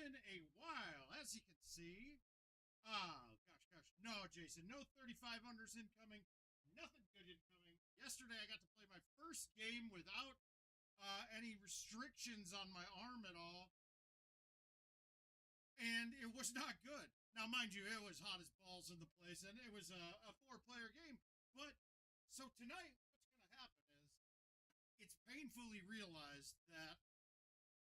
been a while, as you can see. Oh, gosh. No, Jason, no 35 unders incoming. Nothing good incoming. Yesterday, I got to play my first game without any restrictions on my arm at all. And it was not good. Now, mind you, it was hot as balls in the place, and it was a four-player game. But, so tonight, what's going to happen is, it's painfully realized that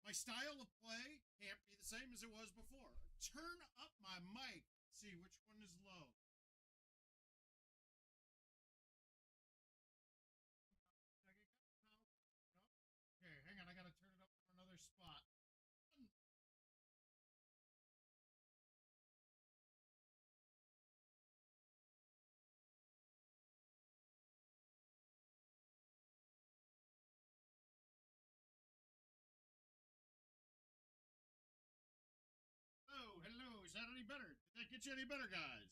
my style of play can't be the same as it was before. Turn up my mic. See which one is low. Okay, hang on. I got to turn it up from another spot. Hello. Is that any better? Did that get you any better, guys?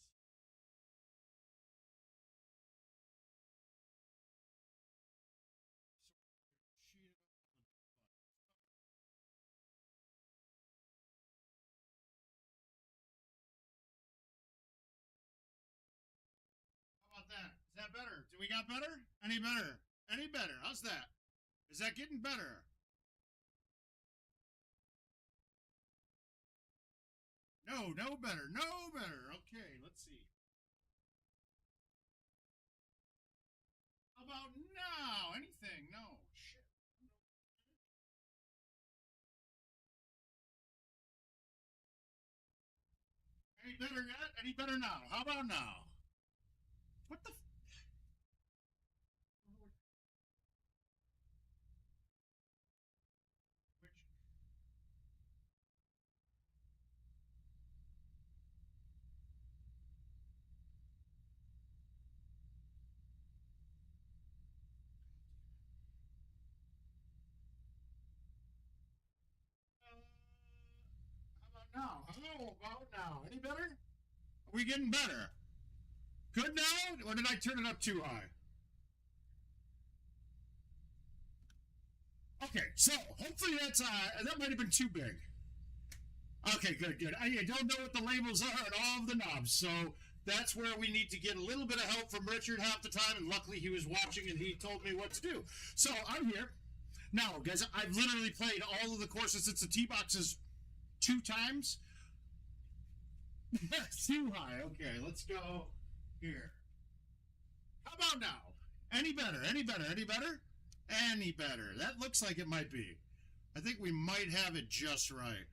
How about that? Is that better? Do we got better? Any better? Any better? How's that? Is that getting better? No better. No better. Okay, let's see. How about now? Anything? No. Shit. Any better yet? Any better now? How about now? What the? How about now? Any better? Are we getting better? Good now? Or did I turn it up too high? Okay, so hopefully that might have been too big. Okay, good. I don't know what the labels are on all of the knobs, so that's where we need to get a little bit of help from Richard half the time, and luckily he was watching and he told me what to do. So I'm here. Now, guys, I've literally played all of the courses since the tee boxes 2 times. Too high. Okay, let's go here. How about now? Any better? Any better? Any better? Any better? That looks like it might be. I think we might have it just right.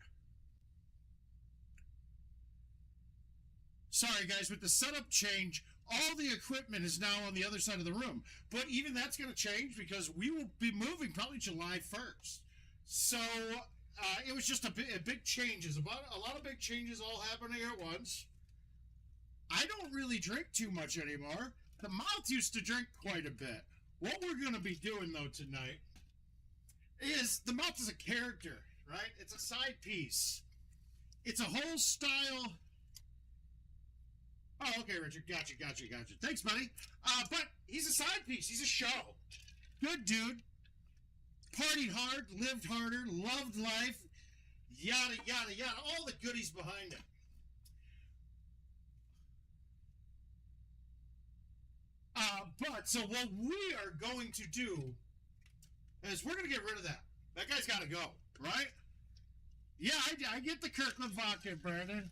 Sorry, guys, with the setup change, all the equipment is now on the other side of the room. But even that's going to change because we will be moving probably July 1st. So it was just a big changes. A lot of big changes all happening at once. I don't really drink too much anymore. The mouth used to drink quite a bit. What we're going to be doing, though, tonight is the mouth is a character, right? It's a side piece. It's a whole style. Oh, okay, Richard. Gotcha. Thanks, buddy. But he's a side piece. He's a show. Good dude. Partied hard, lived harder, loved life, yada, yada, yada. All the goodies behind it. So what we are going to do is we're going to get rid of that. That guy's got to go, right? Yeah, I get the Kirkland vodka, Brandon.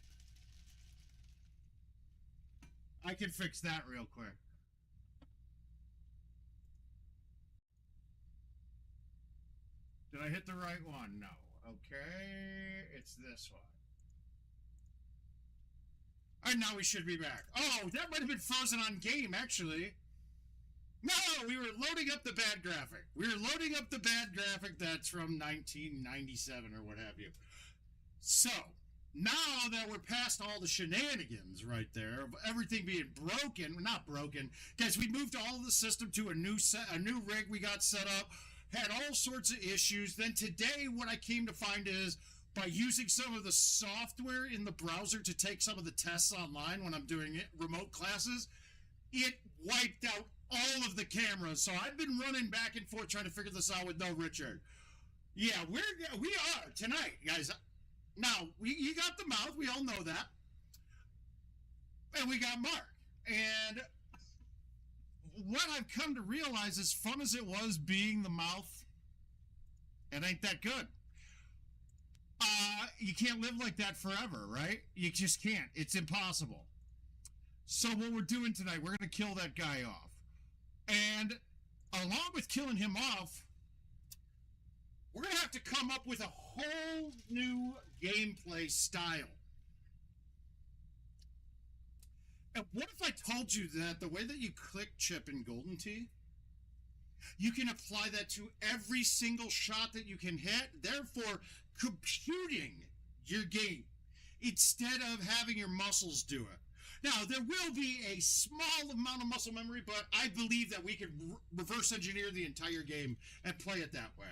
I can fix that real quick. Did I hit the right one? No. Okay, it's this one. All right, now we should be back. Oh, that might have been frozen on game, actually. No, we were loading up the bad graphic. We were loading up the bad graphic that's from 1997 or what have you. So, now that we're past all the shenanigans right there, of everything being broken, not broken, guys, we moved all of the system to a new rig we got set up, had all sorts of issues. Then today, what I came to find is, by using some of the software in the browser to take some of the tests online when I'm doing remote classes, it wiped out all of the cameras. So I've been running back and forth trying to figure this out with no Richard. Yeah, we are tonight, guys. Now, you got the mouth. We all know that. And we got Mark. And what I've come to realize, as fun as it was being the mouth, it ain't that good. You can't live like that forever, right? You just can't. It's impossible. So what we're doing tonight, we're going to kill that guy off. And along with killing him off, we're going to have to come up with a whole new gameplay style. And what if I told you that the way that you click chip in GoldenTee, you can apply that to every single shot that you can hit, therefore computing your game instead of having your muscles do it. Now, there will be a small amount of muscle memory, but I believe that we could reverse engineer the entire game and play it that way.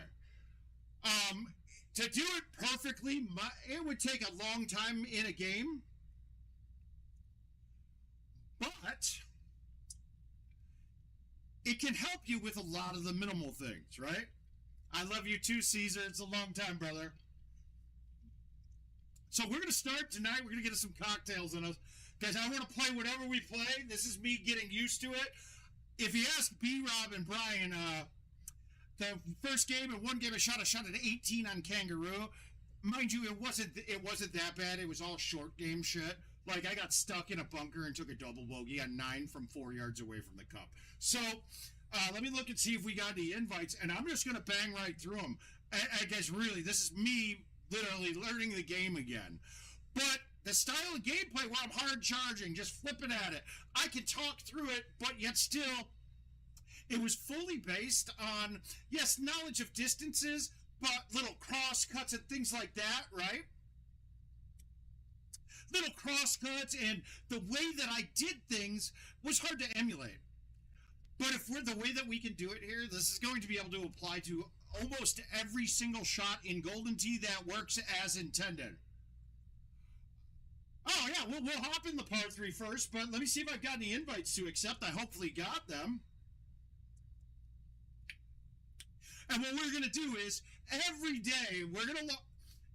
To do it perfectly, it would take a long time in a game, but it can help you with a lot of the minimal things, right? I love you too, Caesar. It's a long time, brother. So we're going to start tonight. We're going to get some cocktails in us. Guys, I want to play whatever we play. This is me getting used to it. If you ask B-Rob and Brian, the first game, in one game I shot an 18 on Kangaroo. Mind you, it wasn't that bad. It was all short game shit. Like, I got stuck in a bunker and took a double bogey on 9 from 4 yards away from the cup. So, let me look and see if we got any invites, and I'm just going to bang right through them. I guess, really, this is me literally learning the game again. But the style of gameplay where I'm hard charging, just flipping at it, I can talk through it, but yet still, it was fully based on, yes, knowledge of distances, but little cross cuts and things like that, right? Little cross cuts, and the way that I did things was hard to emulate. But if we're the way that we can do it here, this is going to be able to apply to almost every single shot in GoldenTee that works as intended. Oh, yeah, we'll hop in the par 3 first, but let me see if I've got any invites to accept. I hopefully got them. And what we're going to do is, every day, we're going to...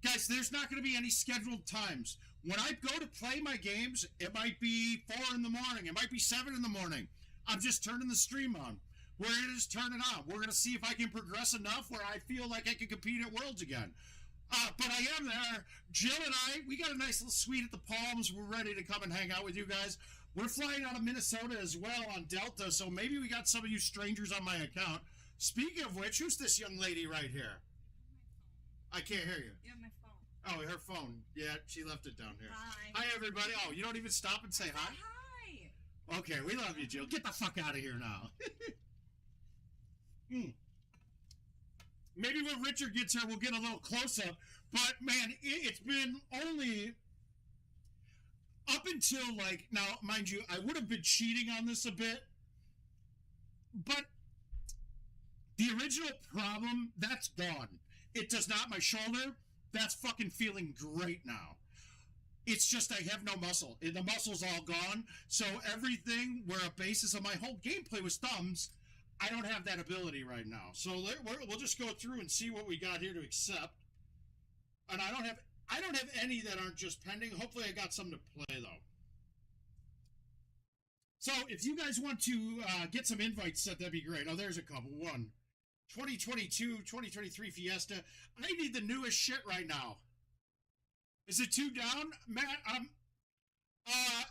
Guys, there's not going to be any scheduled times. When I go to play my games, it might be 4 in the morning. It might be 7 in the morning. I'm just turning the stream on. We're going to just turn it on. We're going to see if I can progress enough where I feel like I can compete at Worlds again. But I am there. Jill and I, we got a nice little suite at the Palms. We're ready to come and hang out with you guys. We're flying out of Minnesota as well on Delta, so maybe we got some of you strangers on my account. Speaking of which, who's this young lady right here? I can't hear you. You have my phone. Oh, her phone. Yeah, she left it down here. Hi. Hi, everybody. Oh, you don't even stop and say hi? Hi. Okay, we love you, Jill. Get the fuck out of here now. Maybe when Richard gets here, we'll get a little close-up. But, man, it's been only up until, like, now, mind you, I would have been cheating on this a bit. But the original problem, that's gone. It does not. My shoulder, that's fucking feeling great now. It's just I have no muscle. The muscle's all gone. So everything where a basis of my whole gameplay was thumbs, I don't have that ability right now. So we'll just go through and see what we got here to accept. And I don't have any that aren't just pending. Hopefully I got some to play, though. So if you guys want to get some invites set, that'd be great. Oh, there's a couple. 2022, 2023 Fiesta. I need the newest shit right now. Is it 2 down? Matt,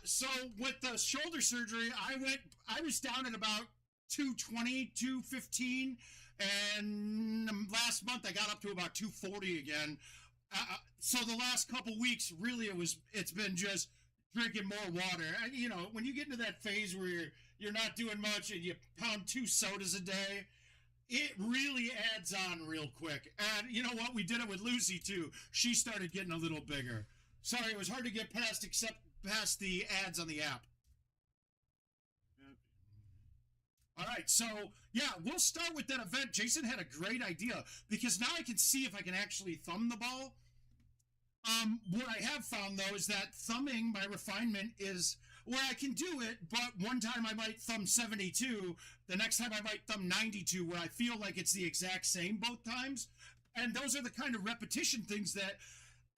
so with the shoulder surgery, I was down at about 220, 215, and last month I got up to about 240 again. So the last couple weeks, really, it's been just drinking more water. And, you know, when you get into that phase where you're not doing much and you pound 2 sodas a day, it really adds on real quick. And you know what? We did it with Lucy, too. She started getting a little bigger. Sorry, it was hard to get past the ads on the app. All right, so, yeah, we'll start with that event. Jason had a great idea, because now I can see if I can actually thumb the ball. What I have found, though, is that thumbing, my refinement, is where I can do it, but one time I might thumb 72, the next time I might thumb 92, where I feel like it's the exact same both times. And those are the kind of repetition things that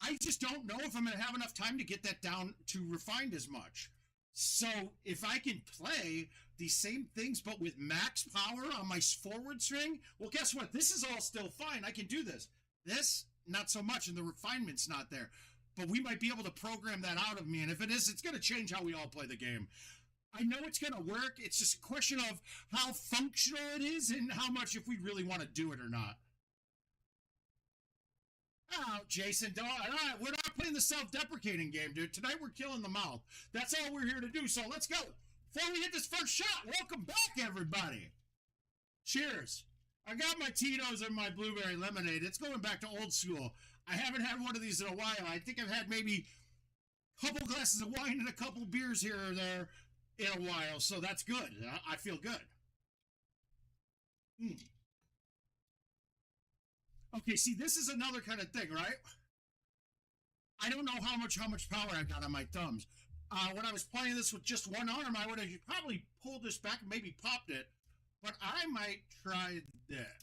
I just don't know if I'm going to have enough time to get that down to refined as much. So if I can play these same things but with max power on my forward string, well, guess what? This is all still fine. I can do this. This, not so much, and the refinement's not there. But we might be able to program that out of me, and if it is, it's going to change how we all play the game. I know it's going to work. It's just a question of how functional it is and how much if we really want to do it or not. Oh, Jason, don't. All right, we're not playing the self-deprecating game, dude. Tonight we're killing the mouth. That's all we're here to do, so let's go. Before we hit this first shot, welcome back, everybody. Cheers. I got my Tito's and my blueberry lemonade. It's going back to old school. I haven't had one of these in a while. I think I've had maybe a couple glasses of wine and a couple beers here or there in a while, so that's good. I feel good. Okay, see, this is another kind of thing, right? I don't know how much power I got on my thumbs. When I was playing this with just one arm, I would have probably pulled this back and maybe popped it. But I might try that.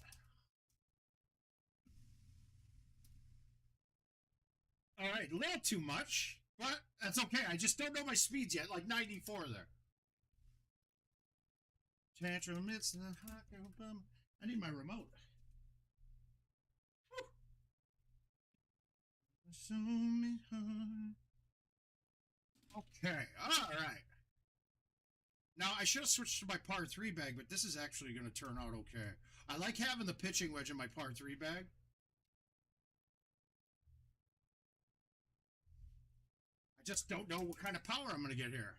All right, a little too much, but that's okay. I just don't know my speeds yet, like 94 there. Tantrum, it's the hot girl bum. I need my remote. Okay, all right. Now, I should have switched to my par 3 bag, but this is actually going to turn out okay. I like having the pitching wedge in my par 3 bag. I just don't know what kind of power I'm going to get here.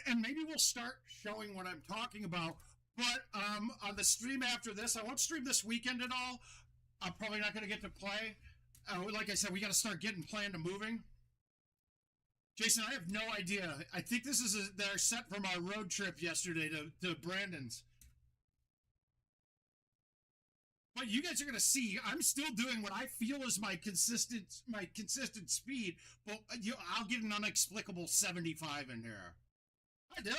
And maybe we'll start showing what I'm talking about. But on the stream after this, I won't stream this weekend at all. I'm probably not going to get to play. Like I said, we got to start getting planned and moving. Jason, I have no idea. I think this is their set from our road trip yesterday to Brandon's. But you guys are going to see, I'm still doing what I feel is my consistent speed. But I'll get an unexplicable 75 in here. Hi, Dill.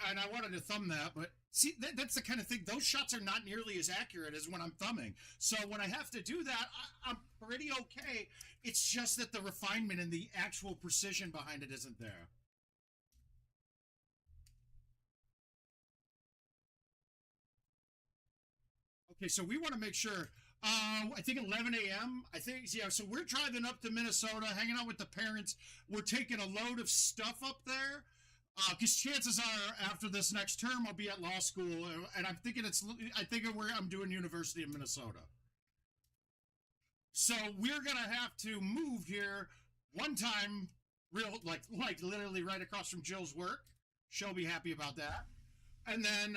And I wanted to thumb that, but see, that's the kind of thing. Those shots are not nearly as accurate as when I'm thumbing. So when I have to do that, I'm pretty okay. It's just that the refinement and the actual precision behind it isn't there. Okay, so we want to make sure. I think 11 a.m. I think, yeah. So we're driving up to Minnesota, hanging out with the parents. We're taking a load of stuff up there. Because chances are, after this next term, I'll be at law school, and I'm thinking I'm doing University of Minnesota. So we're gonna have to move here one time, like literally right across from Jill's work. She'll be happy about that, and then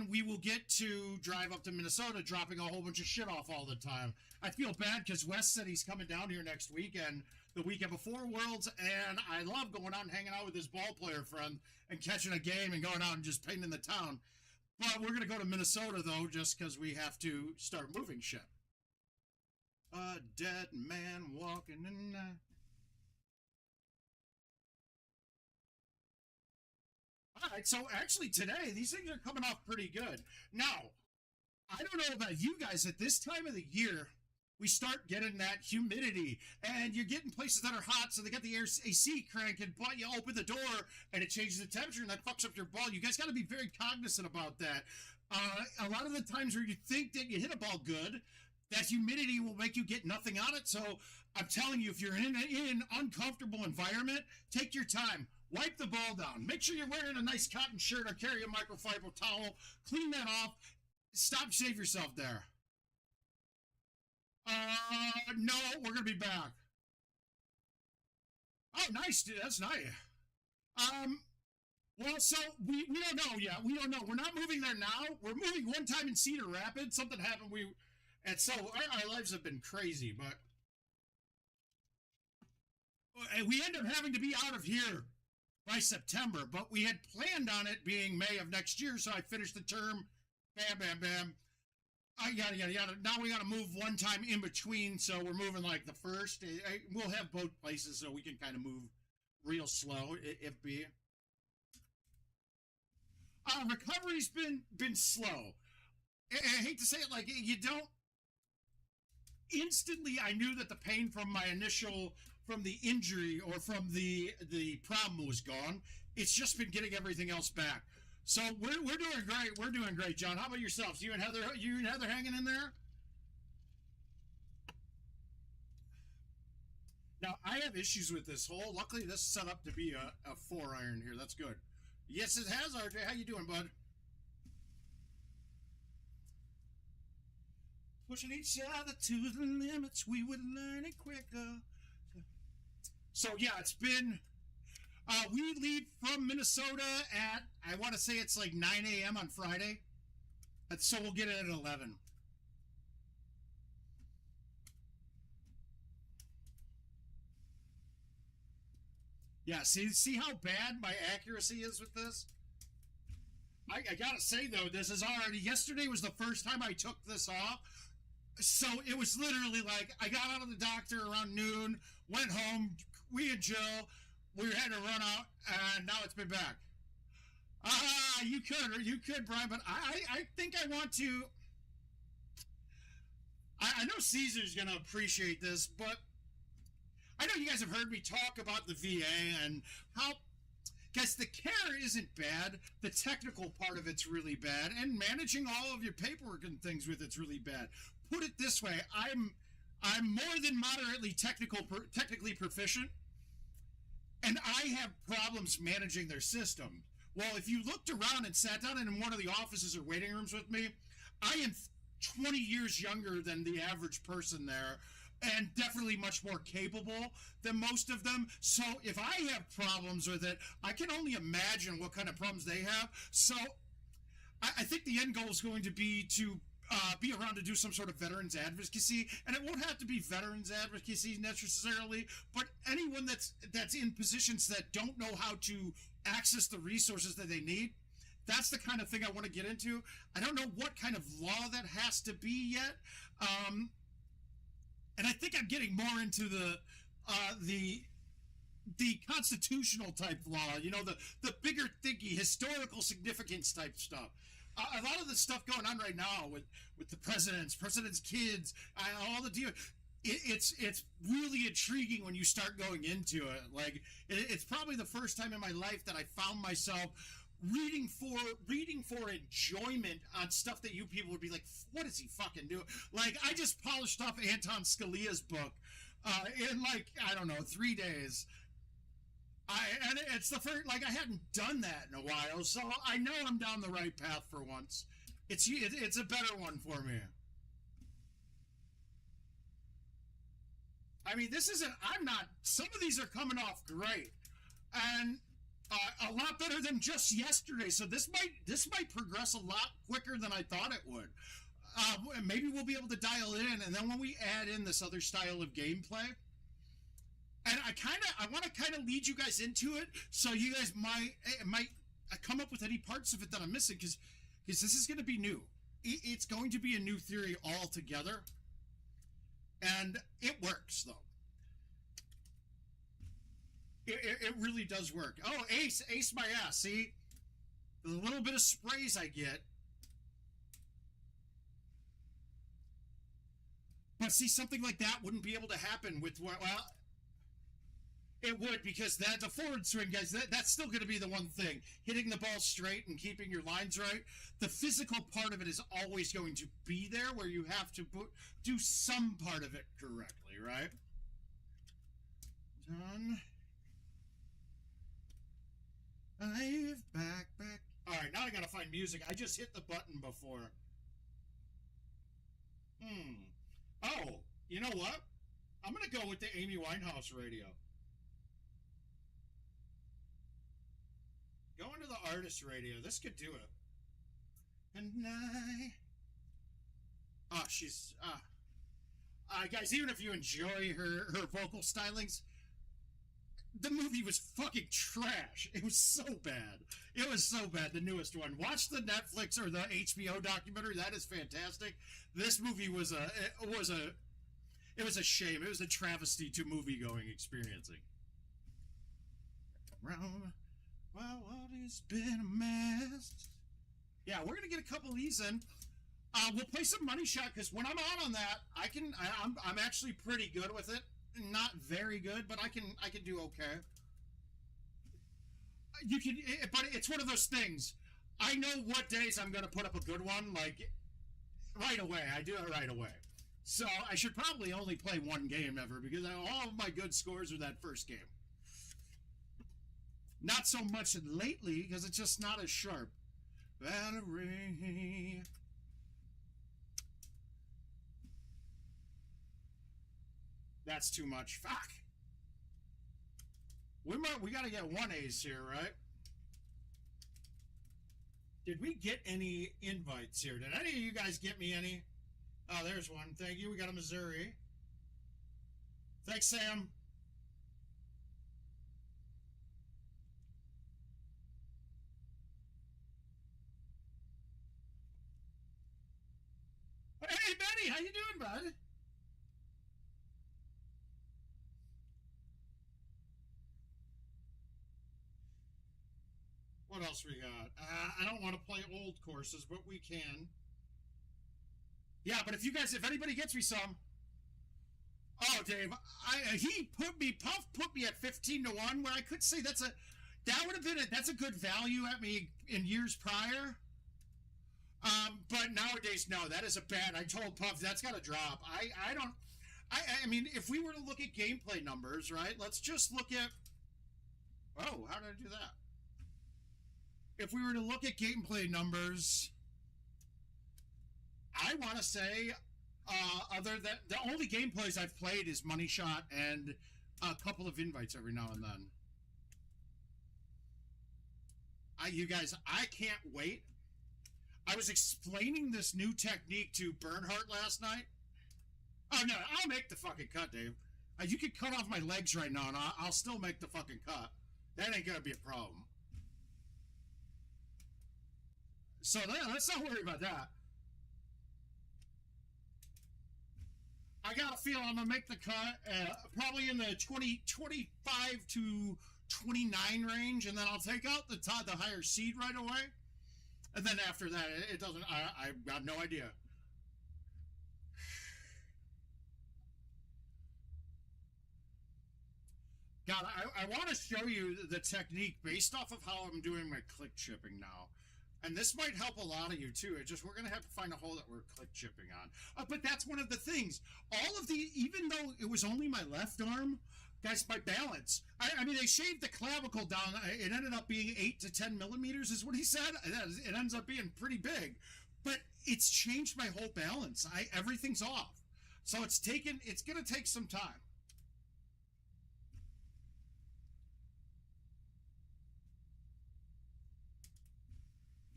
we will get to drive up to Minnesota, dropping a whole bunch of shit off all the time. I feel bad because Wes said he's coming down here next weekend. The weekend before Worlds, and I love going out and hanging out with his ball player friend and catching a game and going out and just painting the town. But we're going to go to Minnesota, though, just because we have to start moving shit. A dead man walking in the night. All right, so actually today, these things are coming off pretty good. Now, I don't know about you guys, at this time of the year, we start getting that humidity, and you're getting places that are hot, so they got the AC cranking, but you open the door, and it changes the temperature, and that fucks up your ball. You guys got to be very cognizant about that. A lot of the times where you think that you hit a ball good, that humidity will make you get nothing on it. So I'm telling you, if you're in an uncomfortable environment, take your time. Wipe the ball down. Make sure you're wearing a nice cotton shirt or carry a microfiber towel. Clean that off. Stop, save yourself there. No, we're gonna be back. Oh, nice, dude. That's nice. Well, so we don't know yet. We don't know. We're not moving there now. We're moving one time in Cedar Rapids. Something happened. And so our lives have been crazy, but we end up having to be out of here by September. But we had planned on it being May of next year, so I finished the term. Bam, bam, bam. Yada, yada, yada. Now we got to move one time in between, so we're moving like the first. We'll have both places so we can kind of move real slow, if be. Recovery's been slow. I hate to say it, like, you don't instantly. I knew that the pain from from the injury or from the problem was gone. It's just been getting everything else back. So we're doing great. We're doing great, John. How about yourselves? You and Heather hanging in there? Now I have issues with this hole. Luckily, this is set up to be a 4-iron here. That's good. Yes, it has, RJ. How you doing, bud? Pushing each other to the limits, we would learn it quicker. So yeah, it's been. We leave from Minnesota at, I want to say it's like 9 a.m. on Friday. So we'll get it at 11. Yeah, see how bad my accuracy is with this? I gotta say though, this is already, yesterday was the first time I took this off. So it was literally like, I got out of the doctor around noon, went home, we and Jill, we had to run out, and now it's been back. You could, Brian, but I think I want to. I know Caesar's going to appreciate this, but I know you guys have heard me talk about the VA and how, guys, the care isn't bad. The technical part of it's really bad, and managing all of your paperwork and things with it's really bad. Put it this way, I'm more than moderately technically proficient, and I have problems managing their system. Well, if you looked around and sat down in one of the offices or waiting rooms with me, I am 20 years younger than the average person there, and definitely much more capable than most of them. So if I have problems with it, I can only imagine what kind of problems they have. So I think the end goal is going to be to be around to do some sort of veterans advocacy, and it won't have to be veterans advocacy necessarily, but anyone that's in positions that don't know how to access the resources that they need. That's the kind of thing I want to get into. I don't know what kind of law that has to be yet, and I think I'm getting more into the constitutional type law, you know, the bigger thinky, historical significance type stuff. A lot of the stuff going on right now with the president's kids, all the deal. It's really intriguing when you start going into it. Like, it's probably the first time in my life that I found myself reading for enjoyment on stuff that you people would be like, what is he fucking doing? Like, I just polished off Anton Scalia's book in, like, I don't know, 3 days. And it's the first, like, I hadn't done that in a while, so I know I'm down the right path for once. It's a better one for me. I mean, some of these are coming off great, and a lot better than just yesterday. So this might progress a lot quicker than I thought it would. Maybe we'll be able to dial it in, and then when we add in this other style of gameplay. And I want to kind of lead you guys into it, so you guys might come up with any parts of it that I'm missing, because this is going to be new. It's going to be a new theory altogether, and it works though. It really does work. Oh, ace my ass. See, the little bit of sprays I get. But see, something like that wouldn't be able to happen with, well, it would, because the forward swing, guys, that's still going to be the one thing. Hitting the ball straight and keeping your lines right. The physical part of it is always going to be there, where you have to do some part of it correctly, right? Done. Back. All right, now I got to find music. I just hit the button before. Oh, you know what? I'm going to go with the Amy Winehouse radio. Go into the artist radio. This could do it. And she's guys, even if you enjoy her vocal stylings, the movie was fucking trash. It was so bad. It was so bad. The newest one. Watch the Netflix or the HBO documentary. That is fantastic. This movie was a shame. It was a travesty to movie-going experiencing. Around. Well, what has been a mess? Yeah, we're gonna get a couple of these in. We'll play some money shot because when I'm on that, I'm actually pretty good with it. Not very good, but I can do okay. You can, but it's one of those things. I know what days I'm gonna put up a good one, like right away. I do it right away. So I should probably only play one game ever because all of my good scores are that first game. Not so much lately because it's just not as sharp. Battery. That's too much. Fuck. We gotta get 1As here, right? Did we get any invites here? Did any of you guys get me any? Oh, there's one. Thank you. We got a Missouri. Thanks, Sam. Hey, Benny, how you doing, bud? What else we got? I don't want to play old courses, but we can. Yeah, but if anybody gets me some. Oh, Dave, Puff put me at 15-1, where I could say that's a good value at me in years prior. But nowadays, no, that is a bad. I told Puff that's got to drop. I mean, if we were to look at gameplay numbers, right? Let's just look at. Oh, how did I do that? If we were to look at gameplay numbers, I want to say, other than the only gameplays I've played is Money Shot and a couple of invites every now and then. You guys, I can't wait. I was explaining this new technique to Bernhardt last night. Oh no, I'll make the fucking cut, Dave. You could cut off my legs right now, and I'll still make the fucking cut. That ain't gonna be a problem. So let's not worry about that. I got a feeling I'm gonna make the cut, probably in the 25 to 29 range, and then I'll take out the higher seed right away. And then after that, it doesn't. I've got no idea. God, I want to show you the technique based off of how I'm doing my click chipping now. And this might help a lot of you too. We're going to have to find a hole that we're click chipping on. But that's one of the things. Even though it was only my left arm, guys, my balance. I mean, they shaved the clavicle down. It ended up being 8 to 10 millimeters is what he said. It ends up being pretty big. But it's changed my whole balance. Everything's off. So it's going to take some time.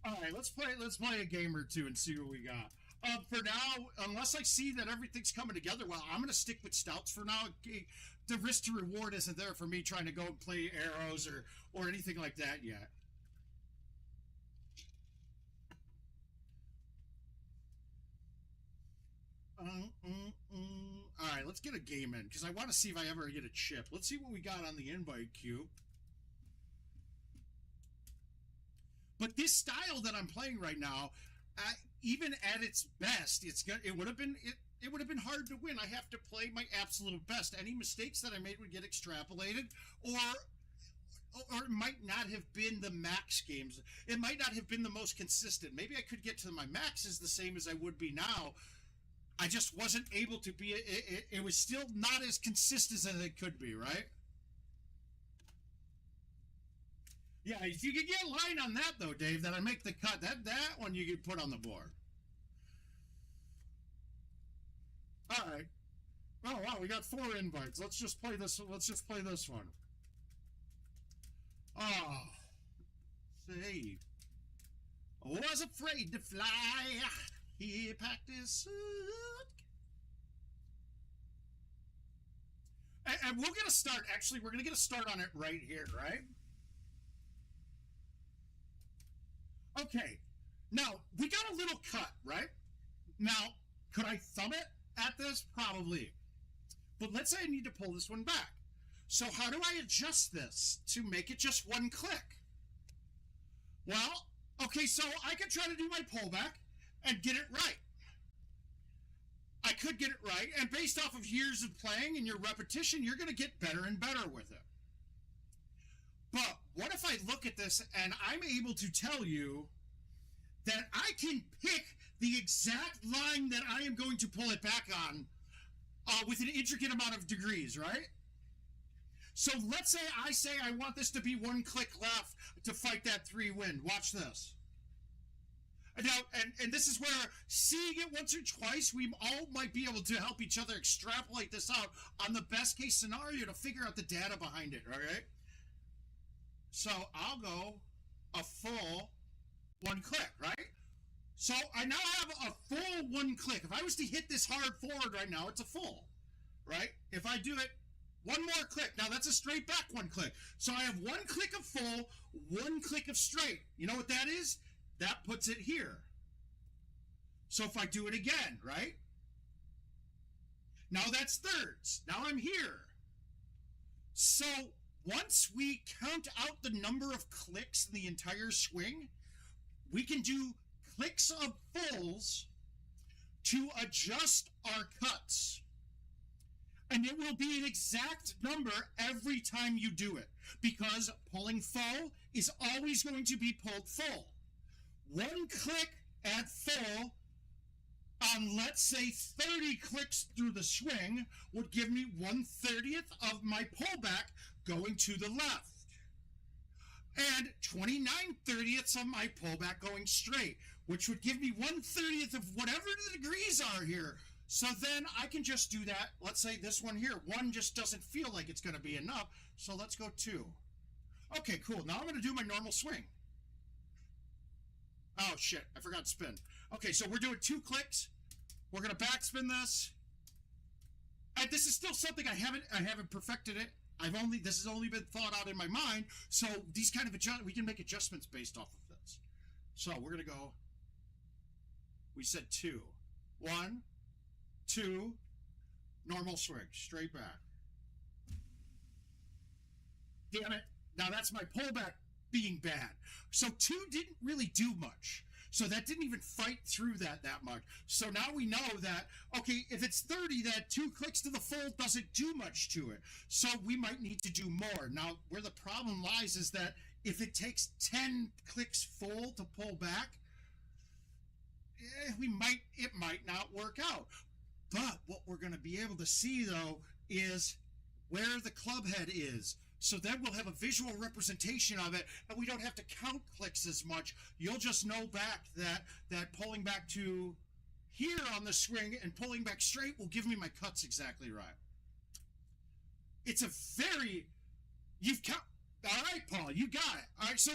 All right, let's play a game or two and see what we got. For now, unless I see that everything's coming together well, I'm going to stick with stouts for now. The risk to reward isn't there for me trying to go and play arrows or anything like that yet. All right, let's get a game in because I want to see if I ever get a chip. Let's see what we got on the invite queue. But this style that I'm playing right now, even at its best, it would have been hard to win. I have to play my absolute best. Any mistakes that I made would get extrapolated, or it might not have been the max games. It might not have been the most consistent. Maybe I could get to my maxes the same as I would be now. I just wasn't able to be. It was still not as consistent as it could be, right? Yeah, if you could get a line on that, though, Dave, that I make the cut, that one you could put on the board. All right. Oh, wow, we got 4 invites. Let's just play this one. Oh. Save. Was afraid to fly. He packed his suit. And we'll get a start. Actually, we're going to get a start on it right here, right? Okay, now, we got a little cut, right? Now, could I thumb it at this? Probably. But let's say I need to pull this one back. So how do I adjust this to make it just one click? Well, Okay, so I could try to do my pullback and get it right. I could get it right, and based off of years of playing and your repetition, you're going to get better and better with it. But what if I look at this and I'm able to tell you that I can pick the exact line that I am going to pull it back on with an intricate amount of degrees, right? So let's say I want this to be one click left to fight that 3 win. Watch this. Now, and this is where seeing it once or twice, we all might be able to help each other extrapolate this out on the best case scenario to figure out the data behind it, all right? So I'll go a full 1 click, right? So I now have a full 1 click. If I was to hit this hard forward right now, it's a full, right? If I do it, 1 more click. Now that's a straight back 1 click. So I have 1 click of full, 1 click of straight. You know what that is? That puts it here. So if I do it again, right? Now that's thirds. Now I'm here. So once we count out the number of clicks in the entire swing, we can do clicks of fulls to adjust our cuts. And it will be an exact number every time you do it, because pulling full is always going to be pulled full. 1 click at full on, let's say, 30 clicks through the swing would give me 1/30th of my pullback going to the left, and 29/30ths of my pullback going straight, which would give me 1/30th of whatever the degrees are here. So then I can just do that. Let's say this one here, 1 just doesn't feel like it's going to be enough, so let's go 2. Okay, cool. Now I'm going to do my normal swing. Oh shit, I forgot to spin. Okay, so we're doing 2 clicks. We're gonna backspin this. And this is still something I haven't perfected it. This has only been thought out in my mind. So these kind of we can make adjustments based off of this. So we're gonna go, we said 2. 1, 2, normal swing, straight back. Damn it. Now that's my pullback being bad. So 2 didn't really do much. So that didn't even fight through that much. So now we know that, okay, if it's 30, that 2 clicks to the full doesn't do much to it. So we might need to do more. Now, where the problem lies is that if it takes 10 clicks full to pull back, it might not work out. But what we're going to be able to see, though, is where the club head is. So then we'll have a visual representation of it, and we don't have to count clicks as much. You'll just know back that pulling back to here on the swing and pulling back straight will give me my cuts exactly right. It's a very, all right, Paul, you got it. All right, so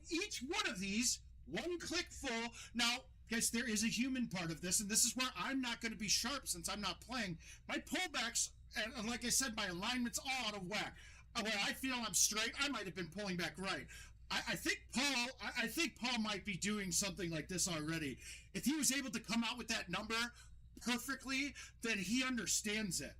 each one of these, 1 click full. Now, guys, there is a human part of this, and this is where I'm not going to be sharp since I'm not playing. My pullbacks, and like I said, my alignment's all out of whack. When I feel I'm straight, I might have been pulling back right. I think Paul might be doing something like this already. If he was able to come out with that number perfectly, then he understands it.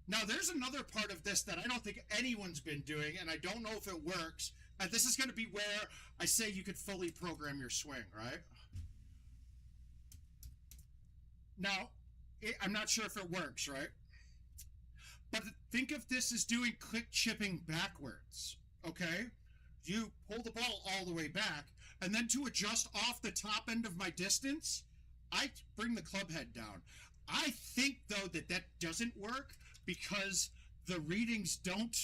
Now, there's another part of this that I don't think anyone's been doing, and I don't know if it works. And this is going to be where I say you could fully program your swing, right? Now, I'm not sure if it works, right? But think of this as doing click chipping backwards, okay? You pull the ball all the way back, and then to adjust off the top end of my distance, I bring the club head down. I think, though, that doesn't work because the readings don't...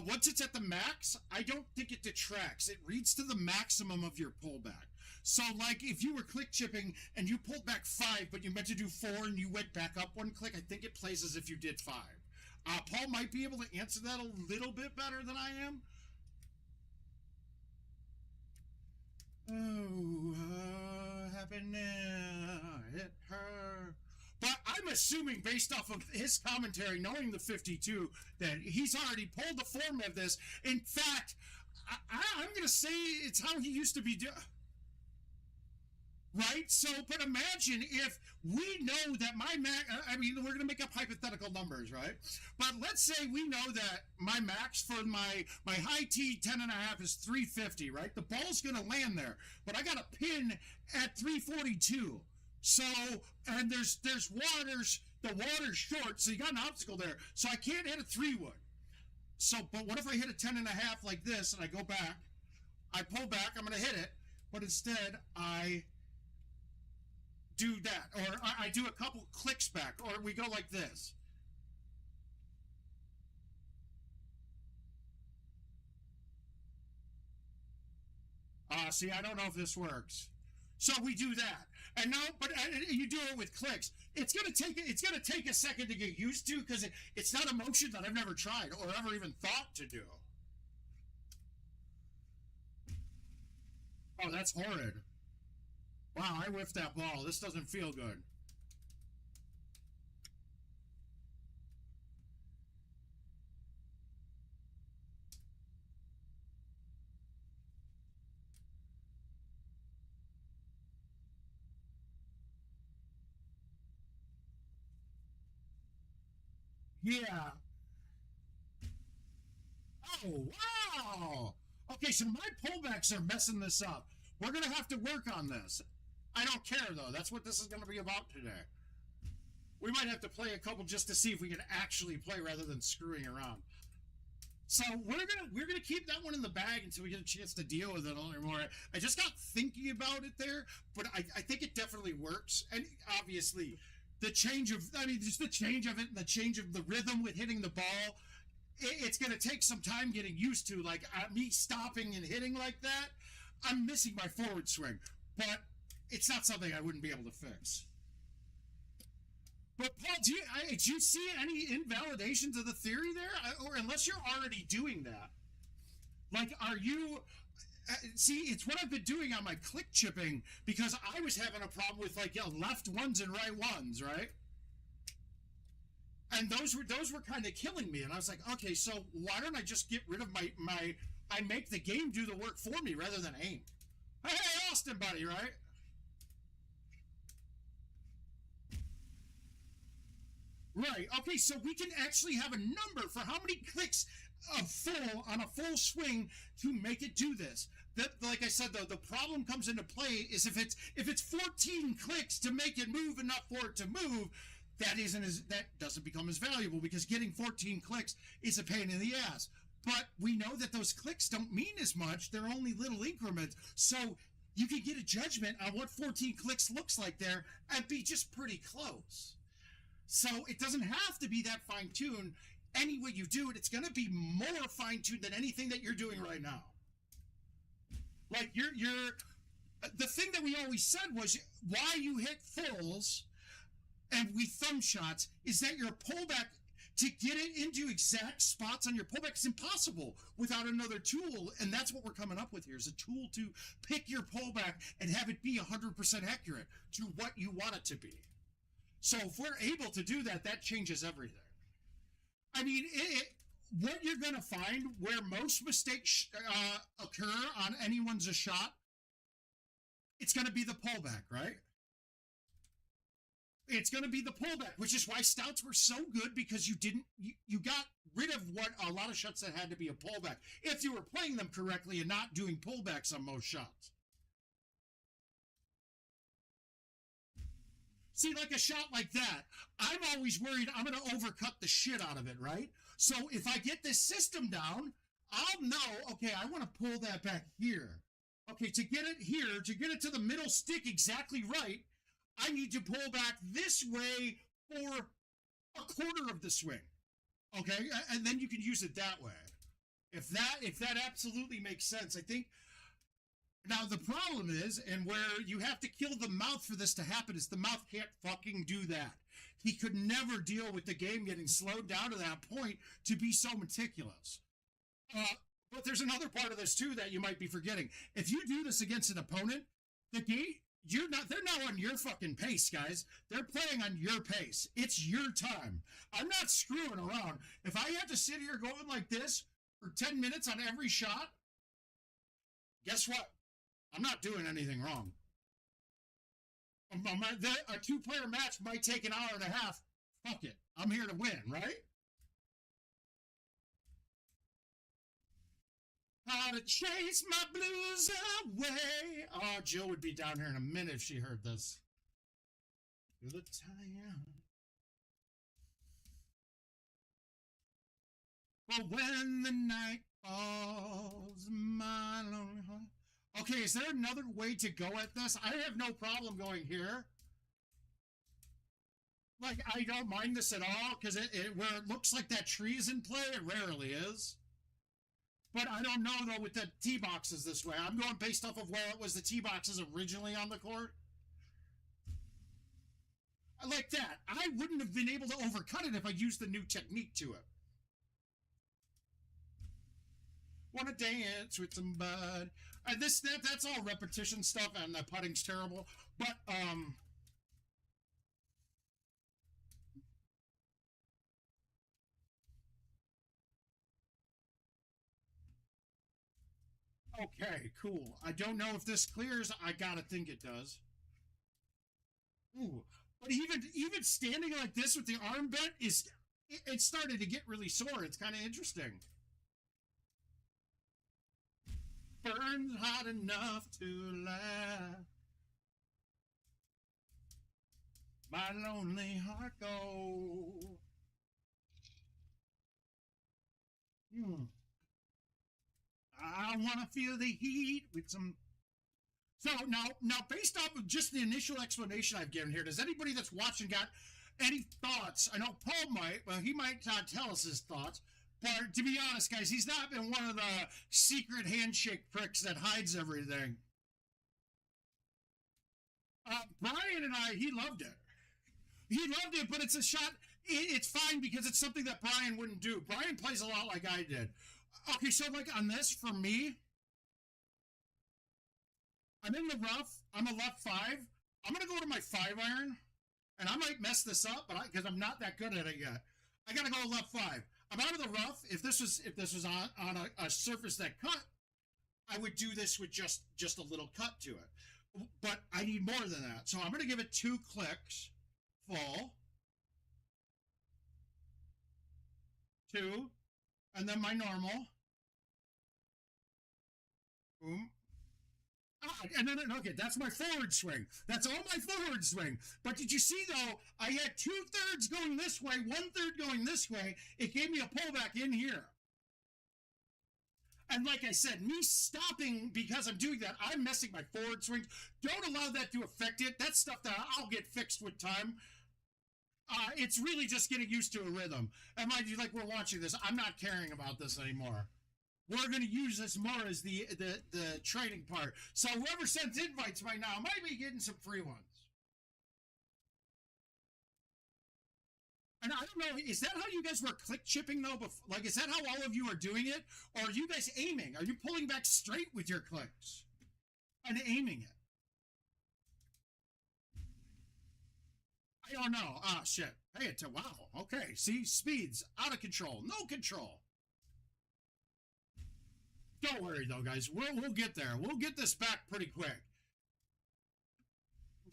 once it's at the max, I don't think it detracts. It reads to the maximum of your pullback. So, like, if you were click chipping and you pulled back 5, but you meant to do 4 and you went back up 1 click, I think it plays as if you did 5. Paul might be able to answer that a little bit better than I am. Oh, happiness, hit her. But I'm assuming, based off of his commentary, knowing the 52, that he's already pulled the form of this. In fact, I'm going to say it's how he used to be doing. right? So, but imagine if we know that my max, I mean, we're going to make up hypothetical numbers, right? But let's say we know that my max for my high T 10.5 is 350, right? The ball's going to land there, but I got a pin at 342. So, and there's waters, the water's short, so you got an obstacle there. So I can't hit a 3-wood. So, but what if I hit a 10.5 like this and I go back, I pull back, I'm going to hit it, but instead I do that, or I do a couple clicks back, or we go like this. See, I don't know if this works. So we do that, and now, but you do it with clicks. It's gonna take a second to get used to, because it's not a motion that I've never tried or ever even thought to do. Oh, that's horrid. Wow, I whiffed that ball. This doesn't feel good. Yeah. Oh, wow. Okay, so my pullbacks are messing this up. We're going to have to work on this. I don't care, though. That's what this is going to be about today. We might have to play a couple just to see if we can actually play rather than screwing around. So we're gonna keep that one in the bag until we get a chance to deal with it a little more. I just got thinking about it there, but I think it definitely works. And obviously, the change of, I mean, just the change of it and the change of the rhythm with hitting the ball, it's gonna take some time getting used to. Like me stopping and hitting like that, I'm missing my forward swing, but it's not something I wouldn't be able to fix. But Paul, do you see any invalidation to the theory there, or unless you're already doing that? Like, are you? See, it's what I've been doing on my click chipping, because I was having a problem with like left ones and right ones, right? And those were kind of killing me. And I was like, okay, so why don't I just get rid of my I make the game do the work for me rather than aim. Hey, Austin, buddy, right? Right. Okay, so we can actually have a number for how many clicks on a full swing to make it do this. That, like I said, though, the problem comes into play is if it's 14 clicks to make it move enough for it to move, that doesn't become as valuable, because getting 14 clicks is a pain in the ass. But we know that those clicks don't mean as much; they're only little increments. So you can get a judgment on what 14 clicks looks like there and be just pretty close. So it doesn't have to be that fine-tuned. Any way you do it, it's going to be more fine-tuned than anything that you're doing right now. Like the thing that we always said was why you hit fulls and we thumb shots is that your pullback, to get it into exact spots on your pullback, is impossible without another tool. And that's what we're coming up with here, is a tool to pick your pullback and have it be 100% accurate to what you want it to be. So if we're able to do that, that changes everything. I mean, what you're going to find where most mistakes occur on anyone's a shot, it's going to be the pullback, right? It's going to be the pullback, which is why stouts were so good, because you got rid of what a lot of shots that had to be a pullback if you were playing them correctly and not doing pullbacks on most shots. See, like a shot like that, I'm always worried I'm going to overcut the shit out of it, right? So if I get this system down, I'll know, okay, I want to pull that back here. Okay, to get it here, to get it to the middle stick exactly right, I need to pull back this way for a quarter of the swing. Okay, and then you can use it that way. If that absolutely makes sense, I think. Now, the problem is, and where you have to kill the mouth for this to happen, is the mouth can't fucking do that. He could never deal with the game getting slowed down to that point to be so meticulous. But there's another part of this, too, that you might be forgetting. If you do this against an opponent, they're not on your fucking pace, guys. They're playing on your pace. It's your time. I'm not screwing around. If I have to sit here going like this for 10 minutes on every shot, guess what? I'm not doing anything wrong. A two-player match might take an hour and a half. Fuck it. I'm here to win, right? How to chase my blues away. Oh, Jill would be down here in a minute if she heard this. The time. But when the night falls, my lonely heart. Okay, is there another way to go at this? I have no problem going here. Like, I don't mind this at all, because where it looks like that tree is in play, it rarely is. But I don't know, though, with the tee boxes this way. I'm going based off of where it was the tee boxes originally on the court. I like that. I wouldn't have been able to overcut it if I used the new technique to it. Want to dance with somebody. That's all repetition stuff, and the putting's terrible. But, okay, cool. I don't know if this clears. I gotta think it does. Ooh. But even standing like this with the arm bent it started to get really sore. It's kind of interesting. Burns hot enough to laugh. My lonely heart go. I want to feel the heat with some. So now, based off of just the initial explanation I've given here, does anybody that's watching got any thoughts? I know Paul might. Well, he might not tell us his thoughts. But to be honest, guys, he's not been one of the secret handshake pricks that hides everything. Brian and he loved it. He loved it, but it's a shot. It's fine because it's something that Brian wouldn't do. Brian plays a lot like I did. Okay, so like on this, for me, I'm in the rough. I'm a left 5. I'm going to go to my 5-iron, and I might mess this up, but because I'm not that good at it yet. I got to go left 5. I'm out of the rough. If this was on a surface that cut, I would do this with just a little cut to it. But I need more than that. So I'm going to give it 2 clicks. Full. 2. And then my normal. Boom. And then, okay, that's my forward swing. That's all my forward swing. But did you see, though, I had 2/3 going this way, 1/3 going this way. It gave me a pullback in here. And like I said, me stopping because I'm doing that, I'm messing my forward swings. Don't allow that to affect it. That's stuff that I'll get fixed with time. It's really just getting used to a rhythm. And mind you, like we're watching this, I'm not caring about this anymore. We're going to use this more as the training part. So whoever sends invites right now might be getting some free ones. And I don't know, is that how you guys were click chipping though? Like, is that how all of you are doing it? Or are you guys aiming? Are you pulling back straight with your clicks and aiming it? I don't know. Ah, shit. Hey, wow. Okay. See, speeds out of control. No control. Don't worry, though, guys. We'll get there. We'll get this back pretty quick.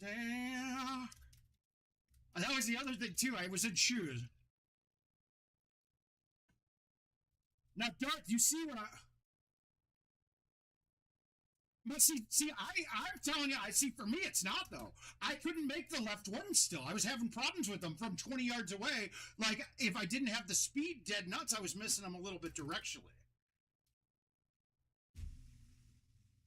Damn. That was the other thing, too. I was in shoes. Now, Dark, you see what I... But I'm telling you, for me, it's not, though. I couldn't make the left one still. I was having problems with them from 20 yards away. Like, if I didn't have the speed dead nuts, I was missing them a little bit directionally.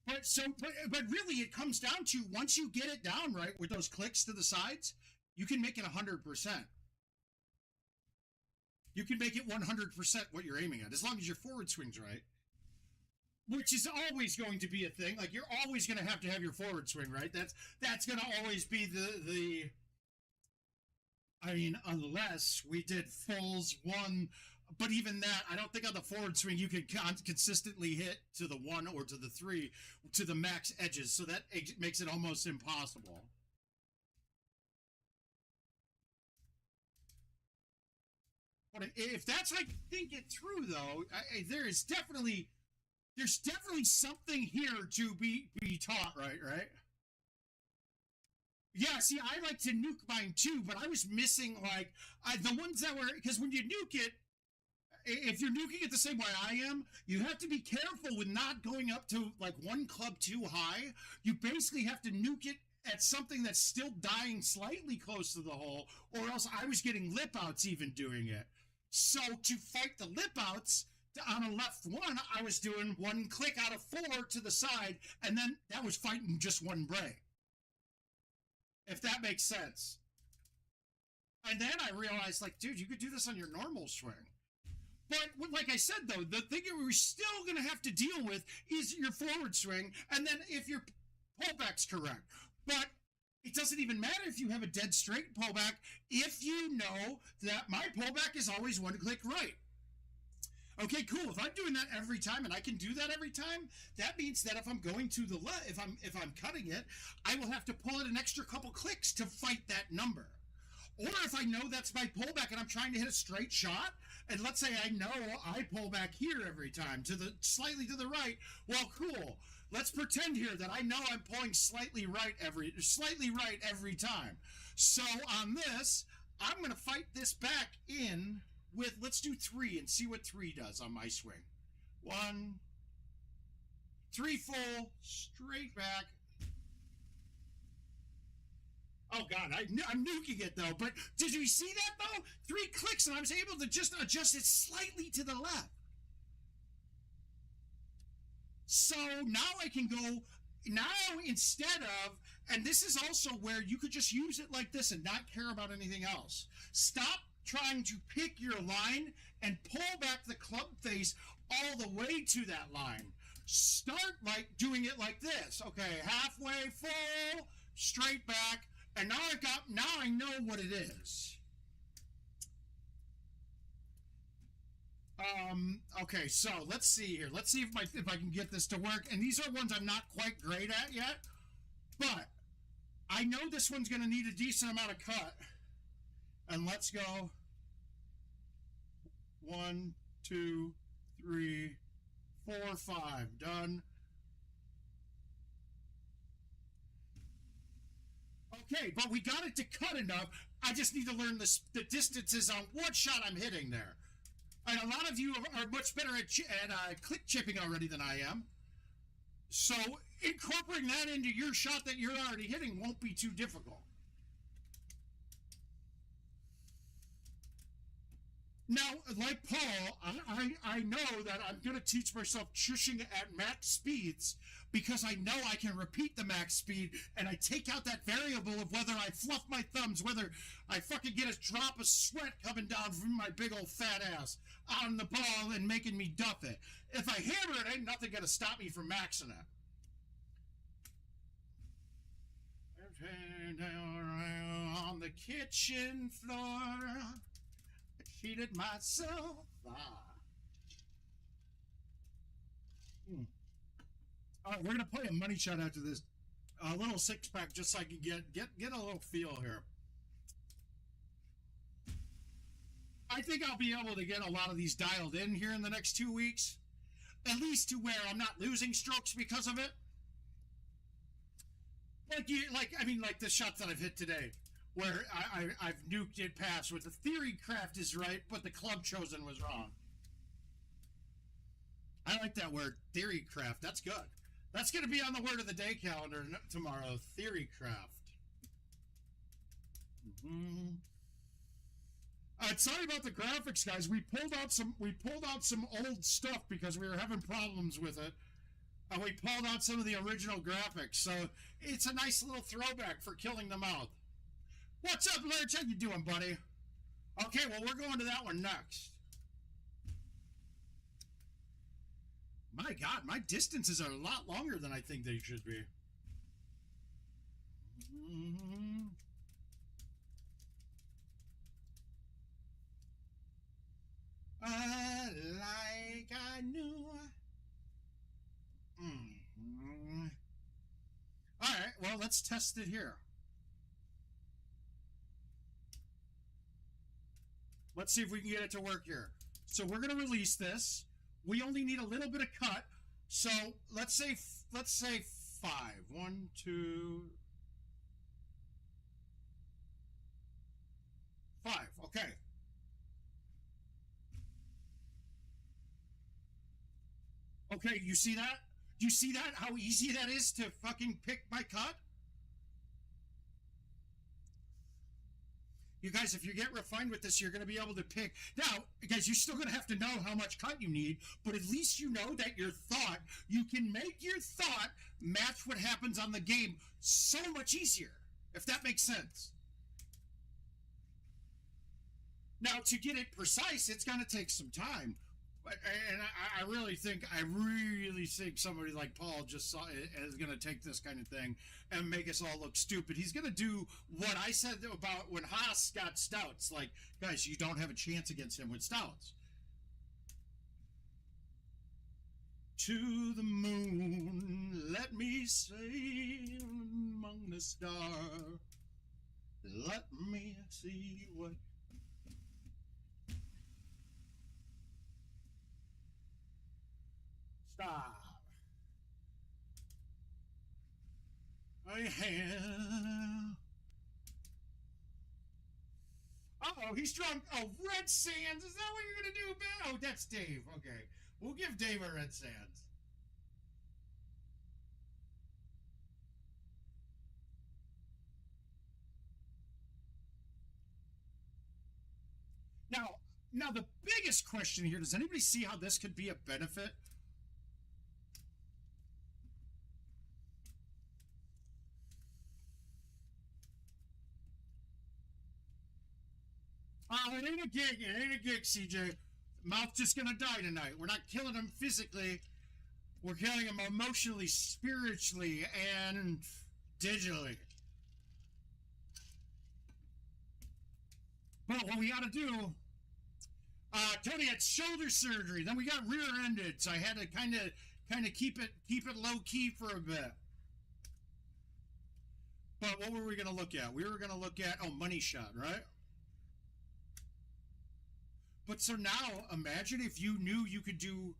But really, it comes down to once you get it down right with those clicks to the sides, you can make it 100%. You can make it 100% what you're aiming at, as long as your forward swing's right. Which is always going to be a thing. Like, you're always going to have your forward swing right. That's going to always be the. I mean, unless we did fulls 1. But even that, I don't think on the forward swing you can consistently hit to the 1 or to the 3 to the max edges. So that makes it almost impossible. But if that's how you think it through, though, there's definitely something here to be taught, right? Yeah, see, I like to nuke mine too, but I was missing like the ones that were, because when you nuke it, if you're nuking it the same way I am, you have to be careful with not going up to like one club too high. You basically have to nuke it at something that's still dying slightly close to the hole, or else I was getting lip outs even doing it. So to fight the lip outs on a left one, I was doing one click out of four to the side, and then that was fighting just one break. If that makes sense. And then I realized, like, dude, you could do this on your normal swing. But like I said, though, the thing that we're still going to have to deal with is your forward swing, and then if your pullback's correct. But it doesn't even matter if you have a dead straight pullback if you know that my pullback is always one click right. Okay, cool. If I'm doing that every time, and I can do that every time, that means that if I'm going to the left, if I'm cutting it, I will have to pull it an extra couple clicks to fight that number. Or if I know that's my pullback and I'm trying to hit a straight shot, and let's say I know I pull back here every time to the slightly to the right, well, cool. Let's pretend here that I know I'm pulling slightly right every time. So on this, I'm going to fight this back in with, let's do 3 and see what 3 does on my swing. 1, 3 full, straight back. Oh, God, I'm nuking it, though. But did you see that, though? 3 clicks, and I was able to just adjust it slightly to the left. So now I can go, now instead of, and this is also where you could just use it like this and not care about anything else. Stop trying to pick your line and pull back the club face all the way to that line. Start like doing it like this. Okay, halfway full, straight back, and now I know what it is. Okay, so let's see here. Let's see if I can get this to work. And these are ones I'm not quite great at yet, but I know this one's going to need a decent amount of cut. And let's go 1, 2, 3, 4, 5. Done. Okay, but we got it to cut enough. I just need to learn the distances on what shot I'm hitting there. And a lot of you are much better at click chipping already than I am. So incorporating that into your shot that you're already hitting won't be too difficult. Now, like Paul, I know that I'm going to teach myself chushing at max speeds because I know I can repeat the max speed, and I take out that variable of whether I fluff my thumbs, whether I fucking get a drop of sweat coming down from my big old fat ass on the ball and making me duff it. If I hammer it, ain't nothing going to stop me from maxing it. Down on the kitchen floor, I cheated myself. All right, we're gonna play a money shot after this. A little 6-pack, just so I can get a little feel here. I think I'll be able to get a lot of these dialed in here in the next 2 weeks, at least to where I'm not losing strokes because of it. Like the shots that I've hit today, where I've nuked it past, where the theory craft is right, but the club chosen was wrong. I like that word, theory craft. That's good. That's going to be on the word of the day calendar tomorrow, theory craft. Sorry about the graphics, guys. We pulled out some old stuff because we were having problems with it. And we pulled out some of the original graphics, so it's a nice little throwback for killing the mouth. What's up, Lurch? How you doing, buddy? Okay, well, we're going to that one next. My God, my distances are a lot longer than I think they should be. Like I knew. All right, well, let's test it here. Let's see if we can get it to work here. So we're going to release this. We only need a little bit of cut. So let's say 5. 1, 2. 5. Okay. Okay, you see that? You see that? How easy that is to fucking pick my cut? You guys, if you get refined with this, you're going to be able to pick. Now, guys, you're still going to have to know how much cut you need, but at least you know that your thought, you can make your thought match what happens on the game so much easier, if that makes sense. Now, to get it precise, it's going to take some time. And I really think somebody like Paul just is going to take this kind of thing and make us all look stupid. He's going to do what I said about when Haas got stouts. Like, guys, you don't have a chance against him with stouts. To the moon, let me sail among the stars. Let me see what... Stop. I have. Uh-oh, he's drunk. Oh, Red Sands. Is that what you're going to do, Ben? Oh, that's Dave. Okay. We'll give Dave a Red Sands. Now the biggest question here, does anybody see how this could be a benefit? Oh, it ain't a gig. It ain't a gig, CJ. Mouth just gonna die tonight. We're not killing him physically. We're killing him emotionally, spiritually, and digitally. But what we gotta do, Tony had shoulder surgery. Then we got rear-ended, so I had to kind of keep it low key for a bit. But what were we gonna look at? We were gonna look at money shot, right? But so now, imagine if you knew you could do,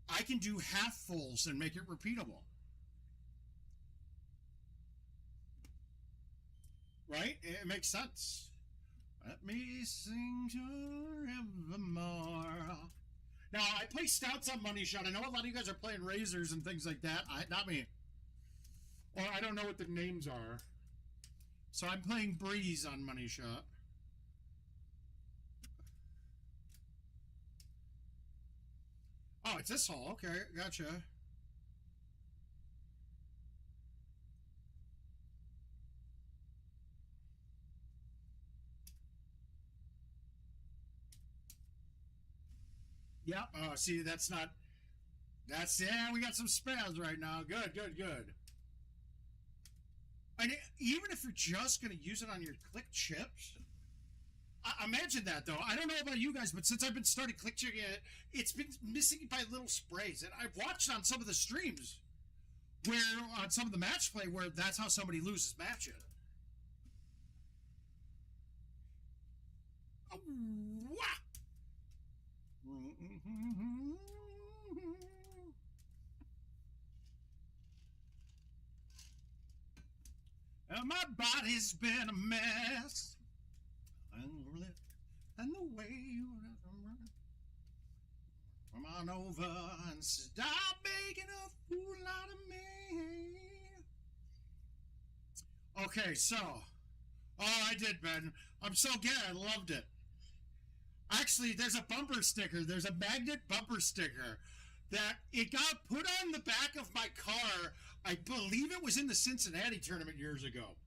I can do half fulls and make it repeatable. Right? It makes sense. Let me sing forevermore. Now, I play stouts on money shot. I know a lot of you guys are playing razors and things like that. Not me. Or I don't know what the names are. So I'm playing breeze on money shot. Oh, it's this hole. Okay, gotcha. Yep. Oh, see, that's not... yeah, we got some spaz right now. Good, good, good. And even if you're just going to use it on your click chips... imagine that, though. I don't know about you guys, but since I've been started click checking it, it's been missing by little sprays. And I've watched on some of the streams where, on some of the match play, where that's how somebody loses matches. Oh, wow. My body's been a mess. And the way you run. Come on over and stop making a fool out of me. Okay, so. Oh, I did, Ben. I'm so good. I loved it. Actually, there's a bumper sticker. There's a magnet bumper sticker that it got put on the back of my car. I believe it was in the Cincinnati tournament years ago.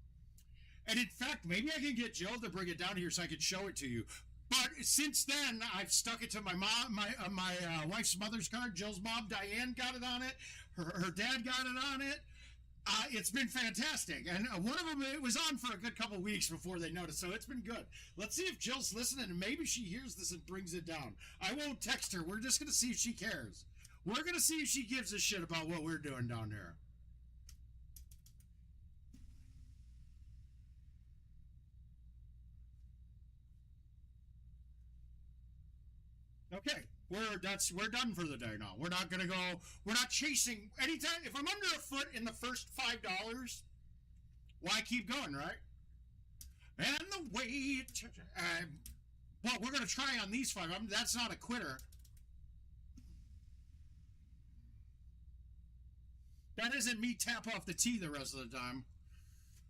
And in fact, maybe I can get Jill to bring it down here so I can show it to you. But since then, I've stuck it to my mom, my wife's mother's card. Jill's mom, Diane, got it on it. Her dad got it on it. It's been fantastic. And one of them, it was on for a good couple weeks before they noticed. So it's been good. Let's see if Jill's listening and maybe she hears this and brings it down. I won't text her. We're just going to see if she cares. We're going to see if she gives a shit about what we're doing down there. Okay, we're done for the day now. We're not gonna go. We're not chasing anytime. If I'm under a foot in the first $5, why keep going, right? And the weight. Well, we're going to try on these 5. That's not a quitter. That isn't me tap off the tee the rest of the time.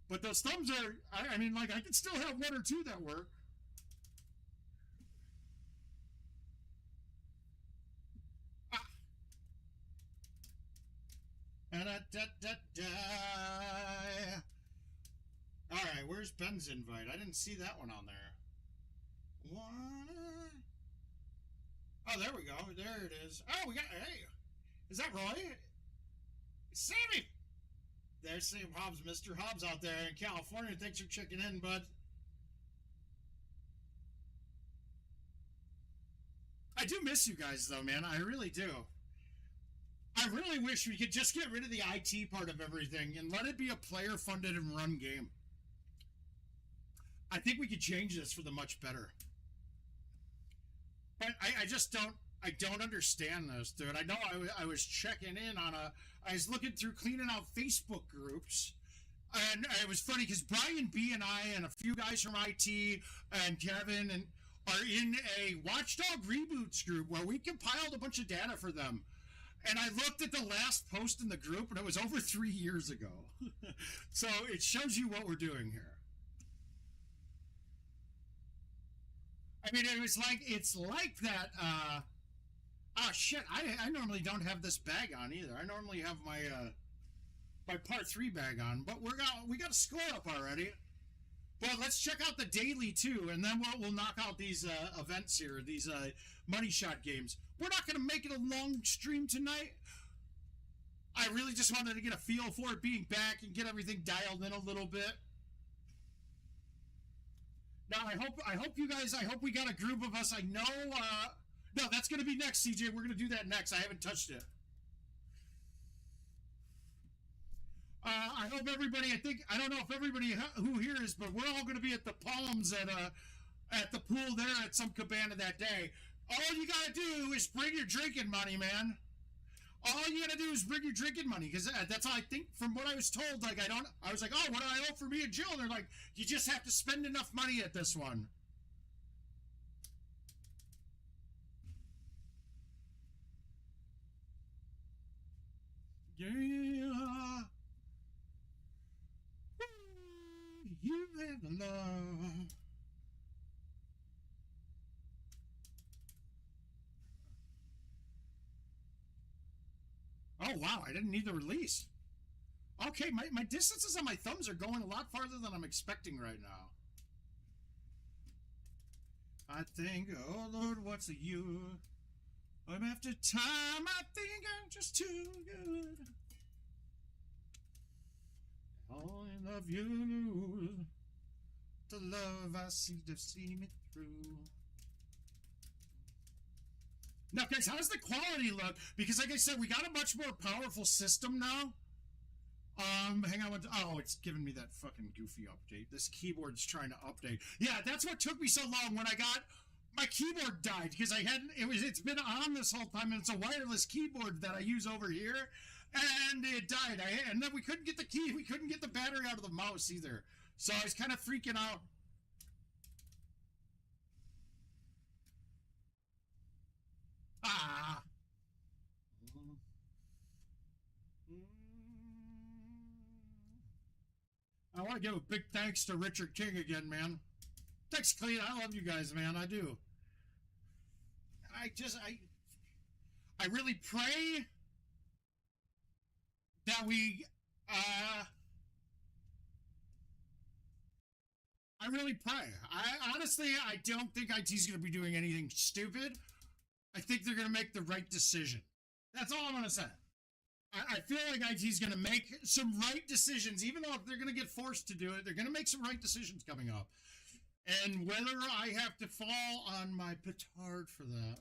But those thumbs are, I mean, like, I can still have 1 or 2 that work. All right, where's Ben's invite? I didn't see that one on there. What? Oh, there we go. There it is. Oh, we got, hey, is that Roy? Sammy! There's Sam Hobbs, Mr. Hobbs out there in California. Thanks for checking in, bud. I do miss you guys, though, man. I really do. I really wish we could just get rid of the IT part of everything and let it be a player-funded and run game. I think we could change this for the much better. But I just don't, I don't understand this, dude. I know I was checking in on I was looking through cleaning out Facebook groups, and it was funny because Brian B and I and a few guys from IT and Kevin and are in a Watchdog Reboots group where we compiled a bunch of data for them. And I looked at the last post in the group, and it was over 3 years ago. So it shows you what we're doing here. I mean, it's like that. Oh shit! I normally don't have this bag on either. I normally have my my part 3 bag on, but we got a score up already. Well, let's check out the daily too, and then we'll knock out these events here, these money shot games. We're not going to make it a long stream tonight. I really just wanted to get a feel for it being back and get everything dialed in a little bit. Now, I hope you guys, I hope we got a group of us. I know, no, that's going to be next, CJ. We're going to do that next. I haven't touched it. I hope everybody, I don't know if everybody who here is, but we're all going to be at the Palms at the pool there at some cabana that day. All you got to do is bring your drinking money, man. All you got to do is bring your drinking money, because that's how I think from what I was told. Like, I was like, oh, what do I owe for me and Jill? And they're like, you just have to spend enough money at this one. Yeah. You and love. Oh, wow, I didn't need the release. Okay, my distances on my thumbs are going a lot farther than I'm expecting right now. I think, oh, Lord, what's the you? Time after time, I think I'm just too good. Oh, I love you. The love I see to see me through. Now, guys, how's the quality look? Because, like I said, we got a much more powerful system now. Hang on. Oh, it's giving me that fucking goofy update. This keyboard's trying to update. Yeah, that's what took me so long when I got... My keyboard died because it's been on this whole time, and it's a wireless keyboard that I use over here, and it died. And then we couldn't get the key. We couldn't get the battery out of the mouse either. So I was kind of freaking out. Ah. I want to give a big thanks to Richard King again, man. Thanks, Clean. I love you guys, man. I do. I really pray that we, I really pray. Honestly, I don't think IT's going to be doing anything stupid. I think they're going to make the right decision. That's all I'm going to say. I feel like IT's going to make some right decisions, even though if they're going to get forced to do it, they're going to make some right decisions coming up. And whether I have to fall on my petard for that,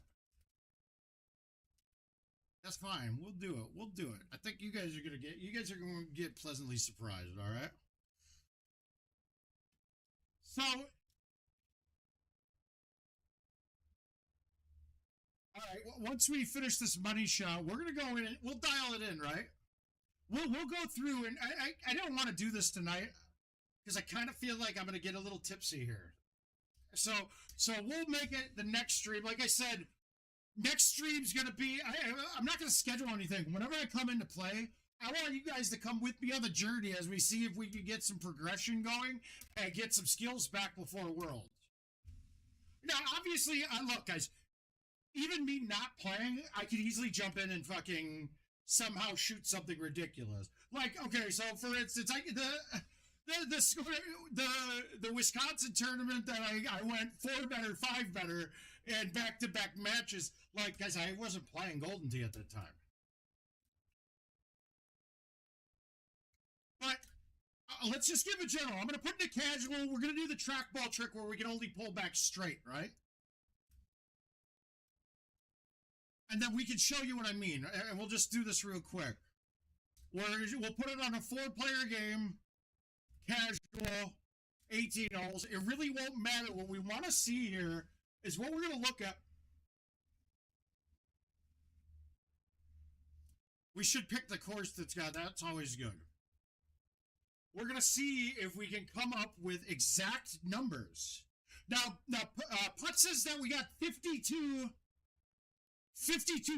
that's fine. We'll do it. We'll do it. I think you guys are going to get pleasantly surprised, all right? So, all right, once we finish this money shot, we're going to go in and we'll dial it in, right? We'll go through, and I don't want to do this tonight. because I kind of feel like I'm going to get a little tipsy here. So we'll make it the next stream. Like I said, next stream's going to be, I'm not going to schedule anything. Whenever I come into play, I want you guys to come with me on the journey as we see if we can get some progression going and get some skills back before Worlds. Now, obviously, look, guys, even me not playing, I could easily jump in and fucking somehow shoot something ridiculous. Like, okay, so for instance, the Wisconsin tournament that I went 4 better, 5 better, and back-to-back matches, like, guys, I wasn't playing GoldenTeeTV at that time. But let's just give a general. I'm going to put in a casual. We're going to do the trackball trick where we can only pull back straight, right? And then we can show you what I mean. And we'll just do this real quick. We'll put it on a 4-player game, casual, 18 holes. It really won't matter. What we want to see here is what we're going to look at. We should pick the course that's always good. We're going to see if we can come up with exact numbers. Now Putt says that we got 52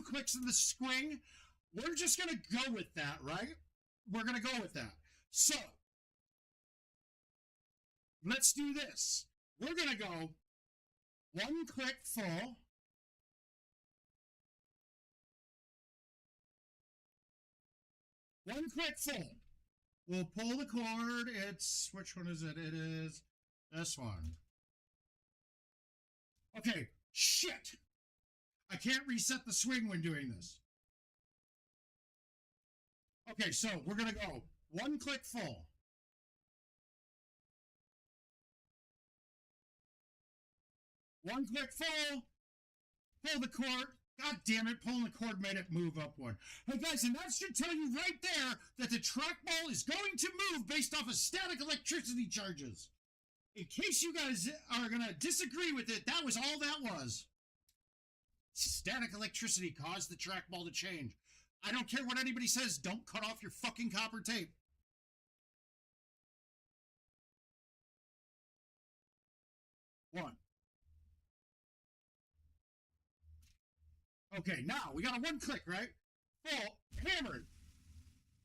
clicks in the swing. We're just going to go with that, right? We're going to go with that. So, let's do this. We're going to go 1 click full. 1 click full. We'll pull the cord. Which one is it? It is this one. Okay, shit. I can't reset the swing when doing this. Okay, so we're going to go 1 click full. 1 click full. Pull the cord. God damn it, pulling the cord made it move up one. Hey guys, and that should tell you right there that the trackball is going to move based off of static electricity charges. In case you guys are going to disagree with it, that was all that was. Static electricity caused the trackball to change. I don't care what anybody says, don't cut off your fucking copper tape. One. Okay, now we got a 1 click, right? Full, hammered.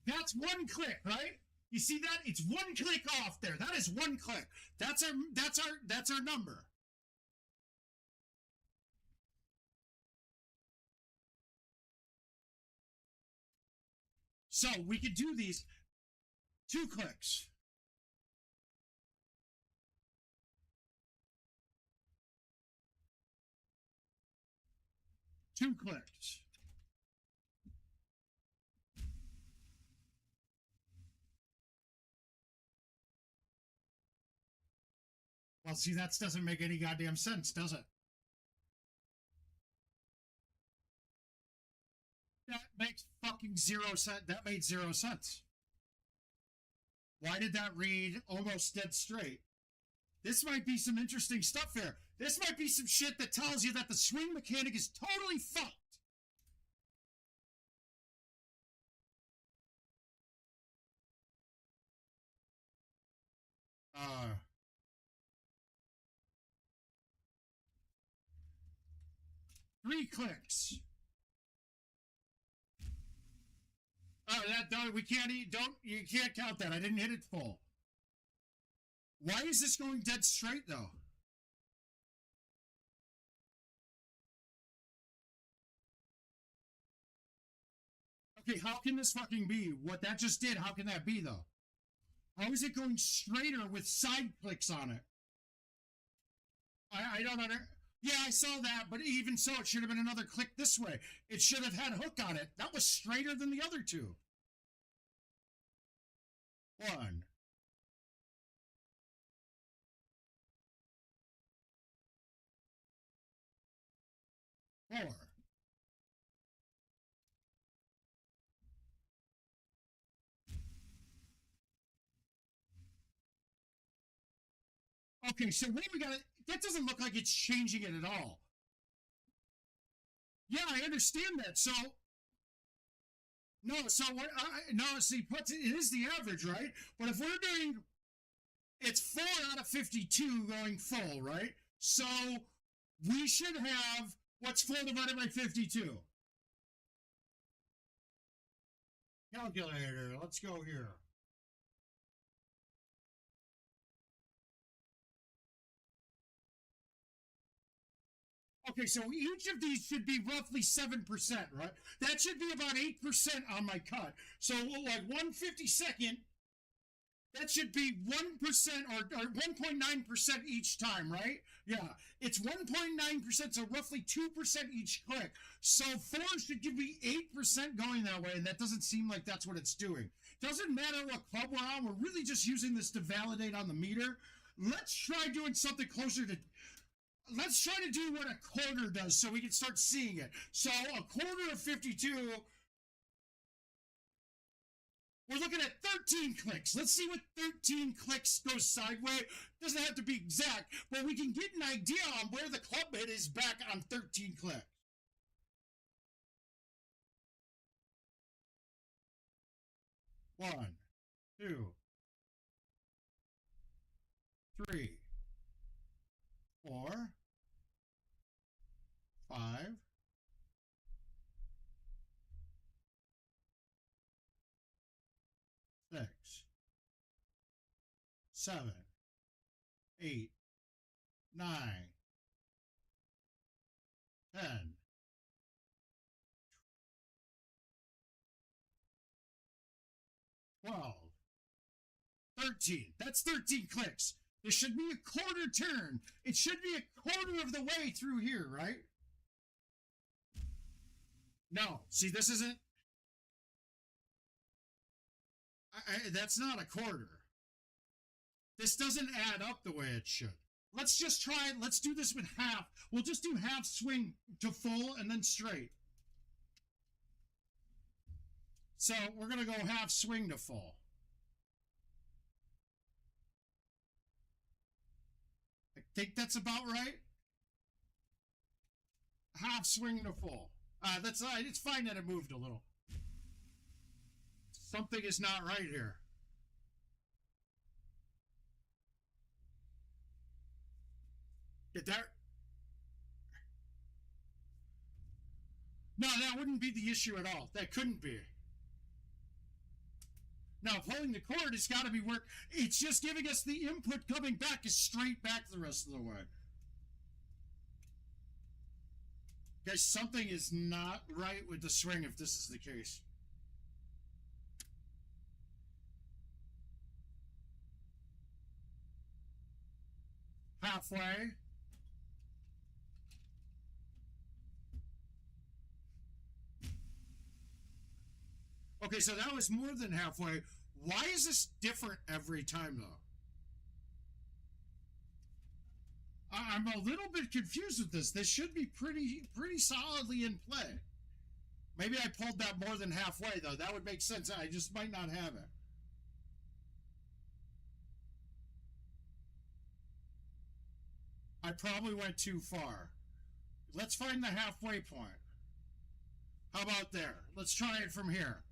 That's 1 click, right? You see that? It's 1 click off there. That is 1 click. That's our number. So we could do these 2 clicks. Two clicks. Well, see, that doesn't make any goddamn sense, does it? That makes fucking 0 sense. That made 0 sense. Why did that read almost dead straight? This might be some interesting stuff here. This might be some shit that tells you that the swing mechanic is totally fucked. Three clicks. Oh, you can't count that. I didn't hit it full. Why is this going dead straight though? Okay, how can this fucking be? What that just did, how can that be though? How is it going straighter with side clicks on it? I don't know. Yeah, I saw that, but even so, it should have been another click this way. It should have had a hook on it. That was straighter than the other two. 1. 4. Okay, so what we got? That doesn't look like it's changing it at all. Yeah, I understand that. So, no, so what? No, see, it is the average, right? But if we're doing It's 4 out of 52 going full, right? So we should have, what's 4 divided by 52? Calculator, let's go here. Okay, so each of these should be roughly 7%, right? That should be about 8% on my cut. So like 1/52nd, that should be 1% or 1.9% each time, right? Yeah, it's 1.9%, so roughly 2% each click. So 4 should give me 8% going that way, and that doesn't seem like that's what it's doing. Doesn't matter what club we're on, we're really just using this to validate on the meter. Let's try doing something closer to, let's try to do what a quarter does so we can start seeing it. So a quarter of 52, we're looking at 13 clicks. Let's see what 13 clicks goes sideways. Doesn't have to be exact, but we can get an idea on where the club head is back on 13 clicks. One, two, three, 4, 5, 6, 7, 8, 9, 10, 12, 13. That's 13 clicks. There should be a quarter turn. It should be a quarter of the way through here, right? No. See, this isn't. That's not a quarter. This doesn't add up the way it should. Let's just try it. Let's do this with half. We'll just do half swing to full and then straight. So we're going to go half swing to full. I think that's about right. Half swing to full. That's it's fine that it moved a little. Something is not right here. Get that? No, that wouldn't be the issue at all. That couldn't be. Now, pulling the cord has got to be work. It's just giving us the input coming back is straight back the rest of the way. Guys, something is not right with the swing if this is the case. Halfway. Okay, so that was more than halfway. Why is this different every time, though? I'm a little bit confused with this. This should be pretty solidly in play. Maybe I pulled that more than halfway, though. That would make sense. I just might not have it. I probably went too far. Let's find the halfway point. How about there? Let's try it from here.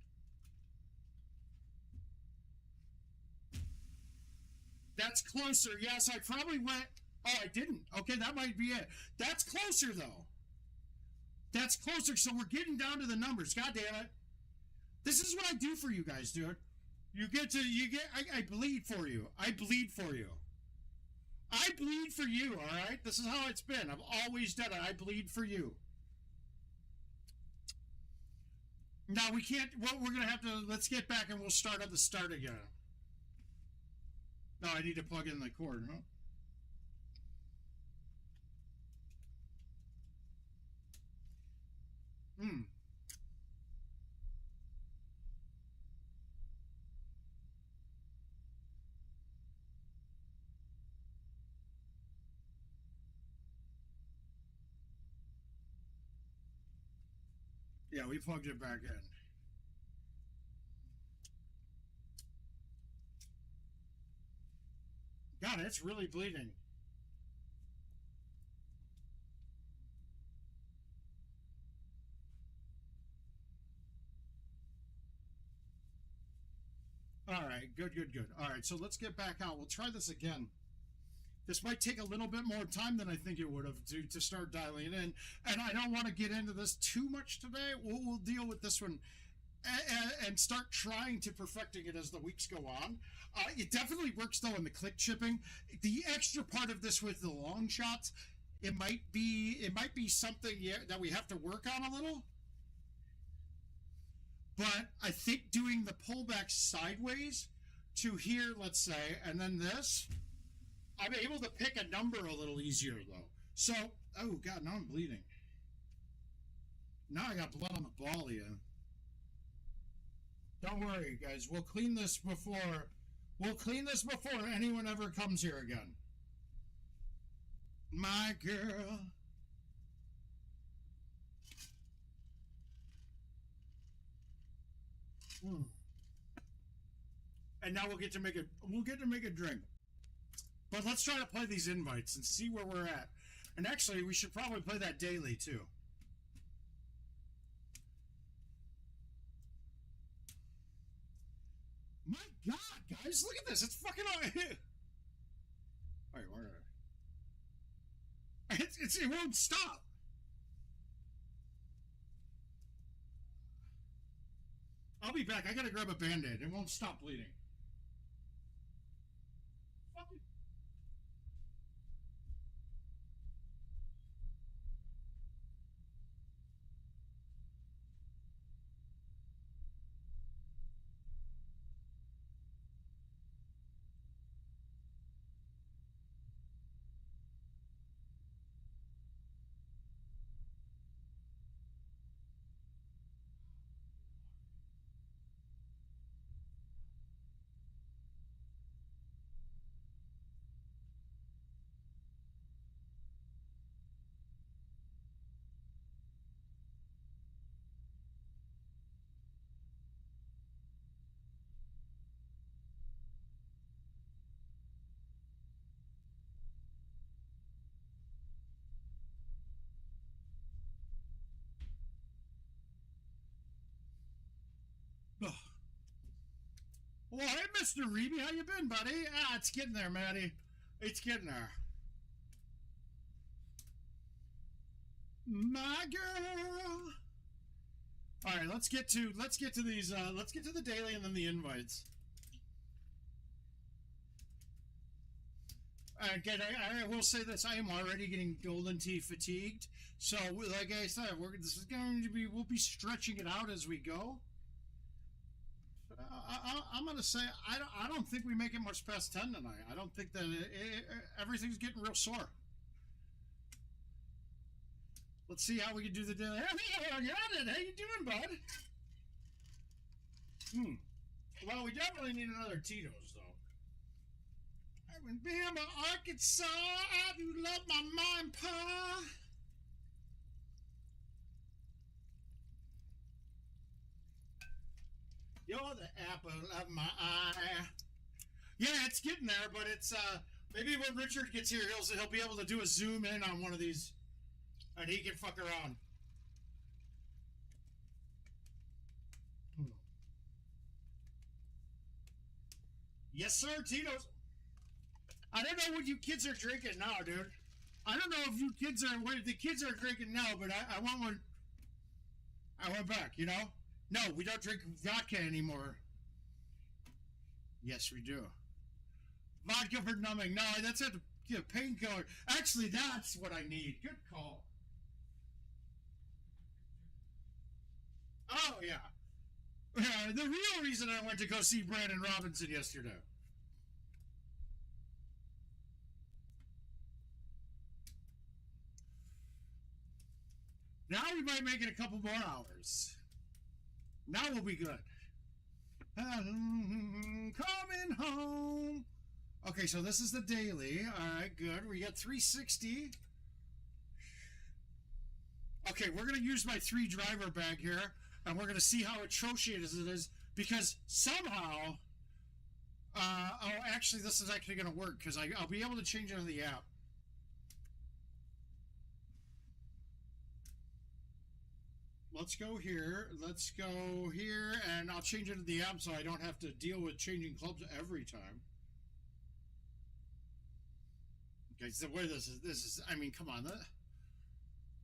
That's closer. Yes, I probably went. Oh, I didn't. Okay, that might be it. That's closer, though. That's closer. So we're getting down to the numbers. God damn it. This is what I do for you guys, dude. I bleed for you. I bleed for you. I bleed for you, all right? This is how it's been. I've always done it. I bleed for you. Now, we can't. Well, we're going to have to. Let's get back and we'll start at the start again. No, I need to plug in the cord, huh? Yeah, we plugged it back in. God, it's really bleeding. All right, good. All right, so let's get back out. We'll try this again. This might take a little bit more time than I think it would have to start dialing in. And I don't want to get into this too much today. We'll deal with this one and start trying to perfecting it as the weeks go on. It definitely works, though, in the click chipping. The extra part of this with the long shots, it might be something that we have to work on a little. But I think doing the pullback sideways to here, let's say, and then this, I'm able to pick a number a little easier, though. So, oh, God, now I'm bleeding. Now I got blood on the ball here. Don't worry, guys. We'll clean this before anyone ever comes here again. My girl. And now we'll get to make a drink. But let's try to play these invites and see where we're at. And actually, we should probably play that daily too. My God, guys, look at this. It's fucking on. Wait, where? It won't stop. I'll be back. I gotta grab a Band-Aid. It won't stop bleeding. Fucking. Well, hey, Mr. Reeby, how you been, buddy? It's getting there, Maddie. It's getting there. My girl. All right, let's get to these. Let's get to the daily and then the invites. Again, I will say this: I am already getting Golden Tee fatigued. So, like I said, this is going to be. We'll be stretching it out as we go. I'm going to say I don't think we make it much past 10 tonight. I don't think that everything's getting real sore. Let's see how we can do the daily. Hey, I got it. How you doing, bud? Well, we definitely need another Tito's, though. I'm in Bama, Arkansas. I do love my mom, pa. You're the apple of my eye. Yeah, it's getting there, but it's maybe when Richard gets here, he'll be able to do a zoom in on one of these, and he can fuck around. Yes, sir, Tito's. I don't know what you kids are drinking now, dude. I don't know if you kids are what the kids are drinking now, but I want one. I went back, you know. No, we don't drink vodka anymore. Yes, we do. Vodka for numbing. No, that's a painkiller. Actually, that's what I need. Good call. Oh, yeah. The real reason I went to go see Brandon Robinson yesterday. Now we might make it a couple more hours. Now we'll be good. Coming home. Okay, so this is the daily. All right, good. We got 360. Okay, we're going to use my 3 driver bag here, and we're going to see how atrocious it is, because somehow, oh, actually, this is actually going to work, because I'll be able to change it on the app. let's go here. Let's go here, and I'll change it to the app so I don't have to deal with changing clubs every time. Okay, so where this is, I mean, come on.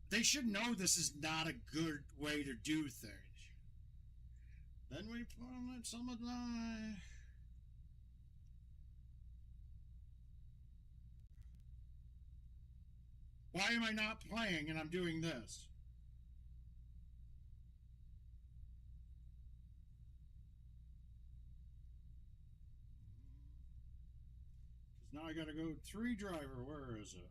They should know this is not a good way to do things. Then we put on some of the... Why am I not playing and I'm doing this? Because now I gotta go 3 driver. Where is it?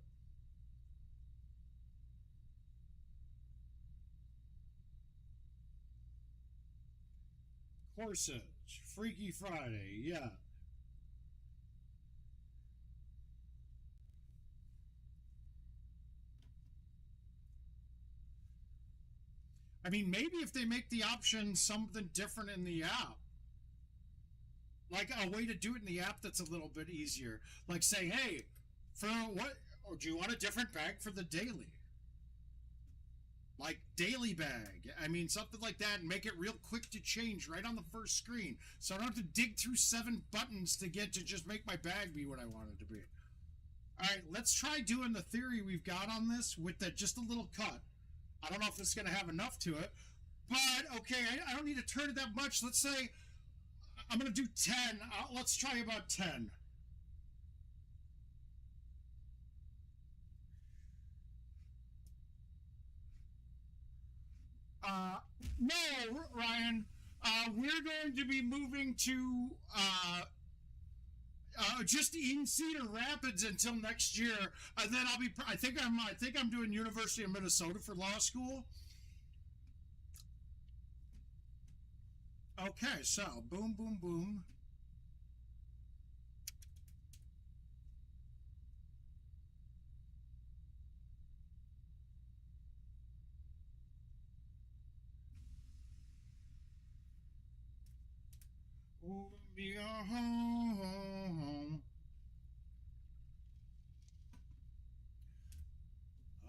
Corsage. Freaky Friday. Yeah. I mean, maybe if they make the option something different in the app, like a way to do it in the app that's a little bit easier. Like say, hey, for what, or do you want a different bag for the daily? Like daily bag. I mean, something like that, and make it real quick to change right on the first screen. So I don't have to dig through 7 buttons to get to just make my bag be what I want it to be. All right, let's try doing the theory we've got on this with just a little cut. I don't know if it's going to have enough to it, but okay, I don't need to turn it that much. Let's say I'm going to do 10. Let's try about 10. No, Ryan, we're going to be moving to just in Cedar Rapids until next year, and then I think I'm doing University of Minnesota for law school. Okay, so boom, boom, boom. Oh, be a home.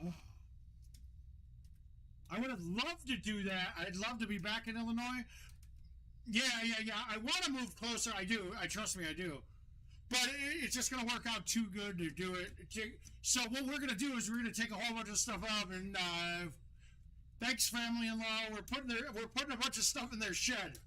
Oh. I would have loved to do that. I'd love to be back in Illinois. Yeah. I want to move closer. I do. Trust me, I do. But it's just going to work out too good to do it. So what we're going to do is we're going to take a whole bunch of stuff up, and thanks, family-in-law. We're putting a bunch of stuff in their shed.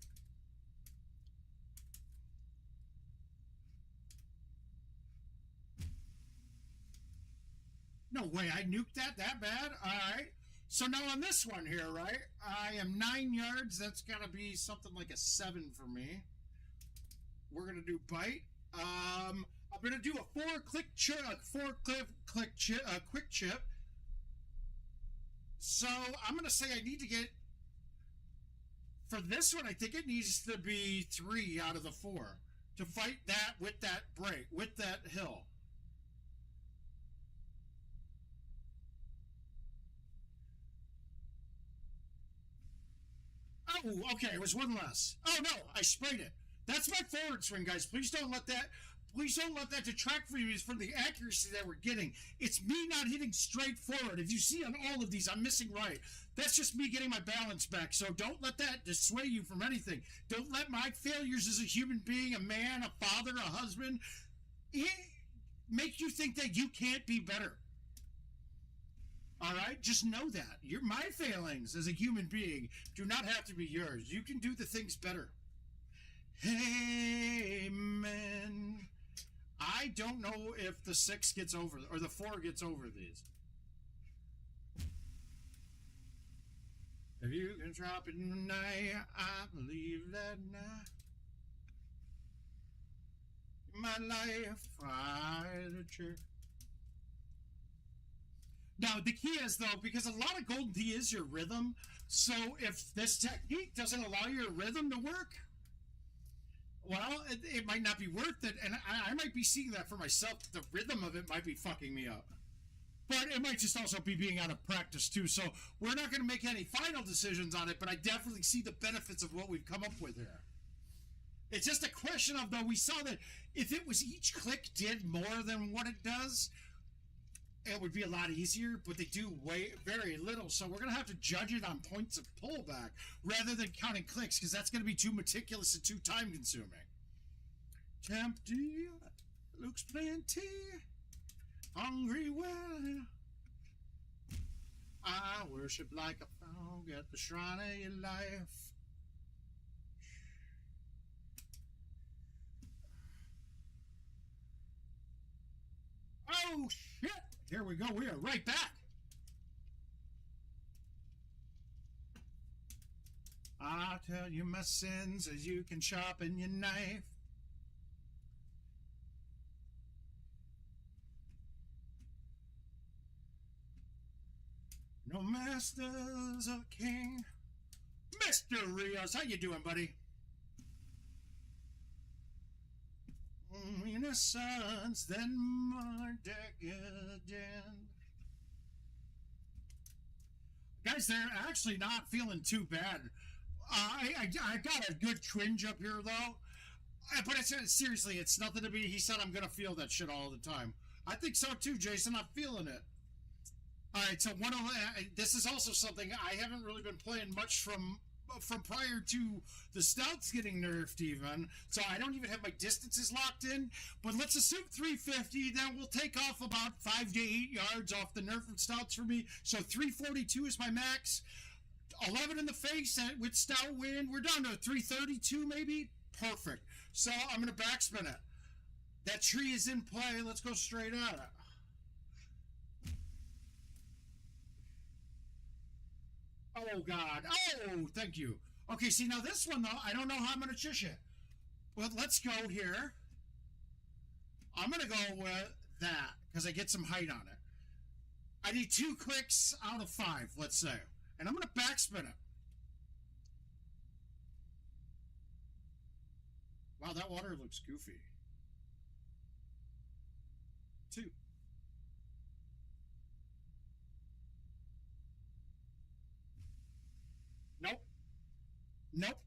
No way, I nuked that bad? All right. So now on this one here, right? I am 9 yards. That's got to be something like a 7 for me. We're going to do bite. I'm going to do a 4-click quick chip. So I'm going to say I need to get, for this one, I think it needs to be 3 out of the 4 to fight that with that break, with that hill. Oh, okay, it was 1 less. Oh no, I sprayed it. That's my forward swing, guys. Please don't let that detract from the accuracy that we're getting. It's me not hitting straight forward. If you see on all of these, I'm missing right. That's just me getting my balance back. So don't let that dissuade you from anything. Don't let my failures as a human being, a man, a father, a husband, make you think that you can't be better. All right, just know that my failings as a human being do not have to be yours. You can do the things better. Amen. I don't know if the 6 gets over or the 4 gets over these. If you can drop it tonight, I believe that now. My life, I the church. Now, the key is, though, because a lot of golden tea is your rhythm, so if this technique doesn't allow your rhythm to work, well, it might not be worth it, and I might be seeing that for myself. The rhythm of it might be fucking me up. But it might just also be being out of practice, too, so we're not going to make any final decisions on it, but I definitely see the benefits of what we've come up with here. It's just a question of, though, we saw that if it was each click did more than what it does, it would be a lot easier, but they do very little. So we're going to have to judge it on points of pullback rather than counting clicks, because that's going to be too meticulous and too time consuming. Tempty, looks plenty, hungry well. I worship like a frog at the shrine of your life. Oh, shit. Here we go. We are right back. I'll tell you my sins as you can sharpen your knife. No masters of king. Mr. Rios, how you doing, buddy? Innocence, then more decadent. Guys, they're actually not feeling too bad. I got a good twinge up here, though. But seriously, it's nothing to be. He said I'm going to feel that shit all the time. I think so, too, Jason. I'm feeling it. All right, so this is also something I haven't really been playing much from prior to the stouts getting nerfed even, so I don't even have my distances locked in, but let's assume 350, then we'll take off about 5 to 8 yards off the nerfed stouts for me, so 342 is my max, 11 in the face with stout wind, we're down to 332 maybe, perfect, so I'm going to backspin it. That tree is in play, let's go straight at it. Oh, God. Oh, thank you. Okay, see, now this one, though, I don't know how I'm going to chish it. But let's go here. I'm going to go with that, because I get some height on it. I need 2 clicks out of 5, let's say. And I'm going to backspin it. Wow, that water looks goofy. 2. Nope.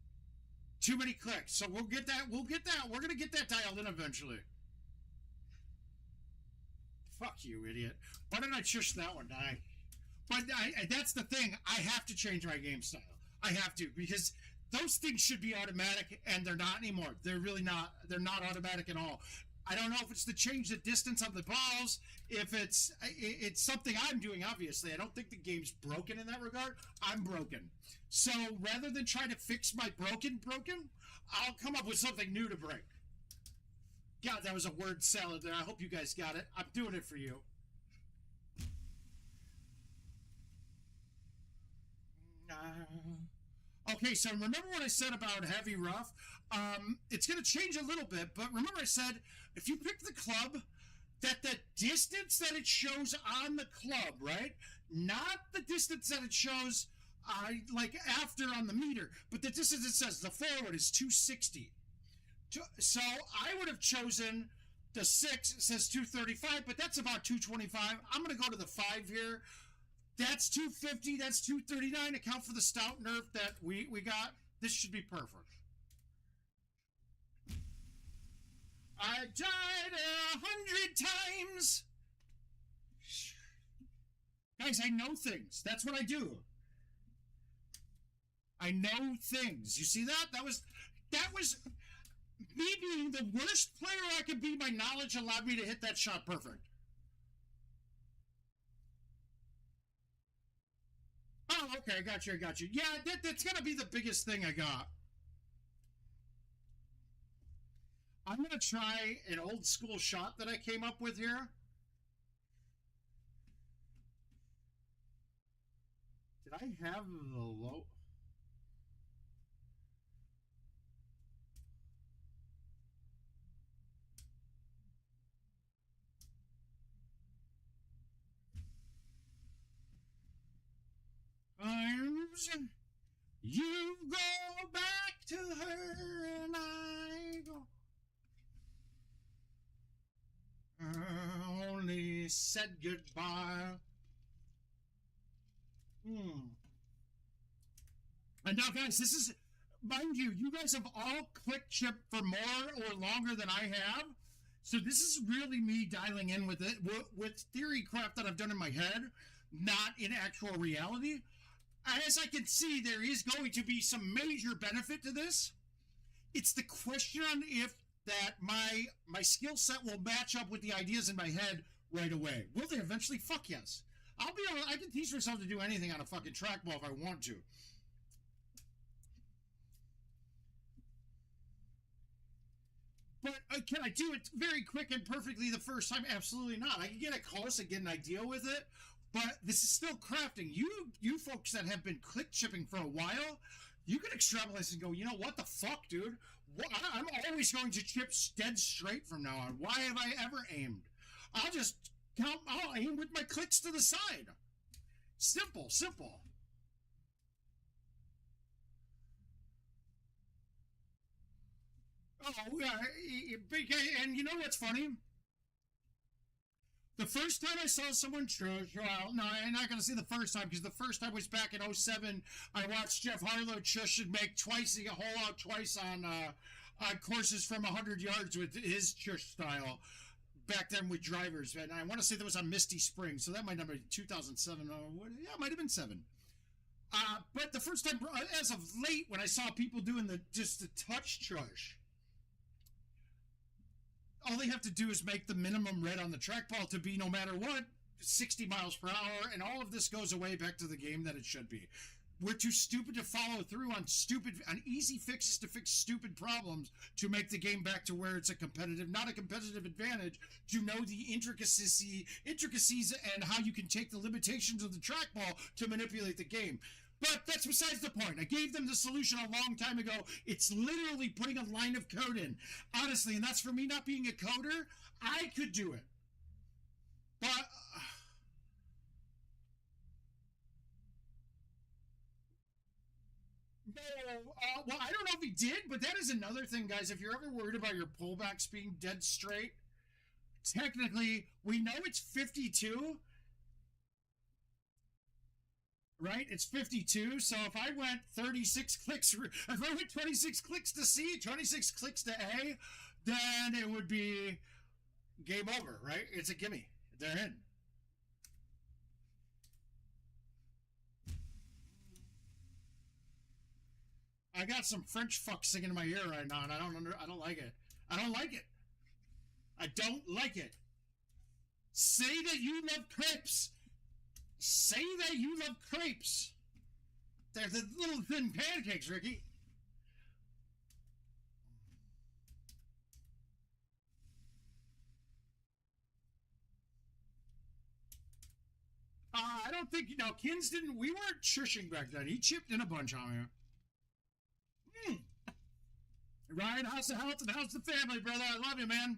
Too many clicks. So we'll get that. We're going to get that dialed in eventually. Fuck you, idiot. Why didn't I shush that one? But that's the thing. I have to change my game style. I have to, because those things should be automatic, and they're not anymore. They're really not. They're not automatic at all. I don't know if it's to change the distance of the balls, if it's something I'm doing, obviously. I don't think the game's broken in that regard. I'm broken. So rather than try to fix my broken, I'll come up with something new to break. God, that was a word salad there. I hope you guys got it. I'm doing it for you. Okay, so remember what I said about heavy rough? It's going to change a little bit, but remember I said if you pick the club, that the distance that it shows on the club, right? Not the distance that it shows like after on the meter, but the distance it says the forward is 260. So I would have chosen the 6, it says 235, but that's about 225. I'm going to go to the 5 here. That's 250, that's 239. Account for the stout nerf that we got. This should be perfect. I died 100 times. Guys, I know things. That's what I do. I know things. You see that? That was me being the worst player I could be. My knowledge allowed me to hit that shot perfect. Oh, okay, I got you. Yeah, that's going to be the biggest thing I got. I'm going to try an old school shot that I came up with here. Did I have the low? You go back to her and I go. Only said goodbye. And now, guys, this is, mind you, you guys have all clicked chip for more or longer than I have. So this is really me dialing in with it, with theory crap that I've done in my head, not in actual reality. As I can see, there is going to be some major benefit to this. It's the question on if that my skill set will match up with the ideas in my head right away. Will they eventually? Fuck yes. I'll be able, I can teach myself to do anything on a fucking trackball if I want to. But can I do it very quick and perfectly the first time? Absolutely not. I can get it close and get an idea with it, but this is still crafting. You folks that have been click chipping for a while, you can extrapolate and go, you know what the fuck, dude? I'm always going to chip dead straight from now on. Why have I ever aimed? I'll aim with my clicks to the side. Simple. Oh, yeah, and you know what's funny? The first time I saw someone chush, well, no, I'm not going to say the first time, because the first time was back in 07. I watched Jeff Harlow chush and make twice, a hole out twice on courses from 100 yards with his chush style. Back then with drivers, and I want to say that was on Misty Spring, so that might not be 2007. Yeah, it might have been 7. But the first time, as of late, when I saw people doing the touch chush, all they have to do is make the minimum red on the trackball to be, no matter what, 60 miles per hour, and all of this goes away back to the game that it should be. We're too stupid to follow through on easy fixes to fix stupid problems to make the game back to where it's not a competitive advantage, to know the intricacies and how you can take the limitations of the trackball to manipulate the game. But that's besides the point. I gave them the solution a long time ago. It's literally putting a line of code in. Honestly, and that's for me not being a coder. I could do it. But well, I don't know if he did, but that is another thing, guys. If you're ever worried about your pullbacks being dead straight, technically, we know it's 52, right? It's 52, so if I went 36 clicks, if I went 26 clicks to C, 26 clicks to A, then it would be game over, right? It's a gimme. They're in. I got some French fuck singing in my ear right now, and I don't like it. I don't like it. I don't like it. Say that you love crepes. Say that you love crepes. They're the little thin pancakes, Ricky. I don't think, Kins didn't, we weren't shushing back then. He chipped in a bunch on me. Ryan, how's the health and how's the family, brother? I love you, man.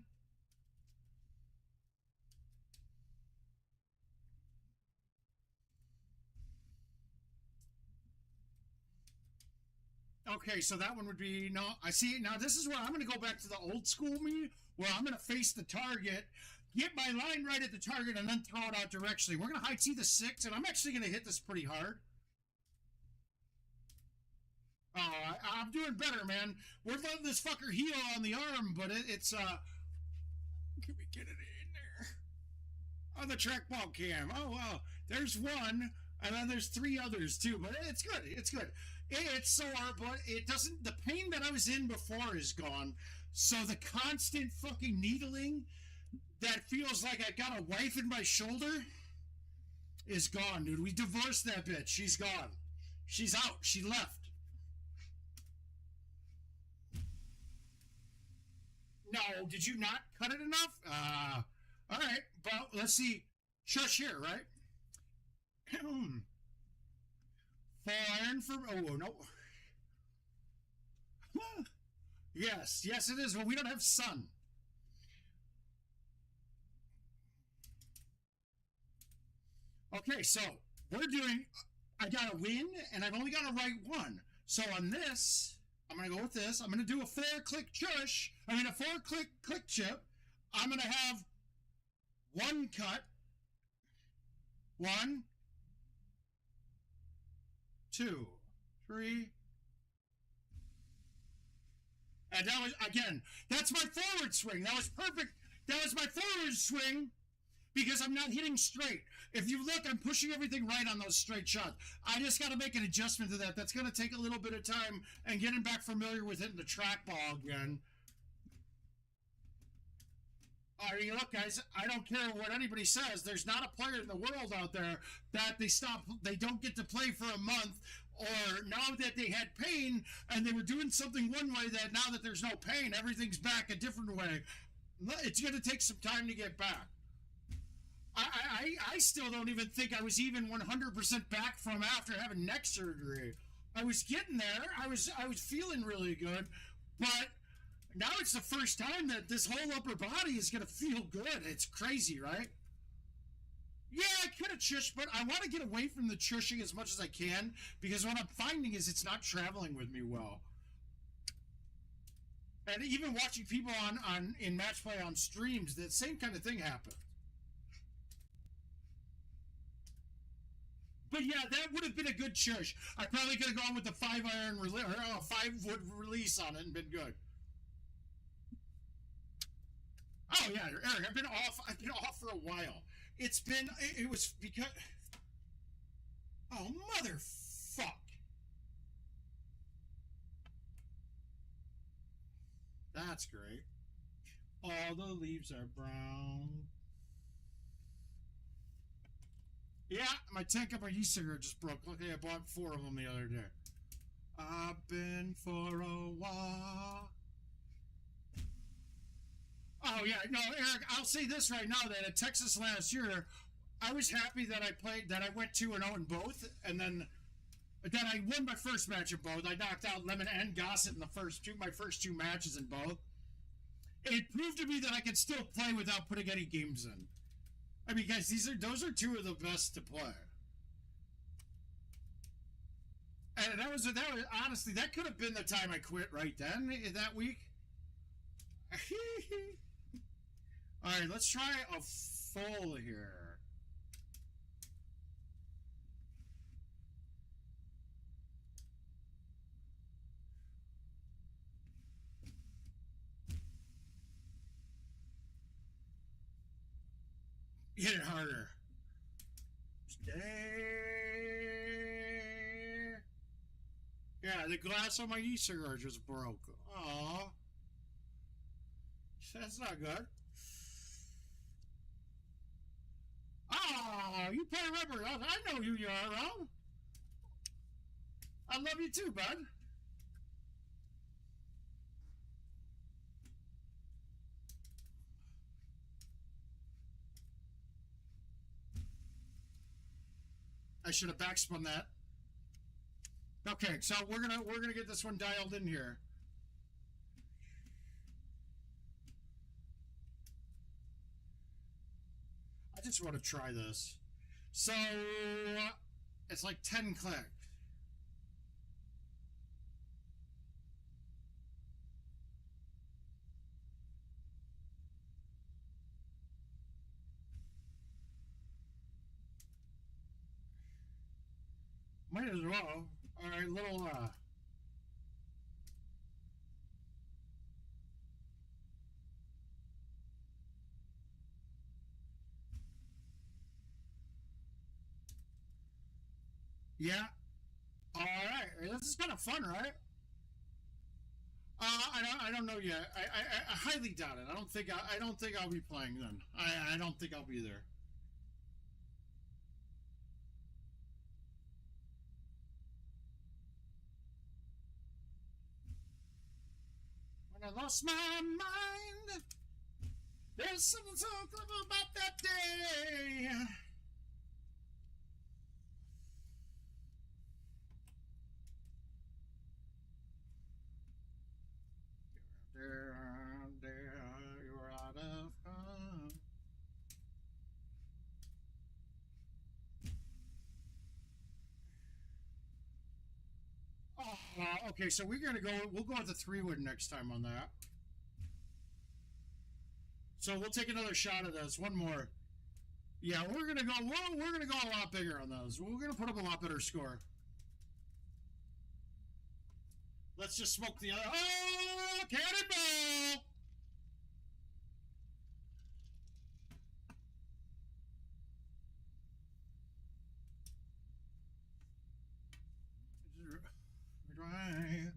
Okay, so that one would be, no, I see. Now, this is where I'm going to go back to the old school me, where I'm going to face the target, get my line right at the target, and then throw it out directionally. We're going to high tee the 6, and I'm actually going to hit this pretty hard. Oh, I'm doing better, man. We're letting this fucker heal on the arm, but it's, can we get it in there? Oh, the trackball cam. Oh, wow. There's one, and then there's 3 others, too, but it's good. It's good. It's sore, but it doesn't, the pain that I was in before is gone, so the constant fucking needling that feels like I got a wife in my shoulder is gone, dude. We divorced that bitch. She's gone. She's out. She left. No, did you not cut it enough? All right, but let's see. Shush here, right? Foreign from, oh, no. Yes, it is, but we don't have sun. Okay, so we're doing, I got a win, and I've only got to write 1. So on this, I'm going to go with this. I'm going to do a 4-click chush. I mean, a 4-click chip. I'm going to have 1 cut. 1, 2, 3. And that was, again, that's my forward swing. That was perfect. That was my forward swing because I'm not hitting straight. If you look, I'm pushing everything right on those straight shots. I just got to make an adjustment to that. That's going to take a little bit of time and getting back familiar with hitting the trackball again. All right, look, guys, I don't care what anybody says. There's not a player in the world out there that they don't get to play for a month, or now that they had pain and they were doing something one way, that now that there's no pain, everything's back a different way. It's going to take some time to get back. I still don't even think I was even 100% back from after having neck surgery. I was getting there. I was feeling really good, but now it's the first time that this whole upper body is going to feel good. It's crazy, right? Yeah, I could have chushed, but I want to get away from the chushing as much as I can, because what I'm finding is it's not traveling with me well. And even watching people in match play on streams, the same kind of thing happens. But yeah, that would have been a good chush. I probably could have gone with the 5-iron or 5-wood release on it and been good. Oh yeah, Eric, I've been off for a while. It was because, oh motherfuck. That's great. All the leaves are brown. Yeah, my tank of my e-cigarette just broke. Okay, I bought 4 of them the other day. I've been for a while. Oh yeah, no, Eric, I'll say this right now, that at Texas last year, I was happy that I went 2-0 in both, and then I won my first match in both. I knocked out Lemon and Gossett in my first two matches in both. It proved to me that I could still play without putting any games in. I mean, guys, those are 2 of the best to play. And that was honestly, that could have been the time I quit right then, that week. All right, let's try a full here. Hit it harder. Stay. Yeah, the glass on my e-cigarette just broke. Aw. That's not good. Oh, you play rubber. I know who you are, Ron. I love you too, bud. I should have backspun that. Okay, so we're gonna get this one dialed in here. I just want to try this. So it's like 10 clicks. Might as well. All right, little yeah. All right, this is kind of fun, right? I don't know yet. I highly doubt it. I don't think I'll be playing then. I don't think I'll be there. When I lost my mind, there's something so clever about that day. You're out of fun. Okay, so we'll go with the 3-wood next time on that. So we'll take another shot of this. One more. Yeah, we're gonna go a lot bigger on those. We're gonna put up a lot better score. Let's just smoke the other. Oh, cannonball! drive.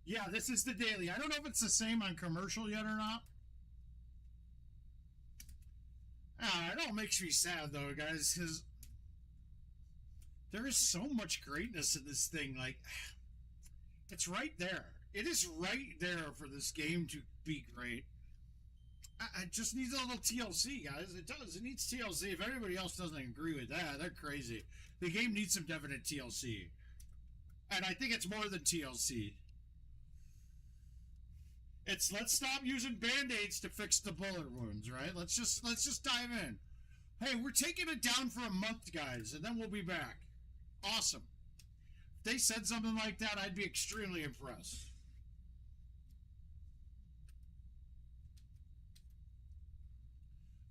Yeah, this is the daily. I don't know if it's the same on commercial yet or not. It all makes me sad, though, guys, because there is so much greatness in this thing. Like, it's right there. It is right there for this game to be great. I just need a little TLC, guys. It does. It needs TLC. If everybody else doesn't agree with that, they're crazy. The game needs some definite TLC. And I think it's more than TLC. It's let's stop using Band-Aids to fix the bullet wounds, right? Let's just dive in. Hey, we're taking it down for a month, guys, and then we'll be back. Awesome. If they said something like that, I'd be extremely impressed.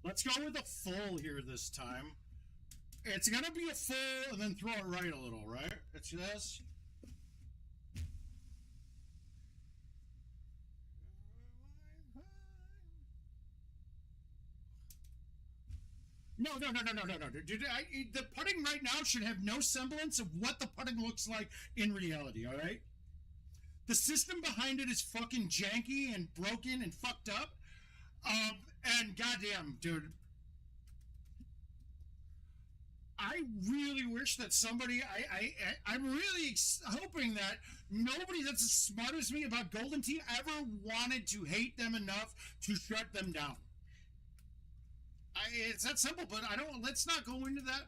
Let's go with a full here this time. It's going to be a full and then throw it right a little, right? It's this. No. Dude, the putting right now should have no semblance of what the putting looks like in reality, all right? The system behind it is fucking janky and broken and fucked up. And goddamn, dude, I really wish that somebody, I'm really hoping that nobody that's as smart as me about Golden Tee ever wanted to hate them enough to shut them down. It's that simple, but let's not go into that.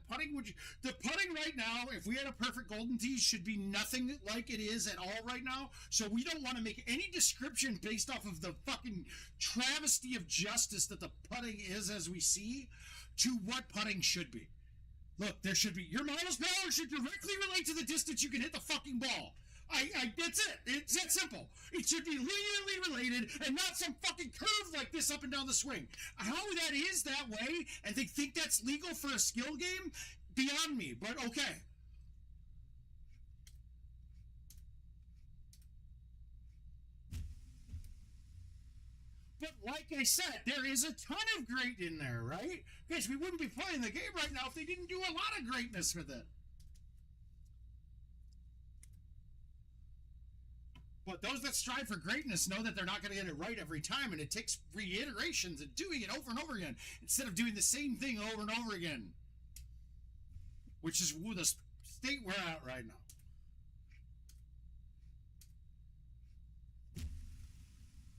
The putting right now, if we had a perfect Golden Tee, should be nothing like it is at all right now. So we don't want to make any description based off of the fucking travesty of justice that the putting is as we see to what putting should be. Look, there should be, your model's power should directly relate to the distance you can hit the fucking ball. That's it. It's that simple. It should be linearly related and not some fucking curve like this up and down the swing. How that is that way and they think that's legal for a skill game, beyond me, but okay. But like I said, there is a ton of great in there, right? Guys, we wouldn't be playing the game right now if they didn't do a lot of greatness with it. But those that strive for greatness know that they're not going to get it right every time, and it takes reiterations and doing it over and over again instead of doing the same thing over and over again, which is the state we're at right now.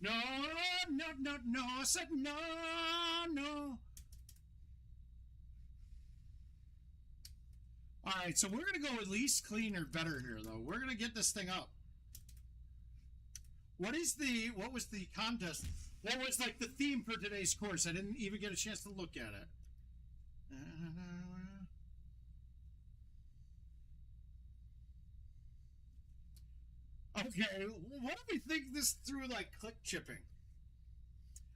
No, I said no. All right, so we're going to go with least clean or better here, though. We're going to get this thing up. What was the contest? What was like the theme for today's course? I didn't even get a chance to look at it. Okay, what if we think this through like click chipping?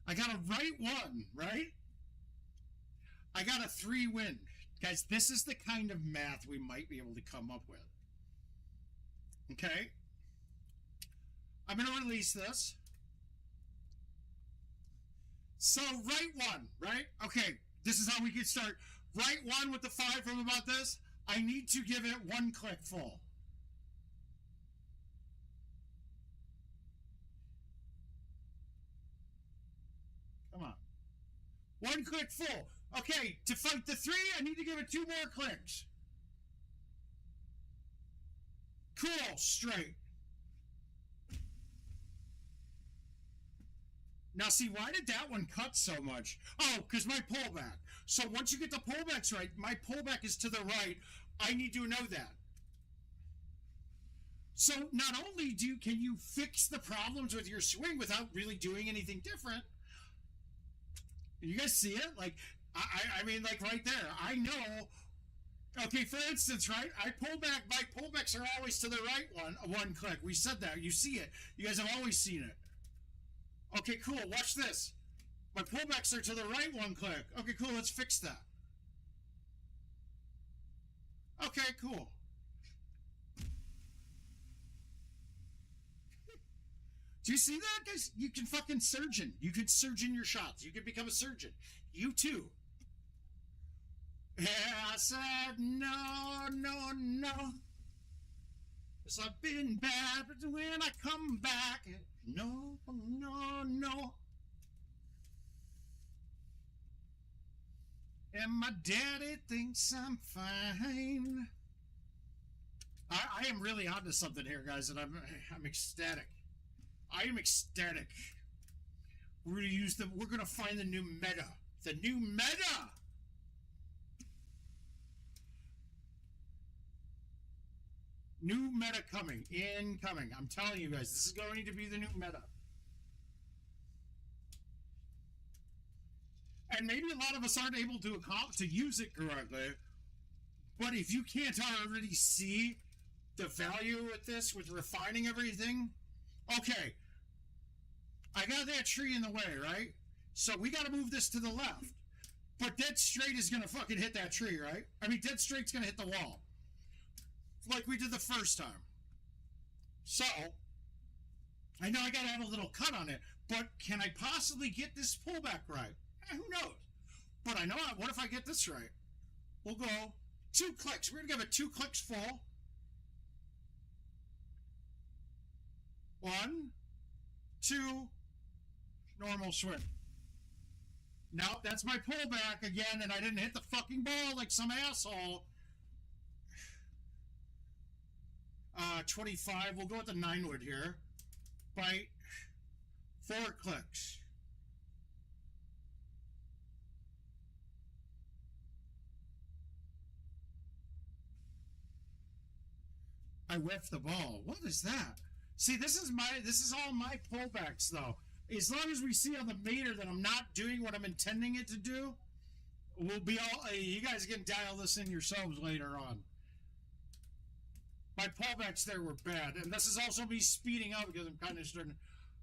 I got a right one, right? I got a 3 win. Guys, this is the kind of math we might be able to come up with. Okay? I'm going to release this. So, right 1, right? Okay, this is how we can start. Right 1 with the 5 from about this. I need to give it 1 click full. Come on. 1 click full. Okay, to fight the 3, I need to give it 2 more clicks. Cool, straight. Now, see, why did that one cut so much? Oh, because my pullback. So once you get the pullbacks right, my pullback is to the right. I need to know that. So not only can you fix the problems with your swing without really doing anything different. You guys see it? Like, I mean, like right there. I know. Okay, for instance, right? I pull back. My pullbacks are always to the right 1 click. We said that. You see it. You guys have always seen it. Okay, cool. Watch this. My pullbacks are to the right 1 click. Okay, cool. Let's fix that. Okay, cool. Do you see that, guys? You can fucking surgeon. You can surgeon your shots. You can become a surgeon. You too. Yeah, I said no. 'Cause I've been bad, but when I come back, no, no, no. And my daddy thinks I'm fine. I am really onto something here, guys, and I'm ecstatic. I am ecstatic. We're gonna find the new meta. The new meta! New meta coming. Incoming. I'm telling you guys, this is going to be the new meta. And maybe a lot of us aren't able to use it correctly. But if you can't already see the value with this, with refining everything, okay, I got that tree in the way, right? So we got to move this to the left. But dead straight is going to fucking hit that tree, right? I mean, dead straight's going to hit the wall. Like we did the first time. So, I know I got to have a little cut on it, but can I possibly get this pullback right? Who knows? But I know, what if I get this right? We'll go 2 clicks. We're going to give it 2 clicks full. 1, 2, normal swing. Now, that's my pullback again, and I didn't hit the fucking ball like some asshole. 25. We'll go with the 9 wood here. Bite. 4 clicks. I whiffed the ball. What is that? See, this is all my pullbacks though. As long as we see on the meter that I'm not doing what I'm intending it to do, we'll be all. You guys can dial this in yourselves later on. My pullbacks there were bad, and this is also me speeding up because I'm kind of starting.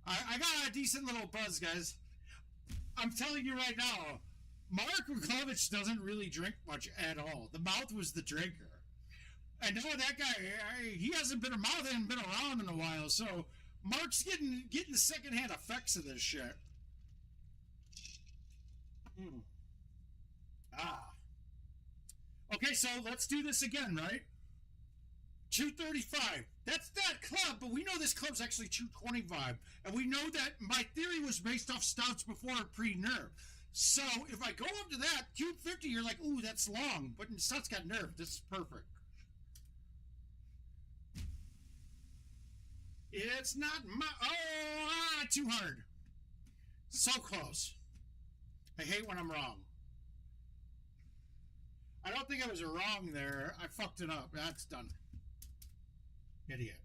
I got a decent little buzz, guys. I'm telling you right now, Marc Muklewicz doesn't really drink much at all. The mouth was the drinker. And now that guy, he hasn't been around in a while, so Marc's getting the secondhand effects of this shit. Okay, so let's do this again, right? 235. That's that club, but we know this club's actually 225. And we know that my theory was based off stouts before pre-nerve. So if I go up to that, 250, you're like, ooh, that's long. But stouts got nerve. This is perfect. It's not my... Oh, 200. So close. I hate when I'm wrong. I don't think I was wrong there. I fucked it up. That's done. Idiot.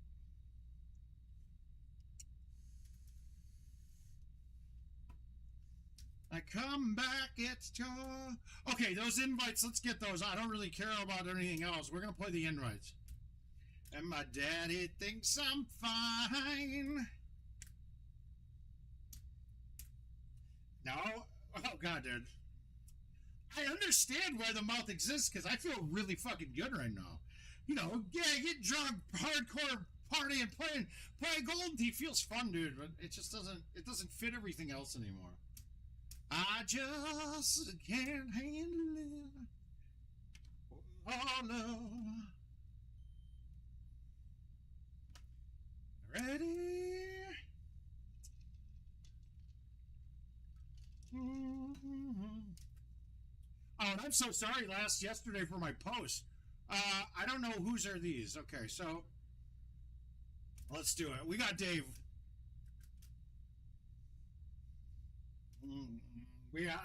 I come back, it's your... Okay, those invites, let's get those. I don't really care about anything else. We're going to play the invites. And my daddy thinks I'm fine. No? Oh, God, dude. I understand why the mouth exists, because I feel really fucking good right now. You know, yeah, get drunk, hardcore party, and playing GoldenTeeTV feels fun, dude, but it just doesn't fit everything else anymore. I just can't handle it. Oh, no. Ready? Oh, and I'm so sorry yesterday for my post. I don't know whose are these. Okay, so let's do it. We got Dave. Yeah.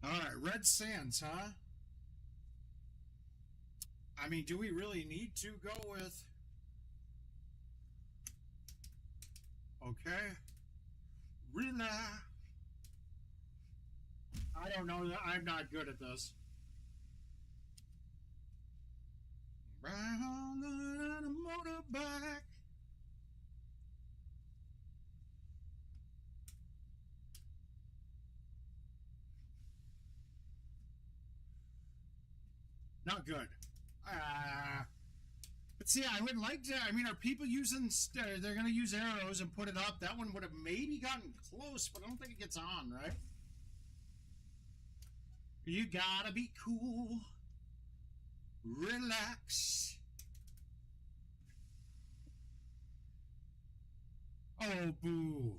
All right, Red Sands, huh? I mean, do we really need to go with... Okay. Really? I don't know. I'm not good at this. Round on a motorbike. Not good. But see, I would like to. I mean, are people using? They're going to use arrows and put it up. That one would have maybe gotten close, but I don't think it gets on, right? You gotta be cool. Relax. Oh, boo.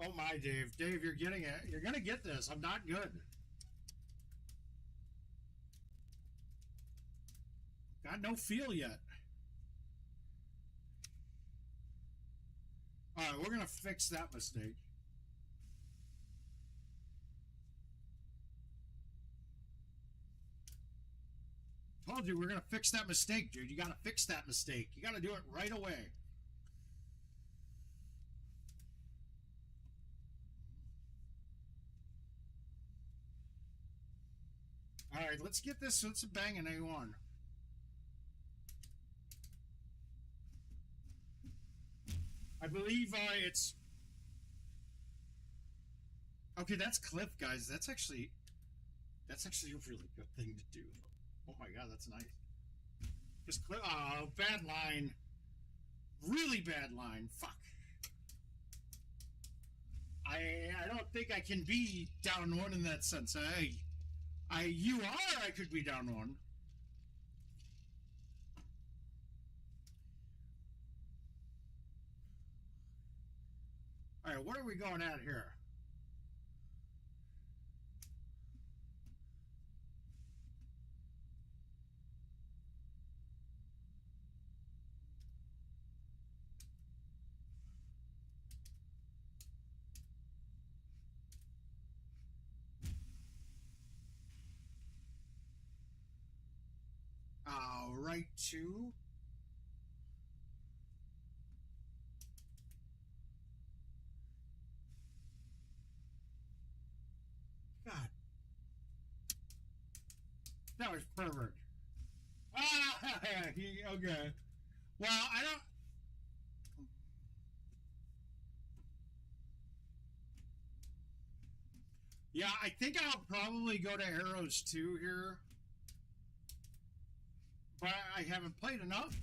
Oh, my, Dave. Dave, you're getting it. You're going to get this. I'm not good. Got no feel yet. All right, we're going to fix that mistake. Told you we're going to fix that mistake, dude. You got to fix that mistake. You got to do it right away. All right, let's get this. Let's bang an A1. I believe it's... Okay, that's Cliff, guys. That's actually a really good thing to do. Oh my god, that's nice. Just Cliff... Oh, bad line. Really bad line. Fuck. I don't think I can be down one in that sense. You are, I could be down one. All right, what are we going at here? Right to... God. That was pervert. Ah, okay. Well, I don't... Yeah, I think I'll probably go to arrows too here. But I haven't played enough.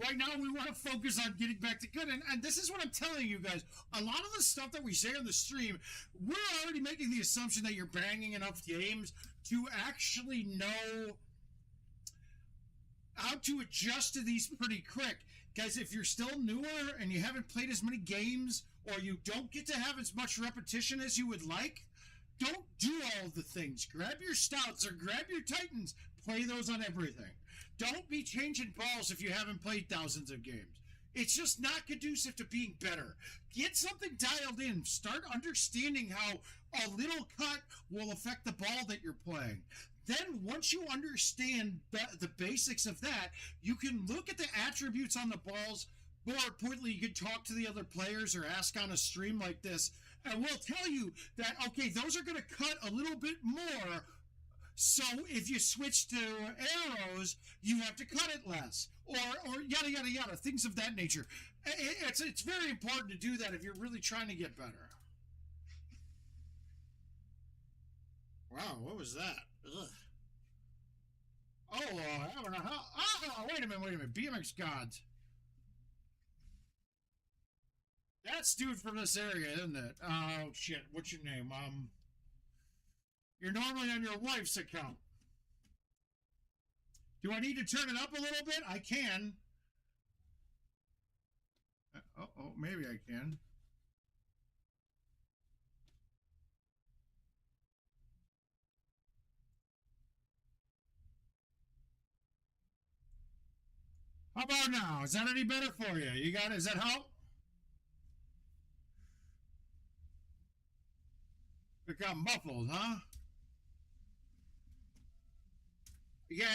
Right now, we want to focus on getting back to good. And this is what I'm telling you guys. A lot of the stuff that we say on the stream, we're already making the assumption that you're banging enough games to actually know how to adjust to these pretty quick. Guys, if you're still newer and you haven't played as many games or you don't get to have as much repetition as you would like, don't do all the things. Grab your stouts or grab your titans. Play those on everything. Don't be changing balls if you haven't played thousands of games. It's just not conducive to being better. Get something dialed in. Start understanding how a little cut will affect the ball that you're playing. Then once you understand the basics of that, you can look at the attributes on the balls. More importantly, you can talk to the other players or ask on a stream like this, and we'll tell you that, okay, those are going to cut a little bit more. So if you switch to arrows, you have to cut it less, or yada yada yada, things of that nature. It's very important to do that if you're really trying to get better. Wow, what was that? Ugh. Oh, having a wait a minute, BMX gods. That's dude from this area, isn't it? Oh shit, what's your name? You're normally on your wife's account. Do I need to turn it up a little bit? I can. Oh, maybe I can. How about now? Is that any better for you? You got it? Does that help? It got muffled, huh? Yeah,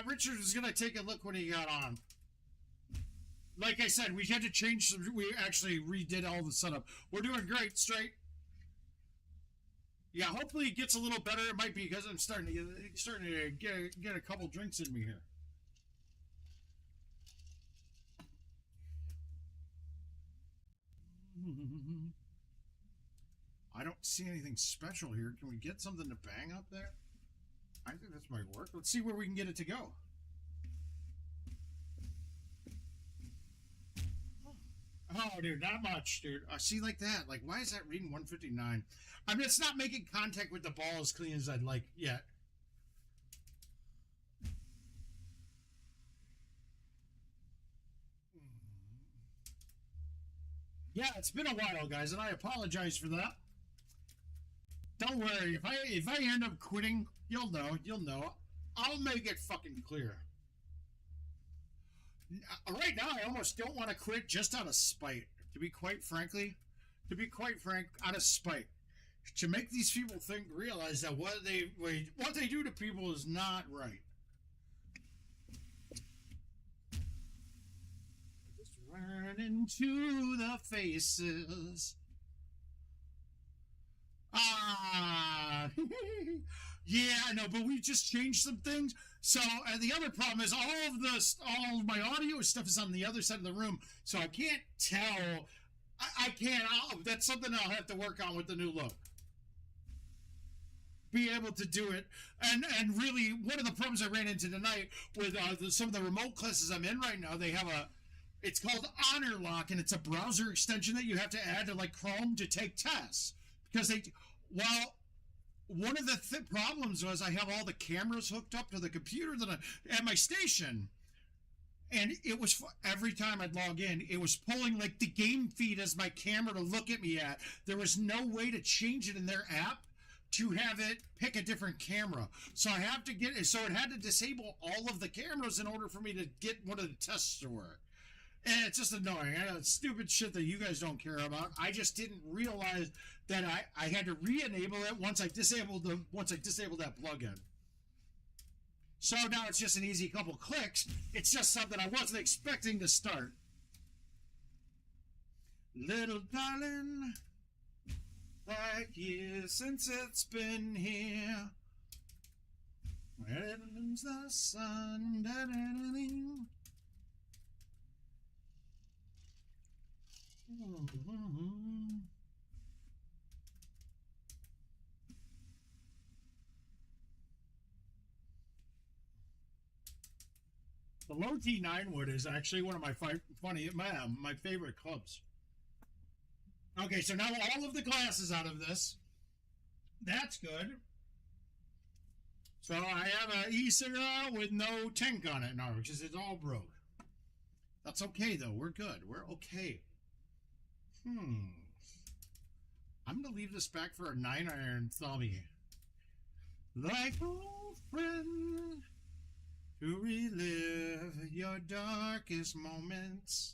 Richard was going to take a look when he got on. Like I said, we had to change some... We actually redid all the setup. We're doing great, straight. Yeah, hopefully it gets a little better. It might be because I'm starting to get a couple drinks in me here. I don't see anything special here. Can we get something to bang up there? I think this might work. Let's see where we can get it to go. Oh, dude, not much, dude. See, like that. Like, why is that reading 159? I mean, it's not making contact with the ball as clean as I'd like yet. Yeah, it's been a while, guys, and I apologize for that. Don't worry. If I end up quitting, you'll know. You'll know. I'll make it fucking clear. Right now, I almost don't want to quit just out of spite. To be quite frank, out of spite, to make these people realize that what they do to people is not right. Just run into the faces. Yeah, I know, but we just changed some things. So the other problem is all of my audio stuff is on the other side of the room, so I can't tell. I can't. That's something I'll have to work on with the new look. Be able to do it, and really, one of the problems I ran into tonight with some of the remote classes I'm in right now, they have it's called Honor Lock, and it's a browser extension that you have to add to like Chrome to take tests because one of the problems was I have all the cameras hooked up to the computer at my station, and it was every time I'd log in, it was pulling like the game feed as my camera to look at me at. There was no way to change it in their app to have it pick a different camera, so I have to it had to disable all of the cameras in order for me to get one of the tests to work. And it's just annoying. I know it's stupid shit that you guys don't care about. I just didn't realize that I had to re-enable it once I disabled that plugin. So now it's just an easy couple clicks. It's just something I wasn't expecting to start. Little darling, like years since it's been here. Where comes the sun? The low T9 wood is actually one of my my favorite clubs. Okay, so now all of the glass is out of this. That's good. So I have an e-cigar with no tank on it now, because it's all broke. That's okay, though. We're good. We're okay. I'm going to leave this back for a 9-iron thummy. Like old friend, to relive your darkest moments.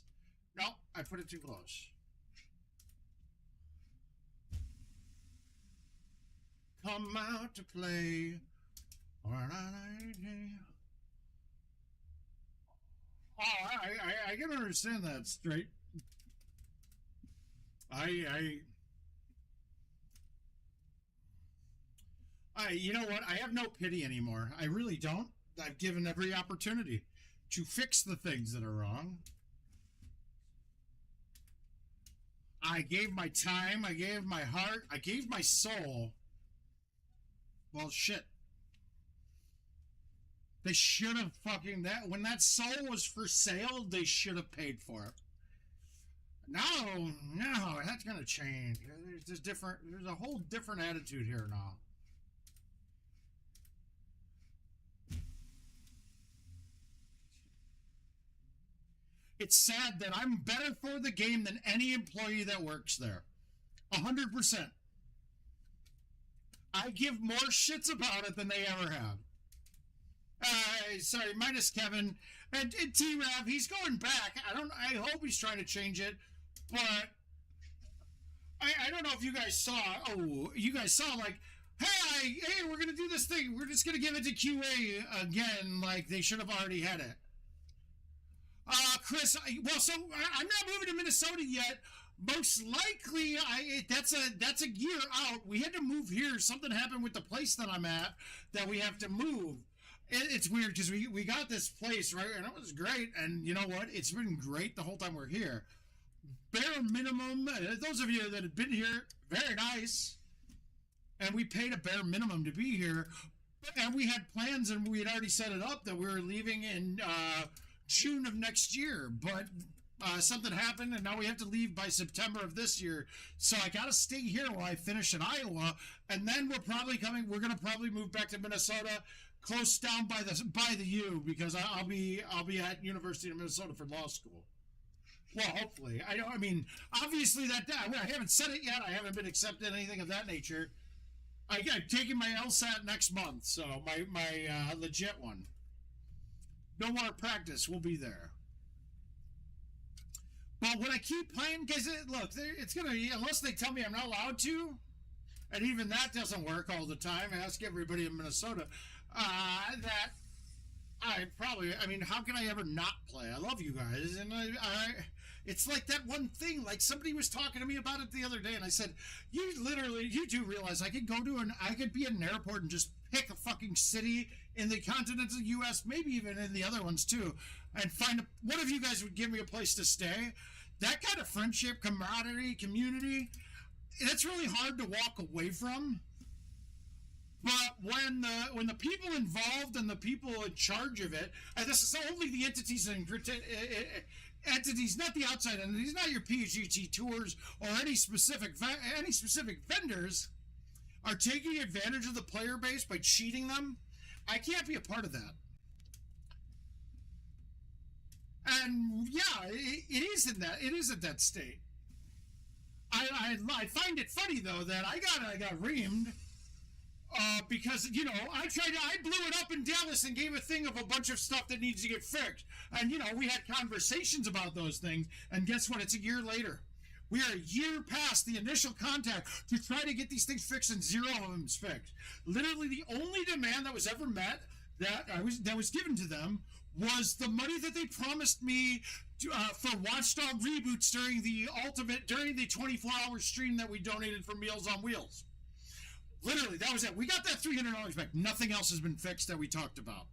No, I put it too close. Come out to play. I can understand that straight. You know what? I have no pity anymore. I really don't. I've given every opportunity to fix the things that are wrong. I gave my time. I gave my heart. I gave my soul. Well, shit. They should have when that soul was for sale, they should have paid for it. No, that's gonna change. There's a whole different attitude here now. It's sad that I'm better for the game than any employee that works there. 100%. I give more shits about it than they ever have. Sorry, minus Kevin and T-Rav. He's going back. I hope he's trying to change it, but I don't know if you guys saw. Oh, you guys saw like, hey, we're gonna do this thing. We're just gonna give it to QA again. Like they should have already had it. Chris. So I'm not moving to Minnesota yet. Most likely, that's a year out. We had to move here. Something happened with the place that I'm at that we have to move. It's weird because we got this place, right? And it was great. And you know what? It's been great the whole time we're here. Bare minimum. Those of you that have been here, very nice. And we paid a bare minimum to be here. And we had plans, and we had already set it up that we were leaving in June of next year. But something happened, and now we have to leave by September of this year. So I got to stay here while I finish in Iowa, and then we're probably coming. We're going to probably move back to Minnesota, close down by the U, because I'll be at University of Minnesota for law school. Well, hopefully. I mean, obviously I haven't said it yet. I haven't been accepted anything of that nature. I'm taking my LSAT next month, so my legit one. No more practice. We'll be there. But when I keep playing, because look, it's going to, unless they tell me I'm not allowed to, and even that doesn't work all the time. Ask everybody in Minnesota. That I mean, how can I ever not play? I love you guys, and it's like that one thing, like somebody was talking to me about it the other day, and I said, you do realize I could be at an airport and just pick a fucking city in the continental U.S., maybe even in the other ones too, and one of you guys would give me a place to stay. That kind of friendship, camaraderie, community, that's really hard to walk away from. But when the people involved and the people in charge of it, and this is only the entities, not the outside entities, not your PGT tours or any specific vendors, are taking advantage of the player base by cheating them, I can't be a part of that. And yeah, it is in that state. I find it funny though that I got reamed. Because, you know, I blew it up in Dallas and gave a thing of a bunch of stuff that needs to get fixed. And, you know, we had conversations about those things. And guess what? It's a year later. We are a year past the initial contact to try to get these things fixed, and zero of them is fixed. Literally, the only demand that was ever met that was given to them was the money that they promised me for Watchdog reboots during the 24-hour stream that we donated for Meals on Wheels. Literally, that was it. We got that $300 back. Nothing else has been fixed that we talked about.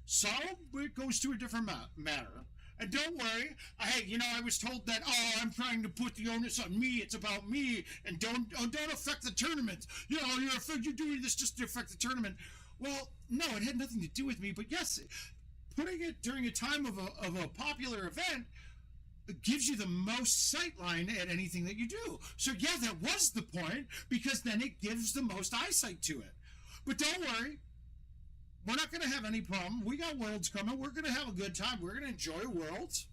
So it goes to a different matter. And don't worry. Hey, you know, I was told that, I'm trying to put the onus on me. It's about me. And don't affect the tournament. You know, you're doing this just to affect the tournament. Well, no, it had nothing to do with me. But yes, putting it during a time of a popular event gives you the most sightline at anything that you do. So yeah, that was the point, because then it gives the most eyesight to it. But don't worry, we're not going to have any problem. We got Worlds coming. We're going to have a good time. We're going to enjoy Worlds.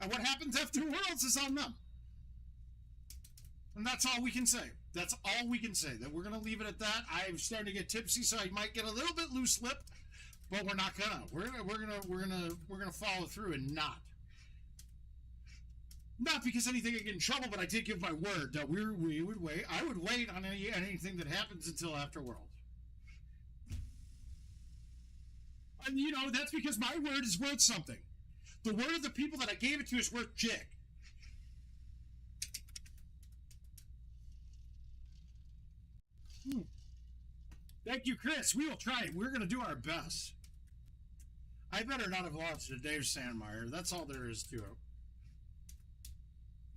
And what happens after Worlds is on them. And that's all we can say. That's all we can say. That we're going to leave it at that. I'm starting to get tipsy, so I might get a little bit loose-lipped, but we're not gonna. We're gonna follow through and not. Not because anything would get in trouble, but I did give my word that we would wait. I would wait on anything that happens until after World. And, you know, that's because my word is worth something. The word of the people that I gave it to is worth jig. Thank you, Chris. We will try it. We're going to do our best. I better not have lost to Dave Sandmeyer. That's all there is to it.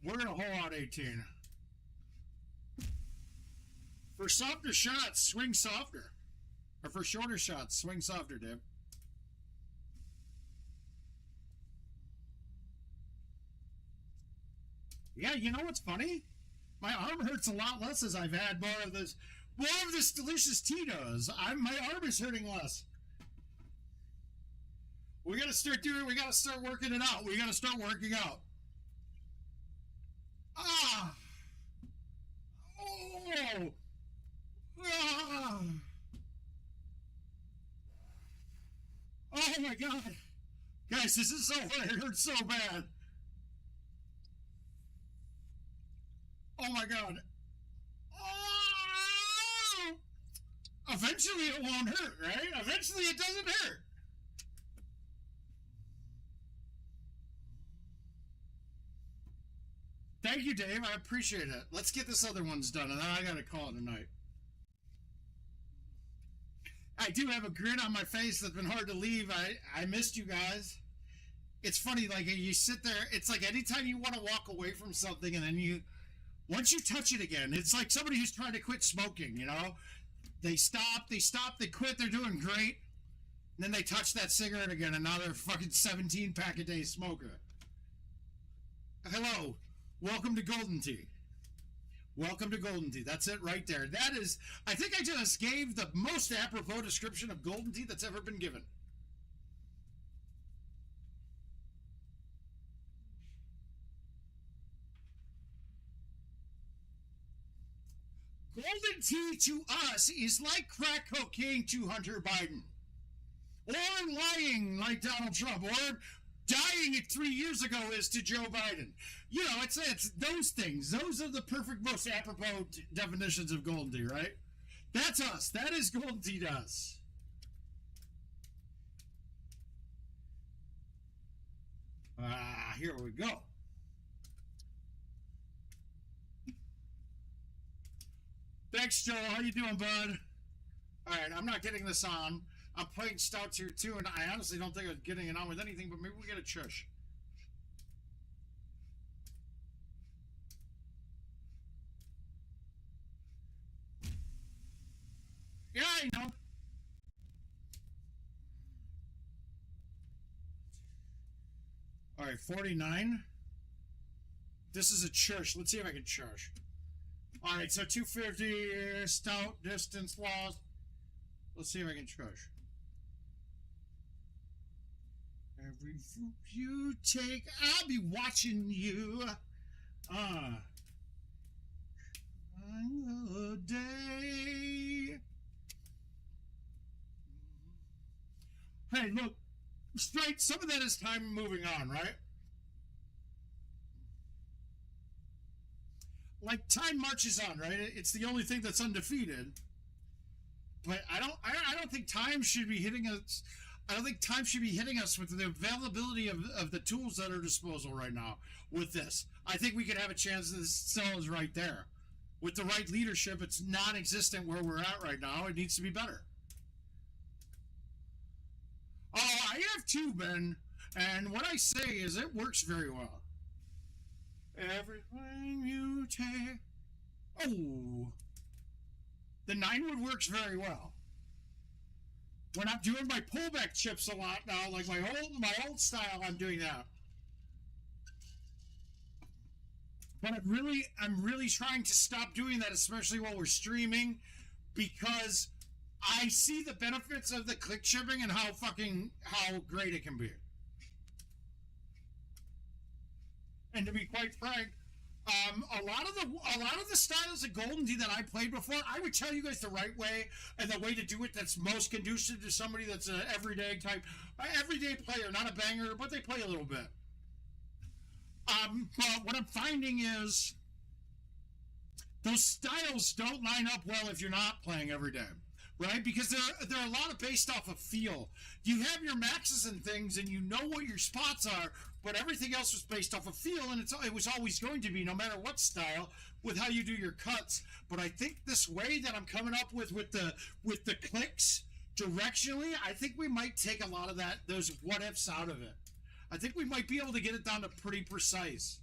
We're going to hold out 18. For softer shots, swing softer. Or for shorter shots, swing softer, Dave. Yeah, you know what's funny? My arm hurts a lot less as I've had more of this delicious Tito's. My arm is hurting less. We gotta start working it out. We gotta start working out. Ah! Oh! Ah! Oh my God! Guys, this is so hard. It hurts so bad. Oh my God. Oh! Eventually it won't hurt, right? Eventually it doesn't hurt. Thank you, Dave. I appreciate it. Let's get this other one's done, and then I gotta call it a night. I do have a grin on my face that's been hard to leave. I missed you guys. It's funny, like, you sit there, it's like anytime you want to walk away from something, and then once you touch it again, it's like somebody who's trying to quit smoking, you know? They stop, they quit, they're doing great. And then they touch that cigarette again, and now they're a fucking 17-pack-a-day smoker. Hello. Welcome to Golden Tea. Welcome to Golden Tea. That's it right there. That is, I think I just gave the most apropos description of Golden Tea that's ever been given. Golden tea to us is like crack cocaine to Hunter Biden. Or lying like Donald Trump. Or dying 3 years ago is to Joe Biden. You know, it's those things. Those are the perfect, most apropos definitions of golden tea, right? That's us. That is golden tea to us. Here we go. Thanks, Joe. How you doing, bud? All right, I'm not getting this on. I'm playing stouts here, too, and I honestly don't think I'm getting it on with anything, but maybe we get a chush. Yeah, I know. All right, 49. This is a chush. Let's see if I can chush. All right, so 250 stout distance lost. Let's see if I can chush. Every fruit you take, I'll be watching you. A day. Hey, look, straight. Some of that is time moving on, right? Like time marches on, right? It's the only thing that's undefeated. But I don't think time should be hitting us. I don't think time should be hitting us with the availability of the tools at our disposal right now with this. I think we could have a chance. This still is right there. With the right leadership, it's non-existent where we're at right now. It needs to be better. Oh, I have too, Ben. And what I say is it works very well. Everything you take. Oh. The 9-wood works very well. When I'm doing my pullback chips a lot now, like my old style, I'm doing that. But I'm really trying to stop doing that, especially while we're streaming, because I see the benefits of the click chipping and how great it can be. And to be quite frank, a lot of the styles of golden tea that I played before, I would tell you guys the right way and the way to do it that's most conducive to somebody that's an everyday player, not a banger, but they play a little bit. But what I'm finding is those styles don't line up well if you're not playing every day, right? Because they're a lot of based off of feel. You have your maxes and things, and you know what your spots are, but everything else was based off of feel, and it was always going to be, no matter what style, with how you do your cuts. But I think this way that I'm coming up with the clicks directionally, I think we might take a lot of those what ifs out of it. I think we might be able to get it down to pretty precise.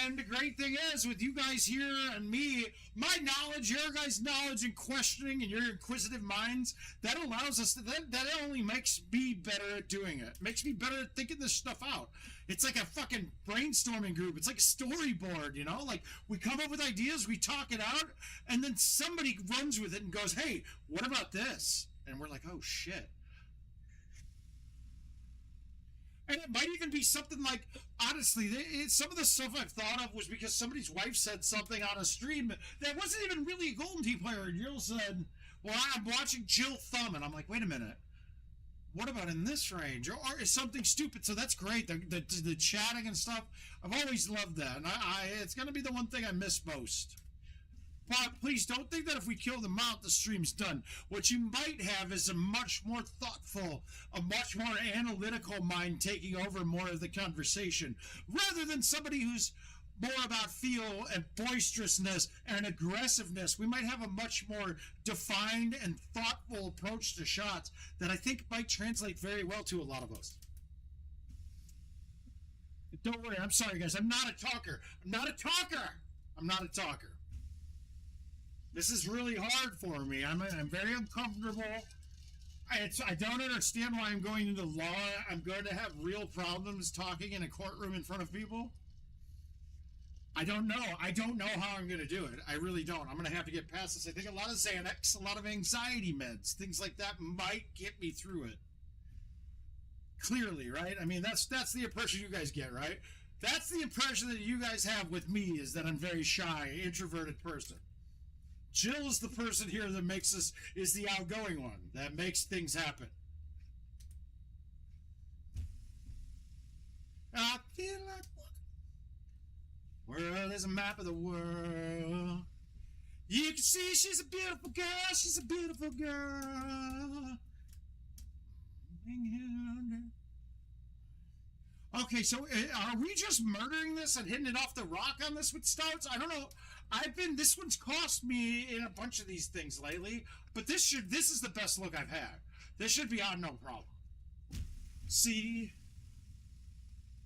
And the great thing is, with you guys here and me, my knowledge, your guys' knowledge and questioning and your inquisitive minds, that allows us to, that only makes me better at doing it. Makes me better at thinking this stuff out. It's like a fucking brainstorming group. It's like a storyboard, you know? Like, we come up with ideas, we talk it out, and then somebody runs with it and goes, hey, what about this? And we're like, oh, shit. And it might even be something like, honestly, some of the stuff I've thought of was because somebody's wife said something on a stream that wasn't even really a Golden Tea player. And Jill said, well, I'm watching Jill Thumb. And I'm like, wait a minute. What about in this range? Or is something stupid? So that's great. The chatting and stuff, I've always loved that. And it's going to be the one thing I miss most. But please don't think that if we kill them out, the stream's done. What you might have is a much more thoughtful, a much more analytical mind taking over more of the conversation, rather than somebody who's more about feel and boisterousness and aggressiveness. We might have a much more defined and thoughtful approach to shots that I think might translate very well to a lot of us. Don't worry, I'm sorry, guys. I'm not a talker. I'm not a talker. I'm not a talker. This is really hard for me. I'm very uncomfortable. I don't understand why I'm going into law. I'm going to have real problems talking in a courtroom in front of people. I don't know. I don't know how I'm going to do it. I really don't. I'm going to have to get past this. I think a lot of Xanax, a lot of anxiety meds, things like that might get me through it. Clearly, right? I mean, that's the impression you guys get, right? That's the impression that you guys have with me, is that I'm very shy, introverted person. Jill is the person here that makes us, is the outgoing one, that makes things happen. I feel like world is a map of the world. You can see she's a beautiful girl. She's a beautiful girl. Okay, so are we just murdering this and hitting it off the rock on this with starts? I don't know. This one's cost me in a bunch of these things lately, but this is the best look I've had. This should be on no problem. See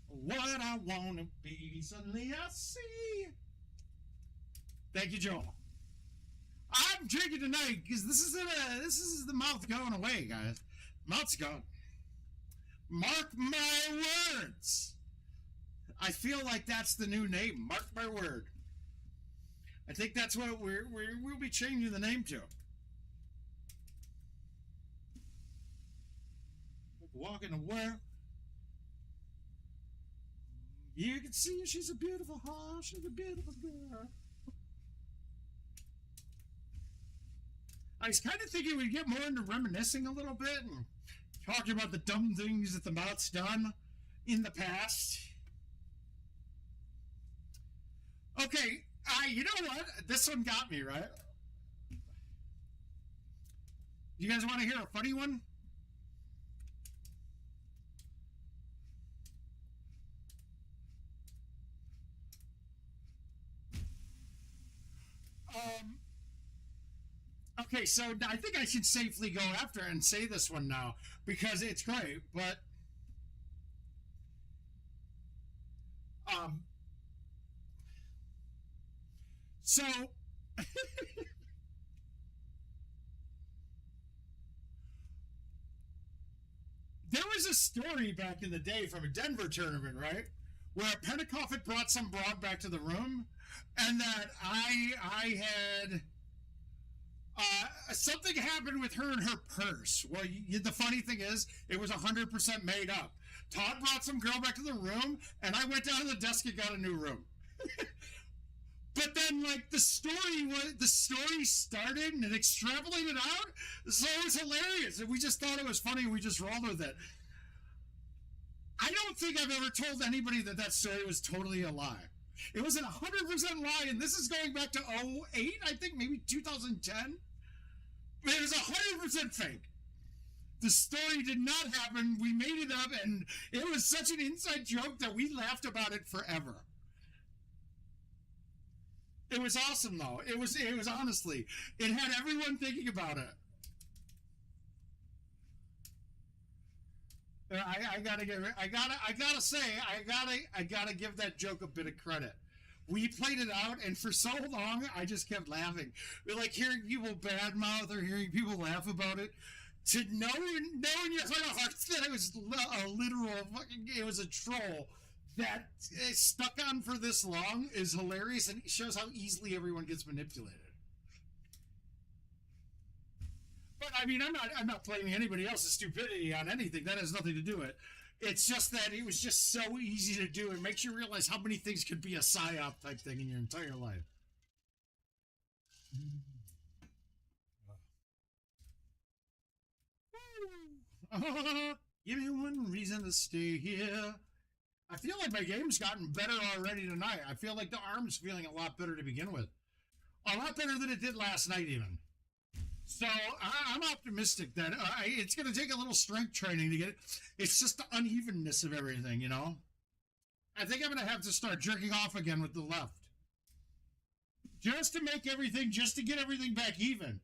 what I want to be, suddenly I see. Thank you, Joel. I'm drinking tonight because this is the mouth going away, guys. Mouth's gone. Mark my words. I feel like that's the new name. Mark my word. I think that's what we'll be changing the name to. Walking the world. You can see she's a beautiful heart. She's a beautiful girl. I was kind of thinking we'd get more into reminiscing a little bit and talking about the dumb things that the mouth's done in the past. Okay, you know what? This one got me, right? You guys want to hear a funny one? Okay, so I think I should safely go after and say this one now because it's great, but so there was a story back in the day from a Denver tournament, right? Where a Pentecost had brought some broad back to the room, and that I had something happened with her and her purse. Well, the funny thing is, it was 100% made up. Todd brought some girl back to the room, and I went down to the desk and got a new room. But then, like, the story started and it extrapolated out, so it was hilarious. And we just thought it was funny, and we just rolled with it. I don't think I've ever told anybody that story was totally a lie. It was a 100% lie, and this is going back to 2008, I think, maybe 2010. It was 100% fake. The story did not happen. We made it up, and it was such an inside joke that we laughed about it forever. It was awesome, though. It was honestly, it had everyone thinking about it. I gotta give that joke a bit of credit. We played it out, and for so long, I just kept laughing. We're like hearing people badmouth or hearing people laugh about it. To know in your heart of hearts that it was a literal fucking, it was a troll that is stuck on for this long is hilarious, and it shows how easily everyone gets manipulated. But I mean, I'm not blaming anybody else's stupidity on anything. That has nothing to do with it. It's just that it was just so easy to do. It makes you realize how many things could be a psyop type thing in your entire life. Give me one reason to stay here. I feel like my game's gotten better already tonight. I feel like the arm's feeling a lot better to begin with. A lot better than it did last night, even. So I'm optimistic that it's going to take a little strength training to get it. It's just the unevenness of everything, you know? I think I'm going to have to start jerking off again with the left. Just to get everything back even.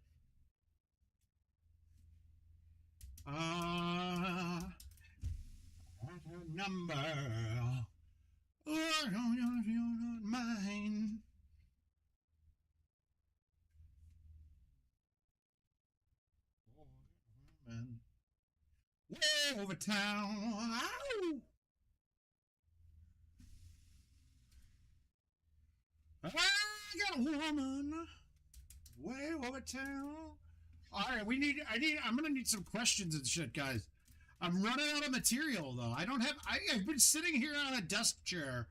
Number. Oh, I don't know if you're not mine. over town. Ow! I got a woman way over town. All right, I'm gonna need some questions and shit, guys. I'm running out of material though. I've been sitting here on a desk chair,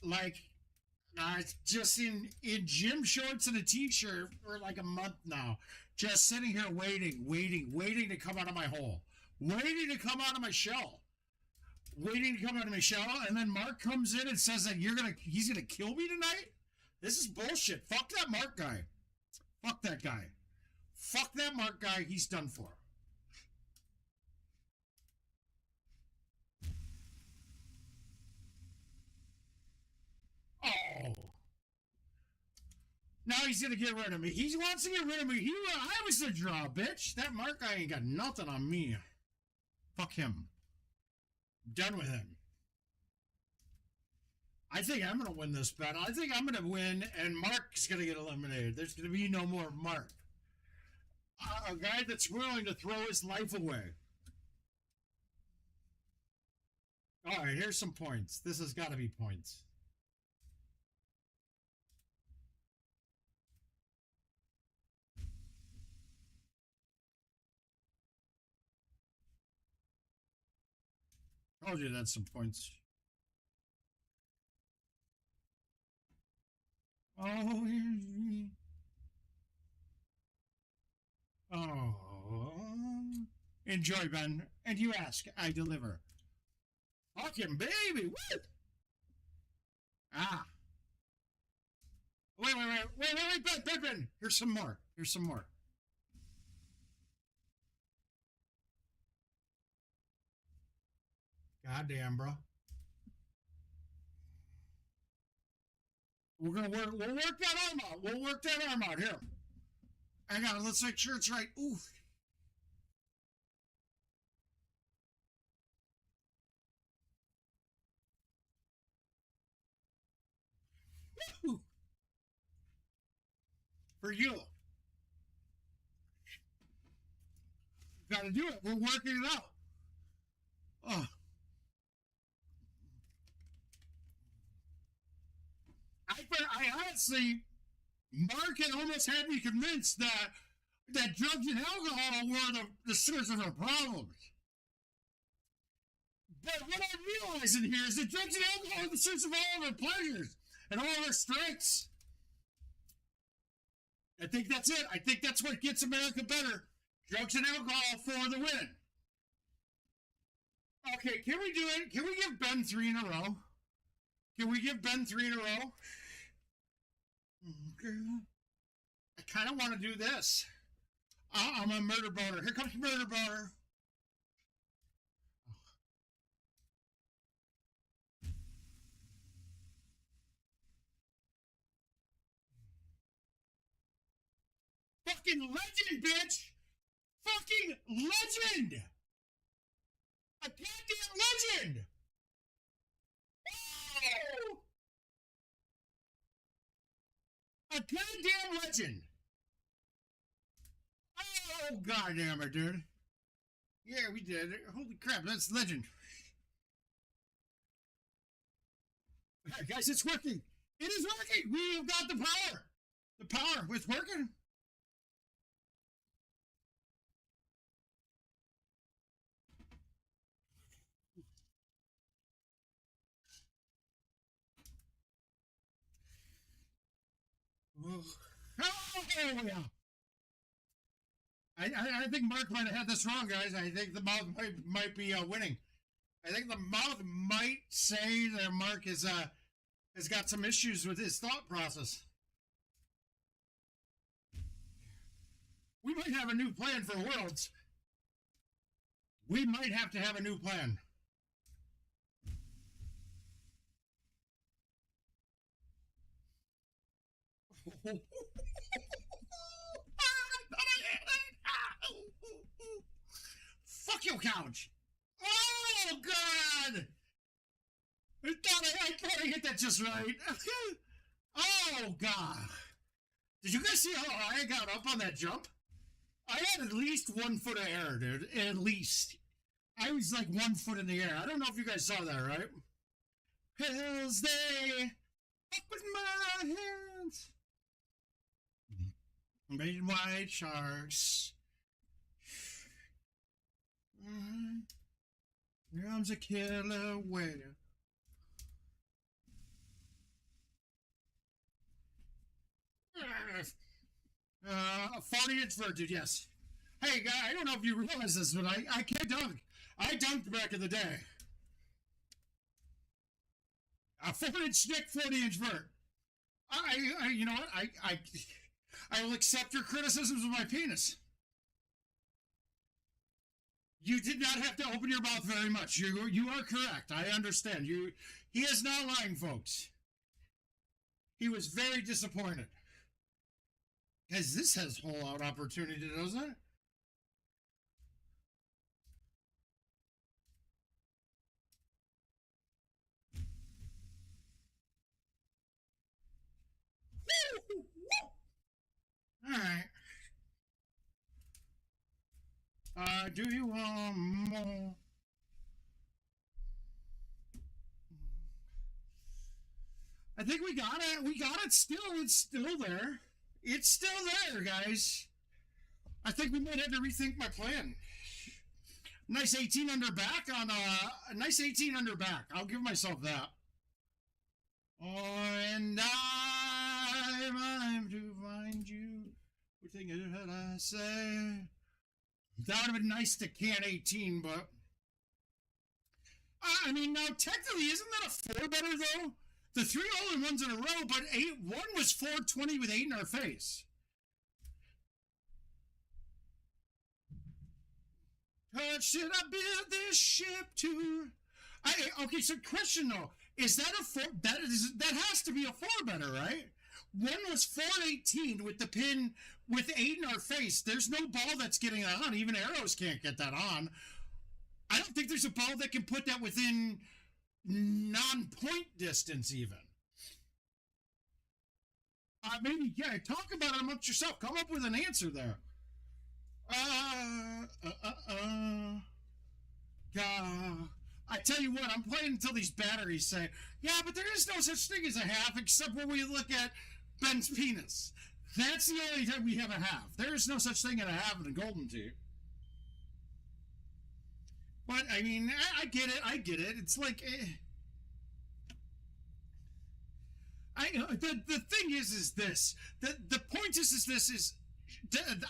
like, just in gym shorts and a t-shirt for like a month now. Just sitting here waiting to come out of my hole. Waiting to come out of my shell. Waiting to come out of my shell, and then Mark comes in and says that he's gonna kill me tonight? This is bullshit. Fuck that Mark guy. Fuck that guy. Fuck that Mark guy. He's done for. Oh. Now he's gonna get rid of me. He wants to get rid of me. I was the draw, bitch. That Mark guy ain't got nothing on me. Fuck him. Done with him. I think I'm gonna win this battle. I think I'm gonna win, and Mark's gonna get eliminated. There's gonna be no more Mark. A guy that's willing to throw his life away. All right, here's some points. This has got to be points. Told you that's some points. Oh, enjoy, Ben. And you ask, I deliver. Fucking baby, what? Ah. Wait, Ben. Here's some more. Goddamn, bro. We'll work that arm out. Here. Hang on, let's make sure it's right. Ooh. Woo. For you. Gotta do it. We're working it out. Oh. I honestly, Mark had almost had me convinced that drugs and alcohol were the source of our problems. But what I'm realizing here is that drugs and alcohol are the source of all of our pleasures and all of our strengths. I think that's it. I think that's what gets America better. Drugs and alcohol for the win. Okay, can we do it? Can we give Ben 3 in a row? Can we give Ben 3 in a row? Okay. I kind of want to do this. I'm a murder boner. Here comes murder boner. Fucking legend, bitch! Fucking legend! A goddamn legend! Oh! A goddamn legend! Oh, goddamn it, dude. Yeah, we did. Holy crap, that's legend. Right, guys, it's working. It is working. We've got the power. The power. It's working. Oh, yeah. I think Mark might have had this wrong, guys. I think the mouth might be winning. I think the mouth might say that Mark has got some issues with his thought process. We might have a new plan for Worlds. We might have to have a new plan. Fuck your couch. Oh, God. I thought I hit that just right. Oh, God. Did you guys see how I got up on that jump? I had at least 1 foot of error, dude. At least. I was like 1 foot in the air. I don't know if you guys saw that, right? Hells day, up with my hands, made white sharks. Here comes a killer whale. 40-inch vert, dude, yes. Hey, guy, I don't know if you realize this, but I can't dunk. I dunked back in the day. A 4-inch stick, 40-inch vert. You know what? I will accept your criticisms of my penis. You did not have to open your mouth very much. You are correct. I understand. He is not lying, folks. He was very disappointed. Guys, this has whole out opportunity, doesn't it? All right. Do you want more? I think we got it. We got it still. It's still there. It's still there, guys. I think we might have to rethink my plan. Nice 18 under back on a nice 18 under back. I'll give myself that. Oh, and I'm to find you. What thing did I say? That would have been nice to can 18, but I mean, now technically, isn't that a 4 better though? The 3 all-in-ones in a row, but 1 was 420 with 8 in our face. Should I build this ship to? Okay, so question though, is that a 4? That has to be a 4 better, right? 1 was 418 with the pin with 8 in our face. There's no ball that's getting that on. Even arrows can't get that on. I don't think there's a ball that can put that within non-point distance even. Maybe, yeah, talk about it amongst yourself. Come up with an answer there. I tell you what, I'm playing until these batteries say, yeah, but there is no such thing as a half except when we look at Ben's penis. That's the only time we have a half. There is no such thing as a half in a Golden Tee. But, I mean, I get it. It's like, the thing is this. The point is this.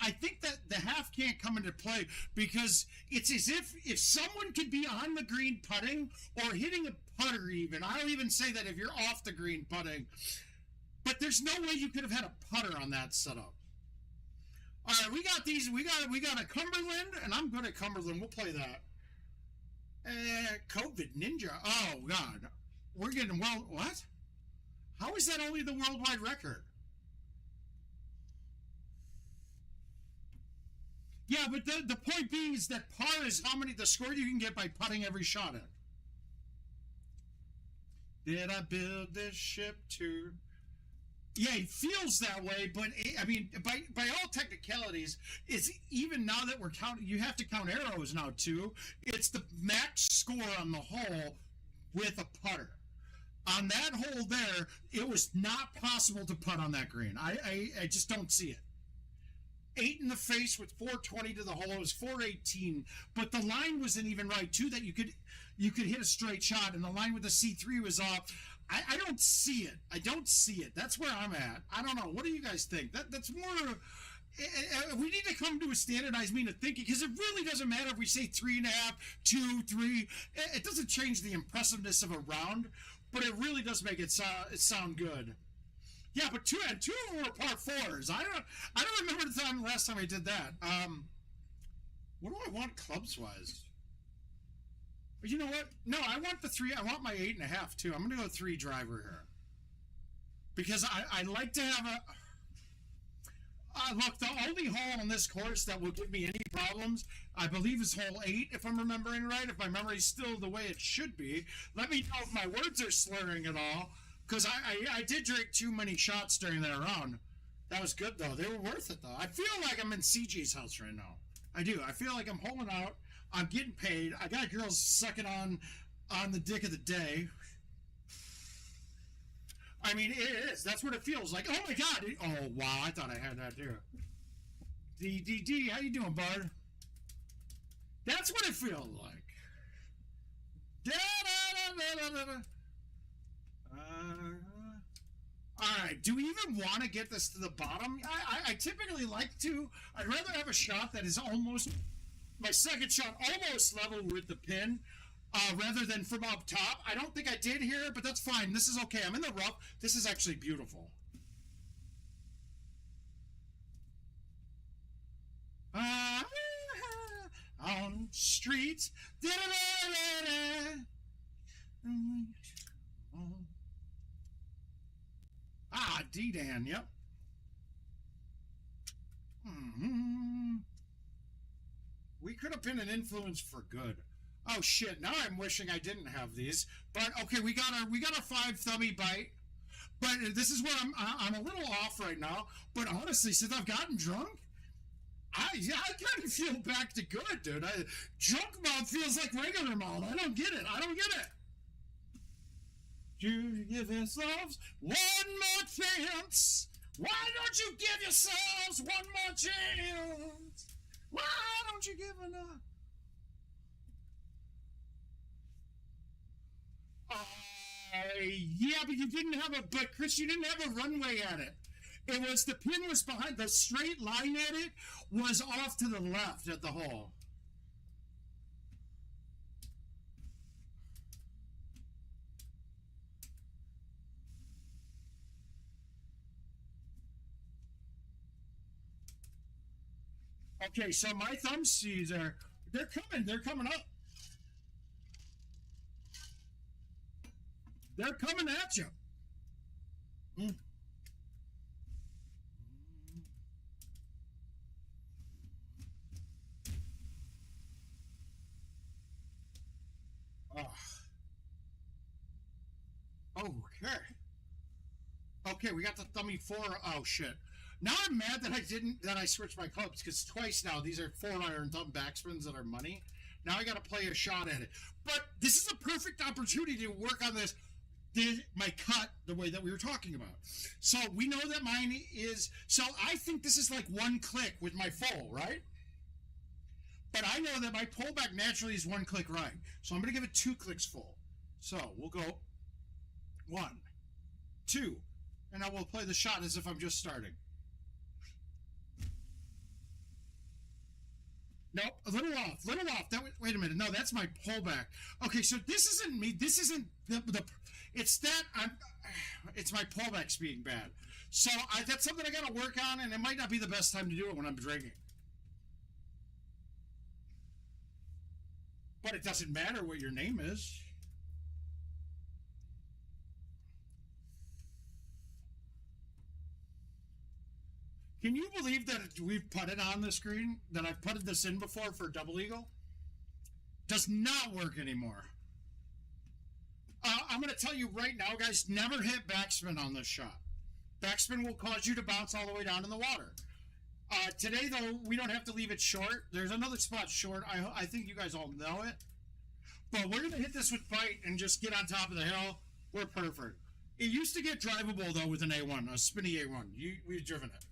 I think that the half can't come into play because it's as if someone could be on the green putting or hitting a putter even. I'll even say that if you're off the green putting. But there's no way you could have had a putter on that setup. All right, we got these. We got a Cumberland, and I'm good at Cumberland. We'll play that. COVID Ninja. Oh, God. We're getting, well, what? How is that only the worldwide record? Yeah, but the point being is that par is how many, the score you can get by putting every shot in. Did I build this ship to? Yeah, it feels that way, but I mean, by all technicalities, it's even now that we're counting, you have to count arrows now too. It's the max score on the hole with a putter. On that hole there, it was not possible to putt on that green. I just don't see it. 8 in the face with 420 to the hole. It was 418, but the line wasn't even right too. That you could hit a straight shot, and the line with the C3 was off. I don't see it. I don't see it. That's where I'm at. I don't know. What do you guys think? That's more. We need to come to a standardized mean of thinking because it really doesn't matter if we say 3.5, 2, 3. It doesn't change the impressiveness of a round, but it really does make it sound good. Yeah, but two of them were par 4s. I don't remember the last time I did that. What do I want clubs wise? You know what? No, I want the 3. I want my 8.5 too. I'm gonna go 3 driver here because I like to have a. Look, the only hole on this course that will give me any problems, I believe, is hole 8, if I'm remembering right. If my memory's still the way it should be, let me know if my words are slurring at all. Because I did drink too many shots during that round. That was good, though. They were worth it, though. I feel like I'm in CJ's house right now. I do. I feel like I'm holding out I'm getting paid. I got girls sucking on the dick of the day. I mean, it is. That's what it feels like. Oh my God. Oh wow, I thought I had that too. D, how you doing, bud? That's what it feels like. All right. Do we even want to get this to the bottom? I typically like to. I'd rather have a shot that is almost my second shot, almost level with the pin, rather than from up top. I don't think I did here, but that's fine. This is okay. I'm in the rough. This is actually beautiful. On streets. D-Dan, yep. We could have been an influence for good. Oh shit! Now I'm wishing I didn't have these. But okay, we got a 5 thummy bite. But this is where I'm a little off right now. But honestly, since I've gotten drunk, I kind of feel back to good, dude. Drunk mouth feels like regular mouth. I don't get it. You give yourselves one more chance. Why don't you give yourselves one more chance? Why don't you give enough? Yeah, but you didn't have but Chris, you didn't have a runway at it. It was, the pin was behind, the straight line at it was off to the left at the hole. Okay, so my thumb sees they're coming up. They're coming at you. Okay. Okay, we got the thummy 4. Oh shit. Now I'm mad that I switched my clubs, because twice now these are 4-iron thumb backspins that are money. Now I got to play a shot at it. But this is a perfect opportunity to work on my cut the way that we were talking about. So we know that mine is, so I think this is like 1 click with my full, right? But I know that my pullback naturally is 1 click right. So I'm going to give it 2 clicks full. So we'll go 1, 2, and I will play the shot as if I'm just starting. Nope, a little off. Wait a minute. No, that's my pullback. Okay, so this isn't me. This isn't it's my pullbacks being bad. So that's something I got to work on, and it might not be the best time to do it when I'm drinking. But it doesn't matter what your name is. Can you believe that we've putted on the screen, that I've putted this in before for double eagle? Does not work anymore. I'm going to tell you right now, guys, never hit backspin on this shot. Backspin will cause you to bounce all the way down in the water. Today, though, we don't have to leave it short. There's another spot short. I think you guys all know it. But we're going to hit this with bite and just get on top of the hill. We're perfect. It used to get drivable, though, with an A1, a spinny A1. We've driven it.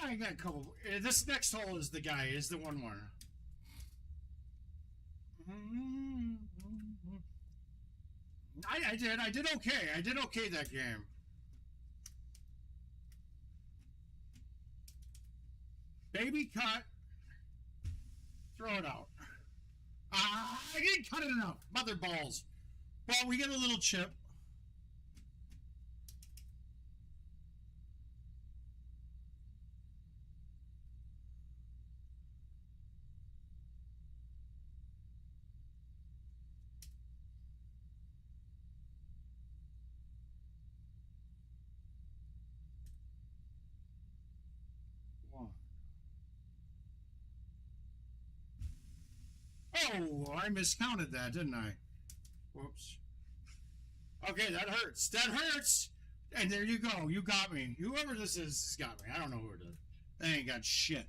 I got a couple. This next hole is the 1-1. I did okay. I did okay that game. Baby cut. Throw it out. I didn't cut it enough. Mother balls. Well, we get a little chip. Oh, I miscounted that, didn't I? Whoops. Okay, that hurts. That hurts. And there you go. You got me. Whoever this is has got me. I don't know who it is. They ain't got shit.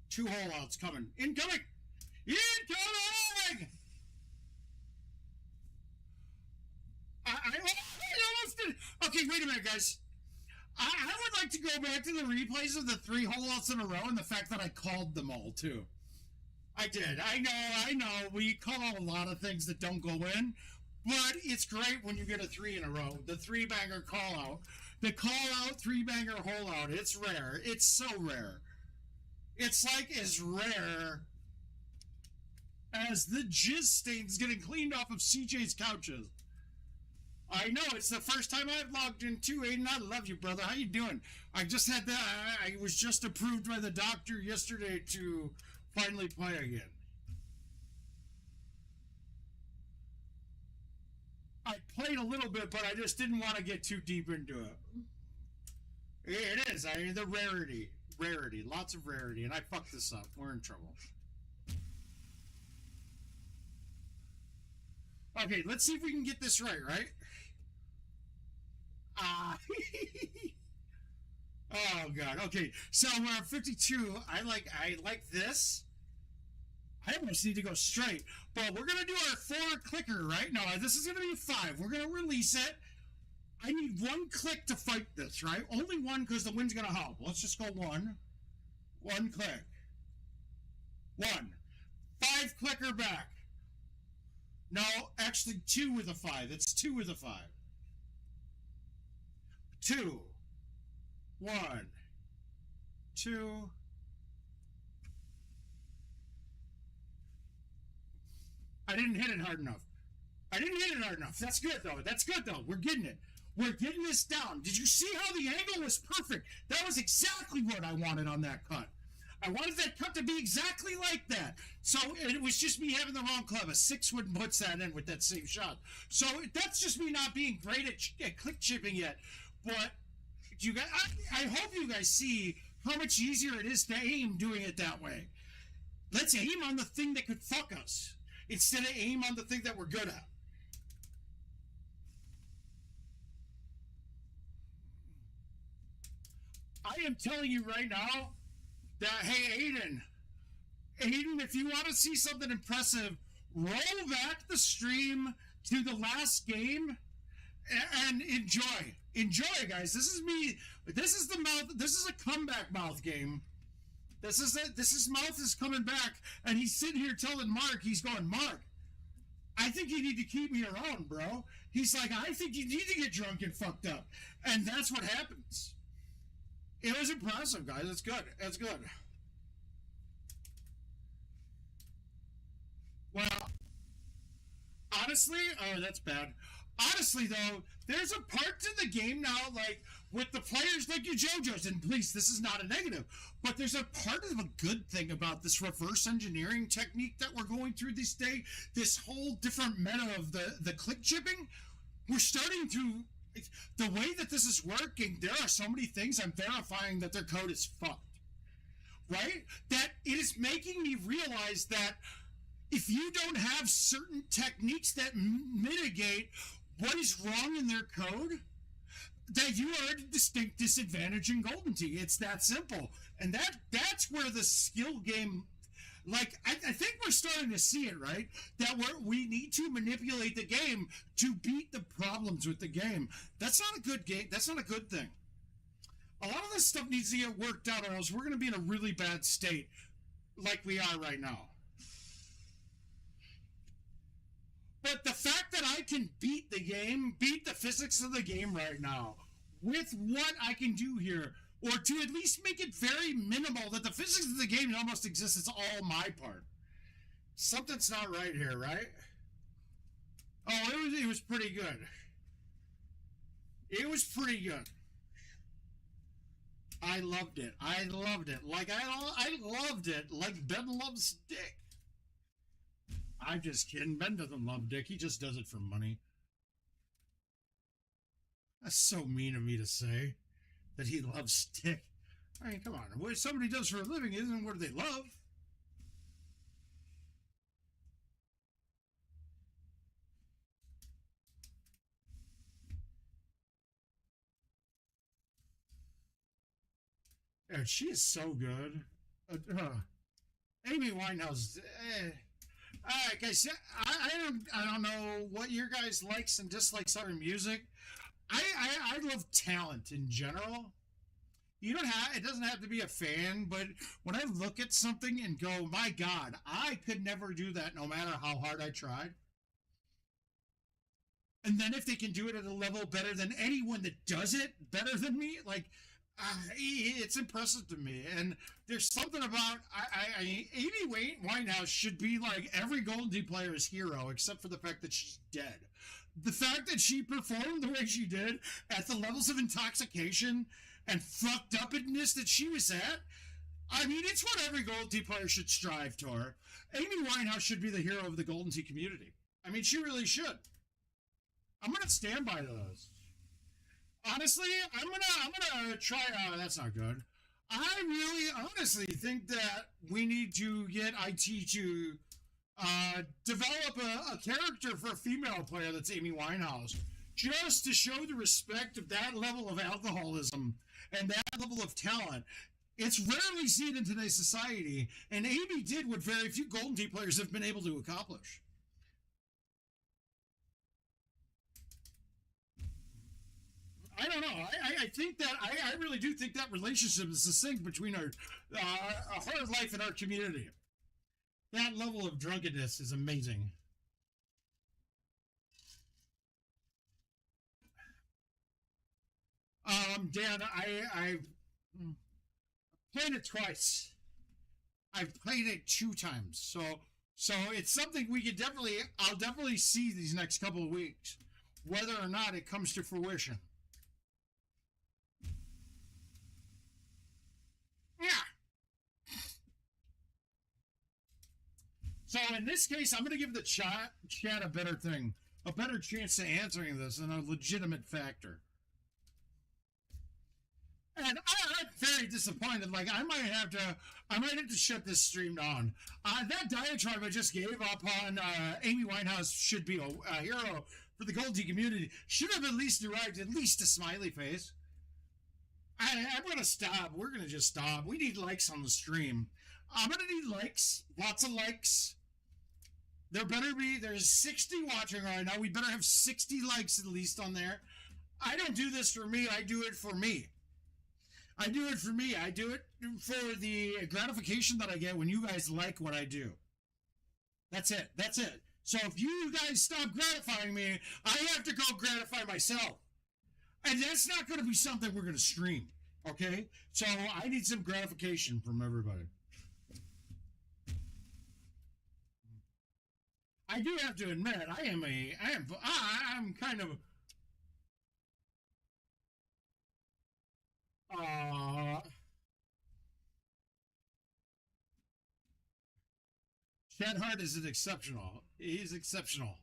2 hole outs coming. Incoming! Incoming! I almost did. Okay, wait a minute, guys. I would like to go back to the replays of the 3 hole outs in a row and the fact that I called them all, too. I did. I know. We call a lot of things that don't go in, but it's great when you get a 3 in a row. The 3-banger call out. The call out 3-banger hole out. It's rare. It's so rare. It's like as rare as the jizz stains getting cleaned off of CJ's couches. I know, it's the first time I've logged in too, Aiden. I love you, brother. How you doing? I just had that. I was just approved by the doctor yesterday to finally play again. I played a little bit, but I just didn't want to get too deep into it. It is. I mean, the rarity. Lots of rarity. And I fucked this up. We're in trouble. Okay, let's see if we can get this right? Oh god. Okay, so we're at 52. I like this. I almost need to go straight, but we're gonna do our 4 clicker, right? No, this is gonna be 5. We're gonna release it. I need 1 click to fight this, right? Only 1 because the wind's gonna help. Let's just go 1. 1 click. 1. 5 clicker back. No, actually 2 with a 5. It's 2 with a 5. 2. 1. 2. I didn't hit it hard enough. That's good though. We're getting it. We're getting this down. Did you see how the angle was perfect? That was exactly what I wanted on that cut. I wanted that cut to be exactly like that. So it was just me having the wrong club. A 6 wouldn't put that in with that same shot. So that's just me not being great at click chipping yet. But you guys, I hope you guys see how much easier it is to aim doing it that way. Let's aim on the thing that could fuck us instead of aim on the thing that we're good at. I am telling you right now that, hey, Aiden, if you want to see something impressive, roll back the stream to the last game and enjoy. Enjoy, guys. This is me. This is the mouth. This is a comeback mouth game. This is mouth is coming back, and he's sitting here telling Mark, he's going, Mark, I think you need to keep me around, bro. He's like, I think you need to get drunk and fucked up. And that's what happens. It was impressive, guys. It's good. It's good. Well, honestly, oh, that's bad. Honestly, though, there's a part to the game now, like, with the players like your JoJo's, and please, this is not a negative, but there's a part of a good thing about this reverse engineering technique that we're going through this day, this whole different meta of the click chipping. We're starting to, the way that this is working, there are so many things I'm verifying that their code is fucked, right? That it is making me realize that if you don't have certain techniques that mitigate what is wrong in their code, that you are at a distinct disadvantage in Golden Tee. It's that simple. And that's where the skill game, like, I think we're starting to see it, right? That we need to manipulate the game to beat the problems with the game. That's not a good game. That's not a good thing. A lot of this stuff needs to get worked out, or else we're going to be in a really bad state like we are right now. But the fact that I can beat the game, beat the physics of the game right now, with what I can do here, or to at least make it very minimal, that the physics of the game almost exists, it's all my part. Something's not right here, right? Oh, it was pretty good. It was pretty good. I loved it. I loved it. Like, I loved it like Ben loves dick. I'm just kidding. Ben doesn't love dick. He just does it for money. That's so mean of me to say that he loves dick. I mean, come on. What somebody does for a living isn't what they love. And she is so good. Amy Winehouse. Like I said, I don't know what your guys likes and dislikes of her music. I love talent in general. You don't have it doesn't have to be a fan, but when I look at something and go, my God, I could never do that no matter how hard I tried. And then if they can do it at a level better than anyone that does it better than me, like it's impressive to me. And there's something about Amy Winehouse should be like every Golden Tee player's hero, except for the fact that she's dead. The fact that she performed the way she did at the levels of intoxication and fucked upness that she was at, I mean, it's what every Golden Tee player should strive toward. Amy Winehouse should be the hero of the Golden Tee community. I mean, she really should. I'm gonna stand by those. Honestly, I'm gonna try. That's not good. I really, honestly think that we need to get IT to develop a character for a female player that's Amy Winehouse, just to show the respect of that level of alcoholism and that level of talent. It's rarely seen in today's society, and Amy did what very few Golden Tee players have been able to accomplish. I don't know. I think that I really do think that relationship is the sync between her life and our community. That level of drunkenness is amazing. Dan, I've played it twice. I've played it 2 times. So it's something I'll definitely see these next couple of weeks, whether or not it comes to fruition. Yeah. So in this case, I'm going to give the chat a better chance to answering this and a legitimate factor. And I'm very disappointed. Like I might have to shut this stream down. That diatribe I just gave up on Amy Winehouse should be a hero for the Golden Tee community should have at least derived at least a smiley face. I'm going to stop. We're going to just stop. We need likes on the stream. I'm going to need likes. Lots of likes. There's 60 watching right now. We better have 60 likes at least on there. I don't do this for me. I do it for me. I do it for me. I do it for the gratification that I get when you guys like what I do. That's it. That's it. So if you guys stop gratifying me, I have to go gratify myself. And that's not going to be something we're going to stream, okay? So I need some gratification from everybody. I do have to admit, I'm kind of... Chad Hart is exceptional. He's exceptional.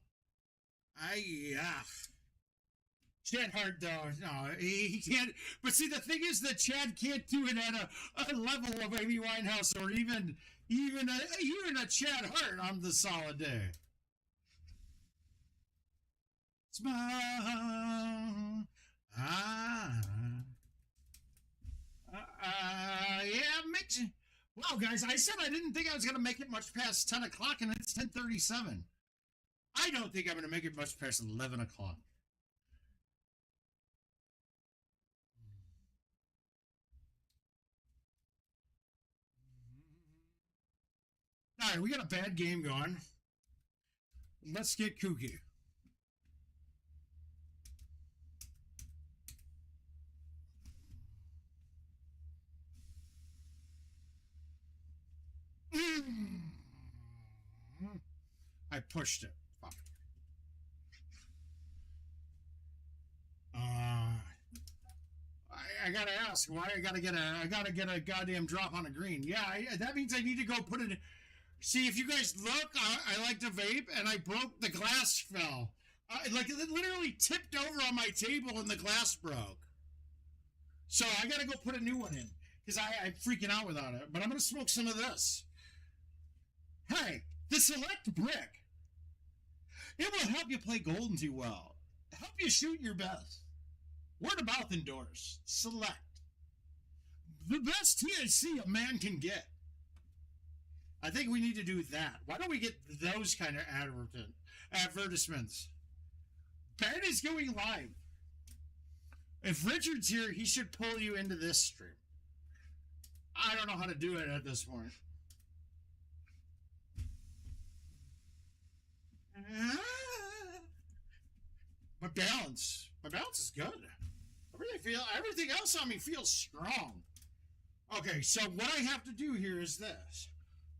Chad Hart, though, no, he can't. But see, the thing is that Chad can't do it at a level of Amy Winehouse or even a Chad Hart on the solid day. Smile. Yeah, makes you. Wow, guys, I said I didn't think I was going to make it much past 10 o'clock, and it's 10:37. I don't think I'm going to make it much past 11 o'clock. All right, we got a bad game going. Let's get kooky. I pushed it. Fuck. I gotta ask why I gotta get a goddamn drop on a green. Yeah, that means I need to go put it. See, if you guys look, I like to vape, and I broke the glass fell. Like it literally tipped over on my table, and the glass broke. So I gotta go put a new one in because I'm freaking out without it. But I'm gonna smoke some of this. Hey, the Select Brick. It will help you play Golden Tee well. Help you shoot your best. Word of mouth indoors. Select. the best THC a man can get. I think we need to do that. Why don't we get those kind of advertisements? Ben is going live. If Richard's here, he should pull you into this stream. I don't know how to do it at this point. My balance is good. Everything else on me feels strong. Okay, so what I have to do here is this.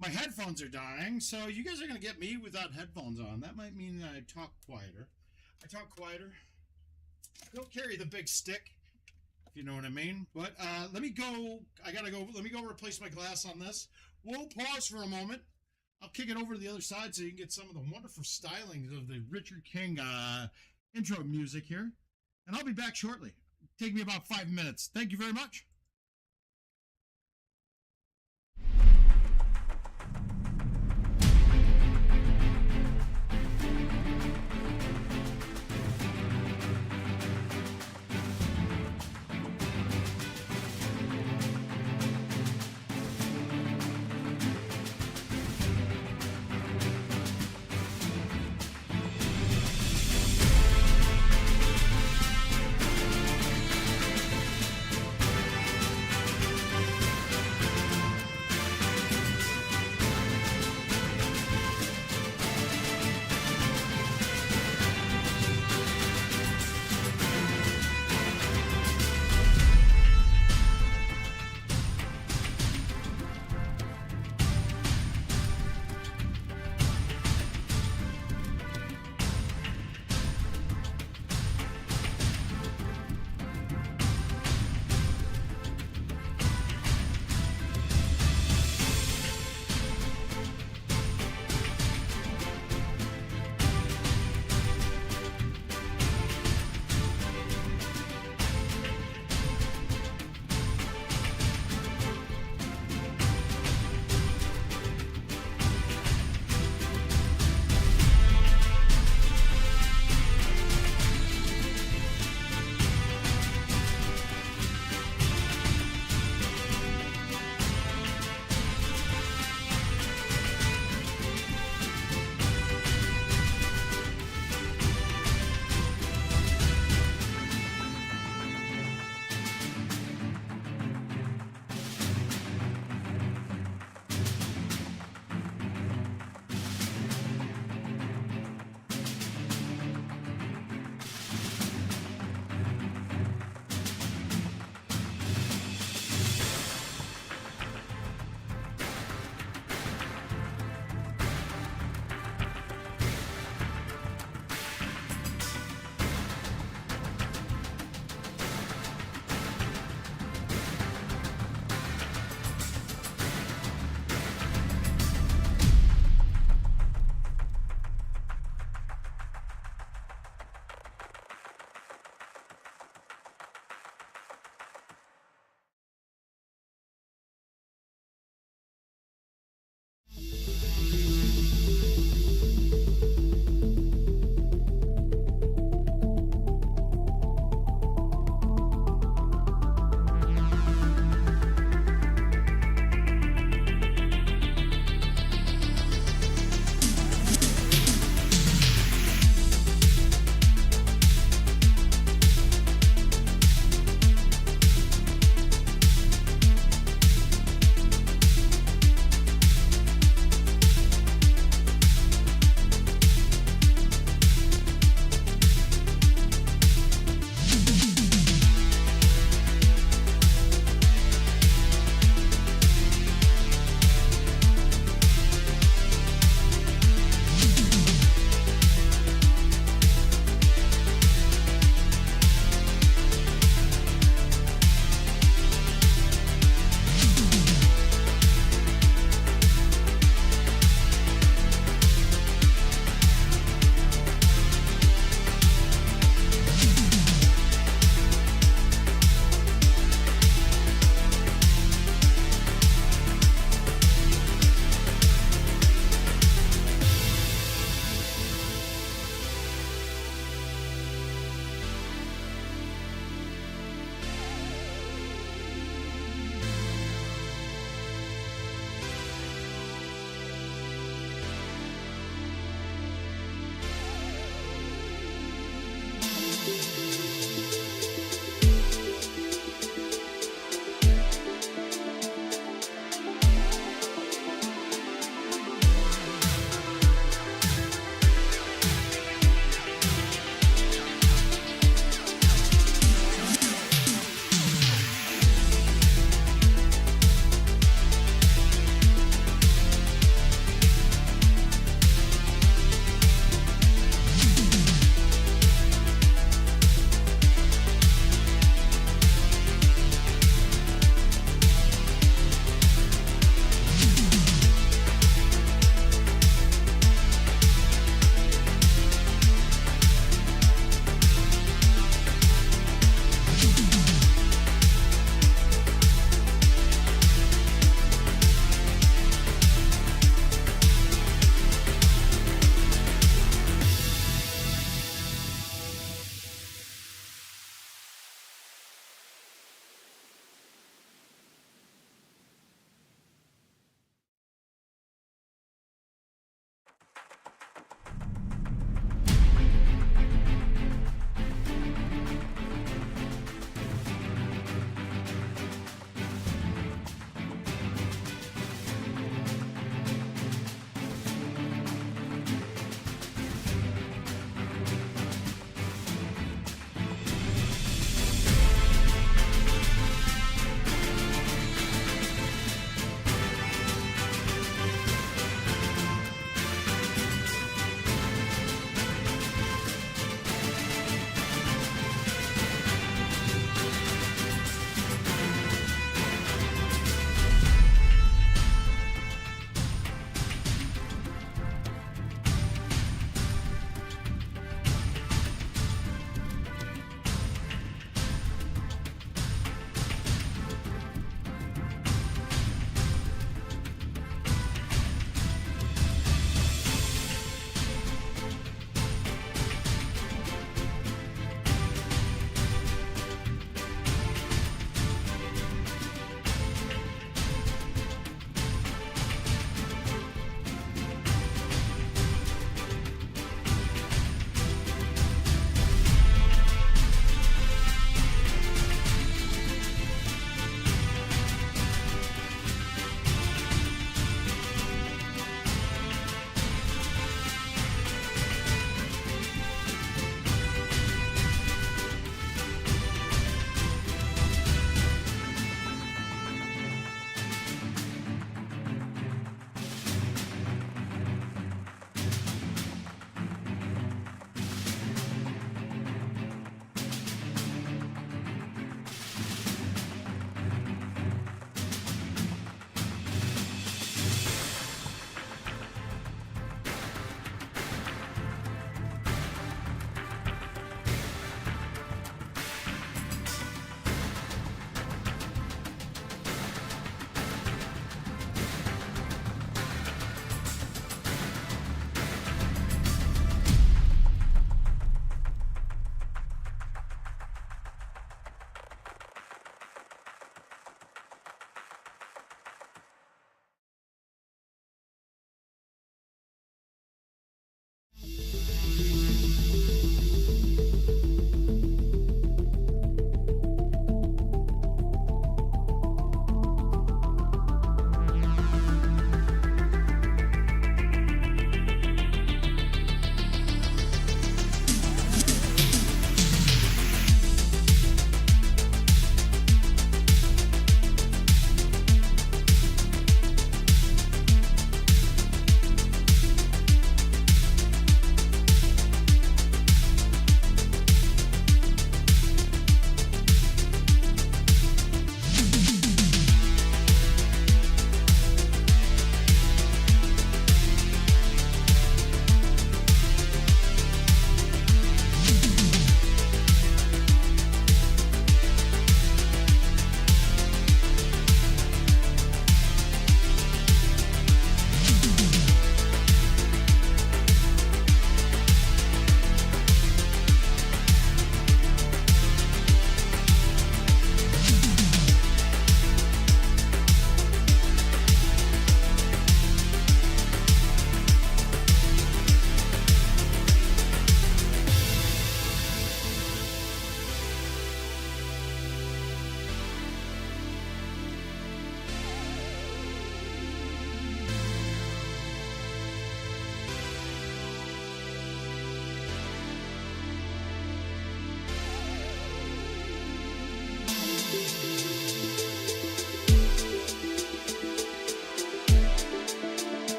My headphones are dying, so you guys are going to get me without headphones on. That might mean that I talk quieter. I don't carry the big stick, if you know what I mean. But let me go. Let me go replace my glass on this. We'll pause for a moment. I'll kick it over to the other side so you can get some of the wonderful stylings of the Richard King intro music here. And I'll be back shortly. Take me about 5 minutes. Thank you very much.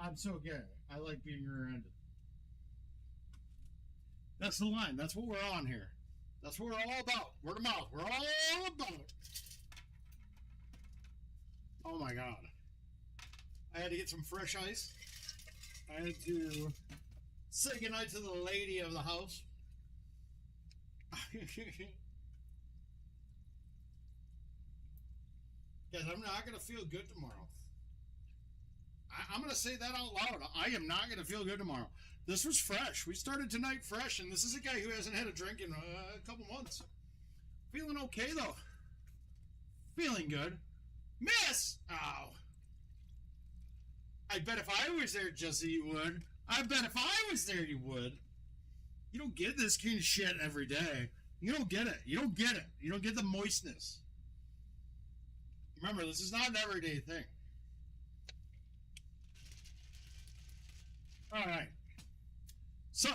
I'm so gay. I like being rear-ended. That's the line. That's what we're on here. That's what we're all about. Word of mouth. We're all about it. Oh my God. I had to get some fresh ice. I had to say goodnight to the lady of the house. Guys, I'm not going to feel good tomorrow. I'm going to say that out loud. I am not going to feel good tomorrow. This was fresh. We started tonight fresh, and this is a guy who hasn't had a drink in a couple months. Feeling okay, though. Feeling good. Miss! Ow. I bet if I was there, Jesse, you would. I bet if I was there, you would. You don't get this kind of shit every day. You don't get it. You don't get it. You don't get the moistness. Remember, this is not an everyday thing. All right. So,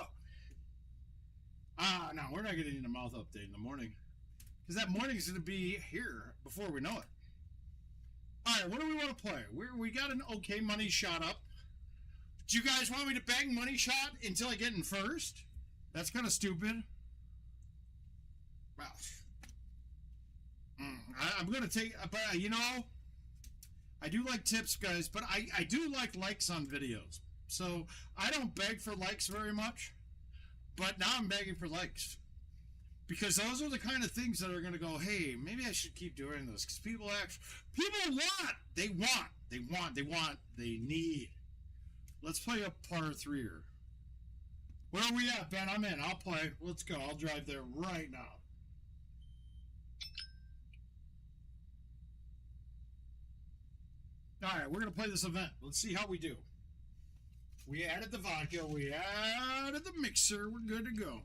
no, we're not getting into mouth update in the morning. Because that morning is going to be here before we know it. All right, what do we want to play? We got an okay money shot up. Do you guys want me to bang money shot until I get in first? That's kind of stupid. Well, I'm going to take, but you know, I do like tips, guys, but I do like likes on videos. So I don't beg for likes very much, but now I'm begging for likes. Because those are the kind of things that are going to go, hey, maybe I should keep doing this. Because people they need. Let's play a par 3-er. Where are we at, Ben? I'm in. I'll play. Let's go. I'll drive there right now. All right, we're going to play this event. Let's see how we do. We added the vodka. We added the mixer. We're good to go.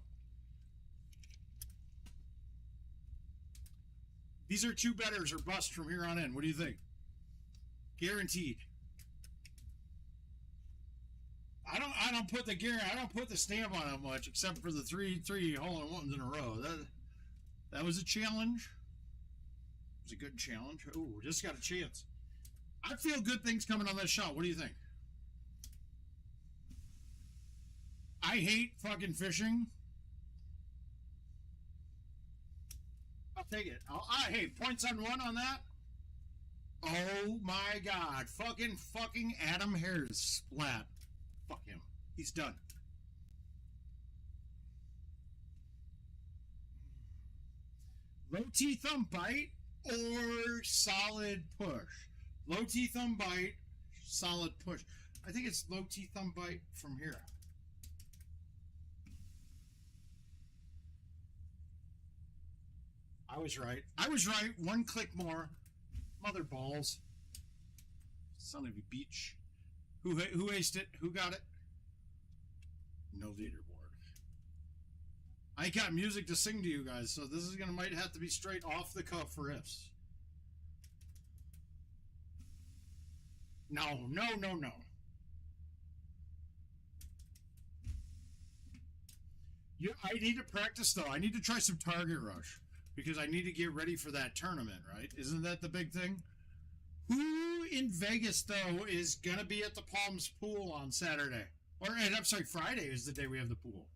These are 2 betters or bust from here on in. What do you think? Guaranteed. I don't put the stamp on it much, except for the three hole-in-ones in a row. That was a challenge. It was a good challenge. Oh, just got a chance. I feel good things coming on this shot. What do you think? I hate fucking fishing. I'll take it. Hey, points on 1 on that? Oh my God. Fucking Adam Harris splat. Fuck him. He's done. Low T thumb bite or solid push? Low T thumb bite, solid push. I think it's low T thumb bite from here. I was right. 1 click more. Mother balls. Son of a beach. Who aced it? Who got it? No leaderboard. I ain't got music to sing to you guys, so this is might have to be straight off the cuff for ifs. No. I need to practice, though. I need to try some target rush. Because I need to get ready for that tournament, right? Isn't that the big thing? Who in Vegas, though, is going to be at the Palms pool on Saturday? I'm sorry, Friday is the day we have the pool.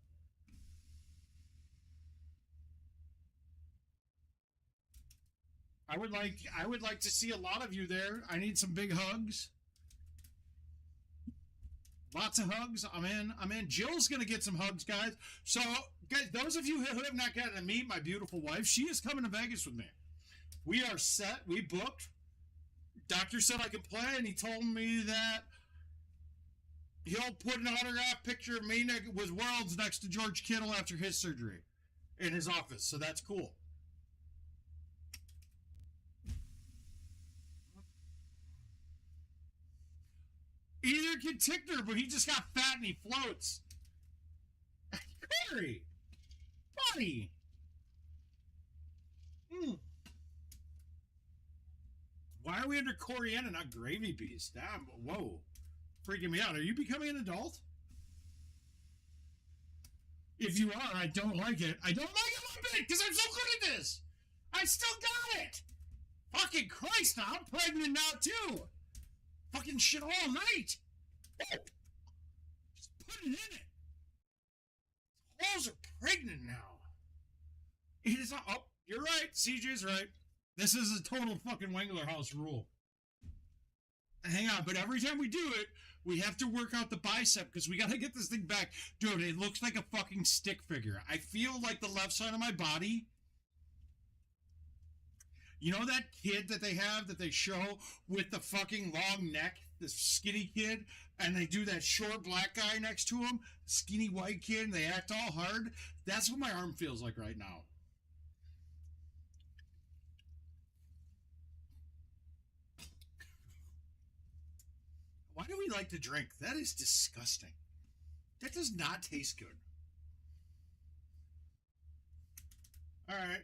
I would like to see a lot of you there. I need some big hugs. Lots of hugs. I'm in. Jill's going to get some hugs, guys. So, guys, those of you who have not gotten to meet my beautiful wife, she is coming to Vegas with me. We are set. We booked. Doctor said I could play, and he told me that he'll put an autographed picture of me with Worlds next to George Kittle after his surgery in his office. So that's cool. Either can Tickner, but he just got fat and he floats. Corey, buddy. Why are we under Coriander, not Gravy Beast? Damn, whoa. Freaking me out. Are you becoming an adult? If you are, I don't like it. I don't like it one bit because I'm so good at this. I still got it. Fucking Christ, I'm pregnant now too. Fucking shit all night. Oh, just put it in it. Holes are pregnant now. It is. Oh, you're right. CJ's right. This is a total fucking Wengler House rule. Hang on, but every time we do it, we have to work out the bicep because we got to get this thing back. Dude, it looks like a fucking stick figure. I feel like the left side of my body. You know that kid that they have that they show with the fucking long neck, this skinny kid, and they do that short black guy next to him, skinny white kid, and they act all hard? That's what my arm feels like right now. Why do we like to drink? That is disgusting. That does not taste good. All right.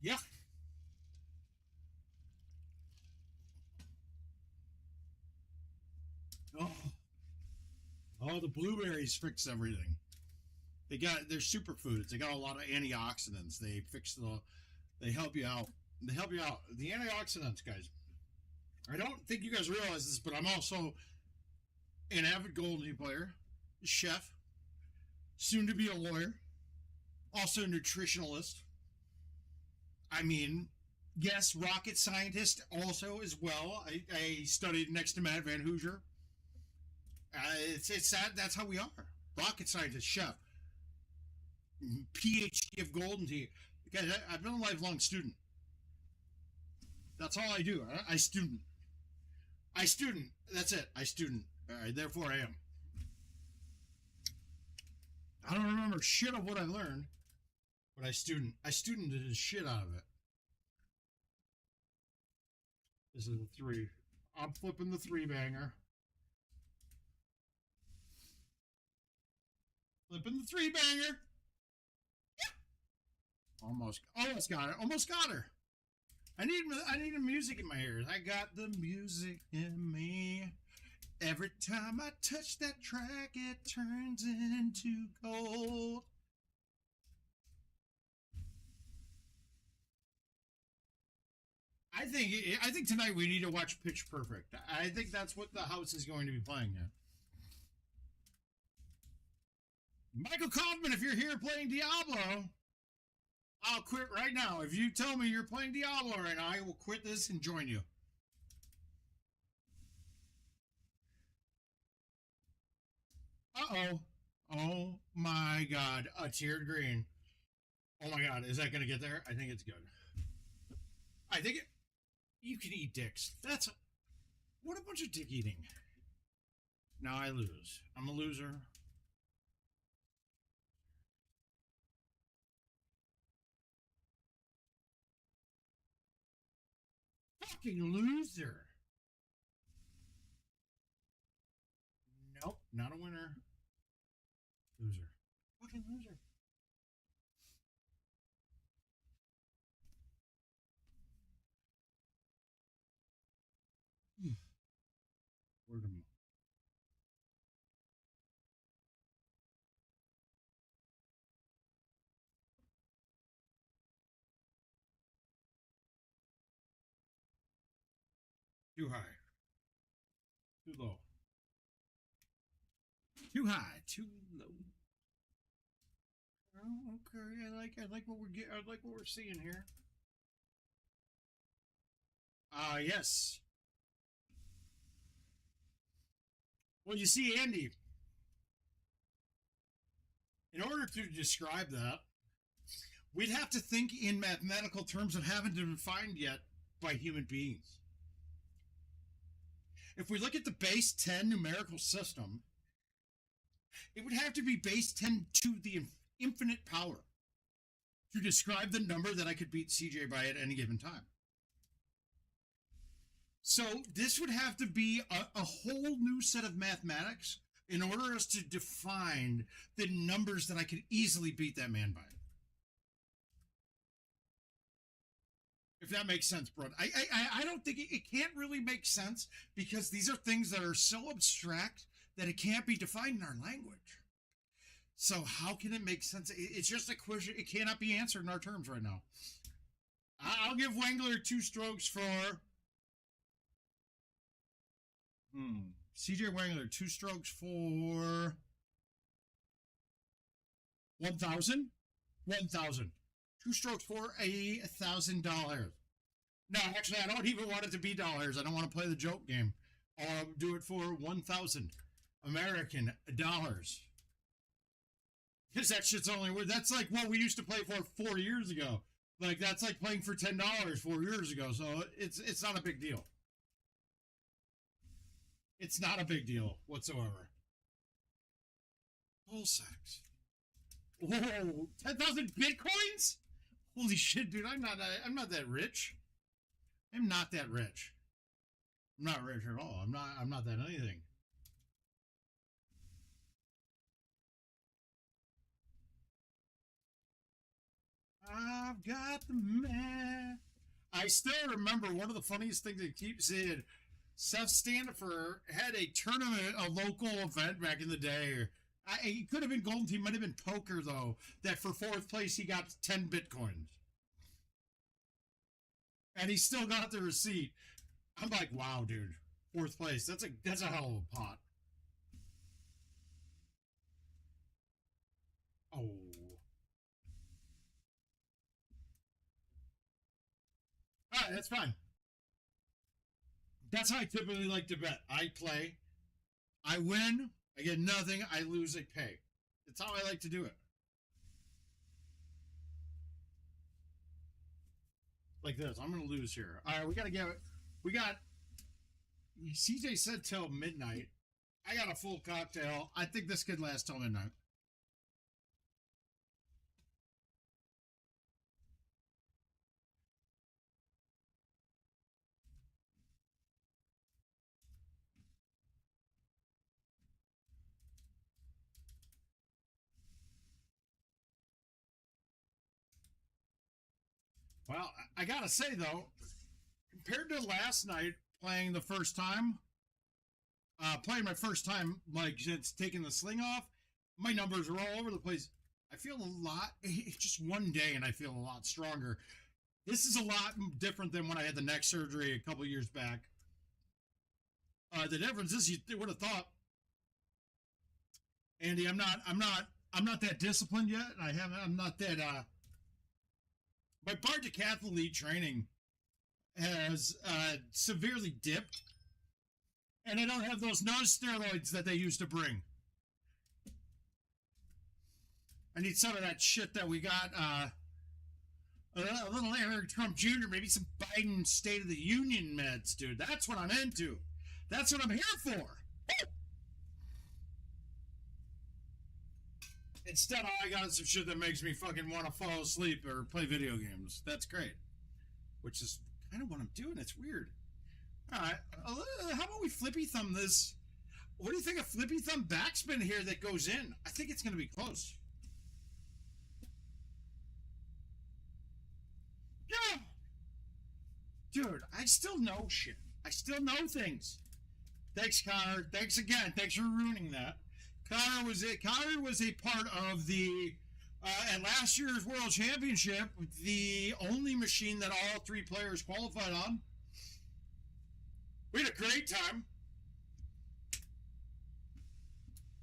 Yeah. Oh, the blueberries fix everything. They're superfoods. They got a lot of antioxidants. They help you out. They help you out. The antioxidants, guys. I don't think you guys realize this, but I'm also an avid GoldenTeeTV player, chef, soon to be a lawyer, also a nutritionalist. I mean, yes, rocket scientist also as well. I studied next to Matt Van Hoosier. It's that. That's how we are. Rocket scientist, chef, PhD of GoldenTeeTV. Guys, I've been a lifelong student. That's all I do. I student. I student. That's it. I student. Therefore, I am. I don't remember shit of what I learned, but I student. I studented the shit out of it. This is a 3. I'm flipping the 3-banger. Flipping the 3-banger. Yeah. Almost got it. Almost got her. I need a music in my ears. I got the music in me. Every time I touch that track, it turns into gold. I think tonight we need to watch Pitch Perfect. I think that's what the house is going to be playing here. Michael Kaufman, if you're here playing Diablo, I'll quit right now. If you tell me you're playing Diablo right now, I will quit this and join you. Uh-oh. Oh my god. A tiered green. Oh my god. Is that going to get there? I think it's good. I think it... You can eat dicks. What a bunch of dick eating. Now I lose. I'm a loser. Fucking loser. Nope, not a winner. Loser. Fucking loser. Word of mouth. Too high. Too low. Too high. Too low. Oh, okay. I like what we're getting. I like what we're seeing here. Yes. Well, you see, Andy, in order to describe that, we'd have to think in mathematical terms that haven't been defined yet by human beings. If we look at the base 10 numerical system, it would have to be base 10 to the infinite power to describe the number that I could beat CJ by at any given time. So this would have to be a whole new set of mathematics in order for us to define the numbers that I could easily beat that man by. If that makes sense, bro. I don't think it can't really make sense because these are things that are so abstract that it can't be defined in our language. So how can it make sense? It's just a question. It cannot be answered in our terms right now. I'll give Wengler 2 strokes for... CJ Wengler, 2 strokes for... 1,000? 1,000. 2 strokes for $1,000. No, actually, I don't even want it to be dollars. I don't want to play the joke game. I'll do it for 1,000 American dollars. Because that shit's only worth... That's like what we used to play for 4 years ago. Like, that's like playing for $10 4 years ago. So it's not a big deal. It's not a big deal whatsoever. Bull sex. Whoa, 10,000 bitcoins? Holy shit, dude! I'm not that rich. I'm not that rich. I'm not rich at all. I'm not that anything. I've got the man. I still remember one of the funniest things that keeps saying. Seth Standifer had a tournament, a local event back in the day. It could have been Golden Tee, might have been poker though. That for 4th place he got 10 bitcoins, and he still got the receipt. I'm like, wow, dude, 4th place. That's a hell of a pot. Oh. All right, that's fine. That's how I typically like to bet. I play, I win, I get nothing, I lose, I pay. That's how I like to do it. Like this. I'm going to lose here. All right, we got, CJ said till midnight. I got a full cocktail. I think this could last till midnight. Well, I gotta say though, compared to last night playing the first time, playing my first time, like since taking the sling off, my numbers are all over the place. I feel a lot, just one day, and I feel a lot stronger. This is a lot different than when I had the neck surgery a couple years back. The difference is, you would have thought, Andy, I'm not that disciplined yet. I'm not that. My bar decathlete training has severely dipped, and I don't have those nose steroids that they used to bring. I need some of that shit that we got. A little Eric Trump Jr., maybe some Biden State of the Union meds, dude. That's what I'm into. That's what I'm here for. Instead, all I got is some shit that makes me fucking want to fall asleep or play video games. That's great. Which is kind of what I'm doing. It's weird. All right. How about we flippy thumb this? What do you think of flippy thumb backspin here that goes in? I think it's going to be close. Yeah. Dude, I still know shit. I still know things. Thanks, Connor. Thanks again. Thanks for ruining that. Connor was a part of the at last year's World Championship, the only machine that all 3 players qualified on. We had a great time.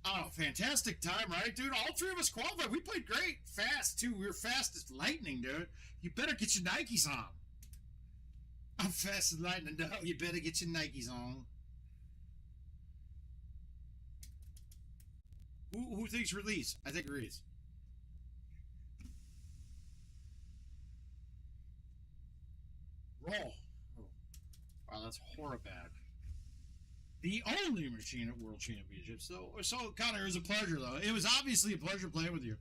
Oh, fantastic time, right, dude? All 3 of us qualified. We played great. Fast, too. We were fast as lightning, dude. You better get your Nikes on. I'm fast as lightning, dude. You better get your Nikes on. Who thinks release? I think release. Roll. Wow, that's horrible. The only machine at World Championships. So Connor, it was a pleasure, though. It was obviously a pleasure playing with you.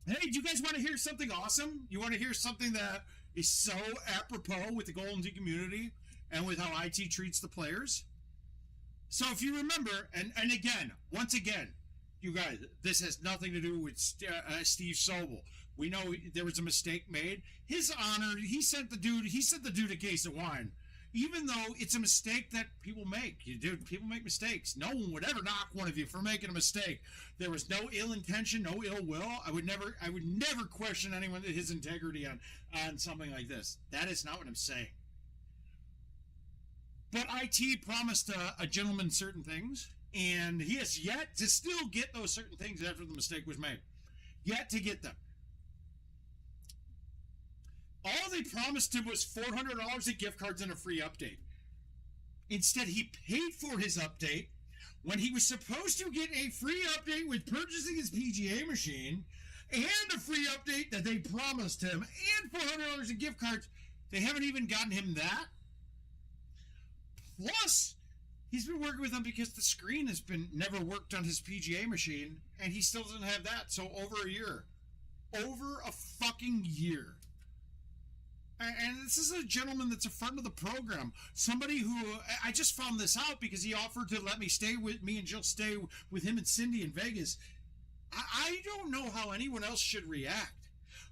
Hey, do you guys want to hear something awesome? You want to hear something that is so apropos with the Golden Tee community and with how IT treats the players? So if you remember, and again, once again, you guys, this has nothing to do with Steve Sobel. We know there was a mistake made. His honor, he sent the dude a case of wine. even though it's a mistake that people make. People make mistakes. No one would ever knock one of you for making a mistake. There was no ill intention, no ill will. I would never question anyone, his integrity on something like this. That is not what I'm saying. But IT promised a gentleman certain things, and he has yet to still get those certain things after the mistake was made. Yet to get them. All they promised him was $400 in gift cards and a free update. Instead, he paid for his update when he was supposed to get a free update with purchasing his PGA machine and a free update that they promised him and $400 in gift cards. They haven't even gotten him that. Plus, he's been working with them because the screen has been never worked on his PGA machine, and he still doesn't have that. So over a year. Over a fucking year. And this is a gentleman that's a friend of the program. Somebody who, I just found this out because he offered to let me stay with me and Jill stay with him and Cindy in Vegas. I don't know how anyone else should react.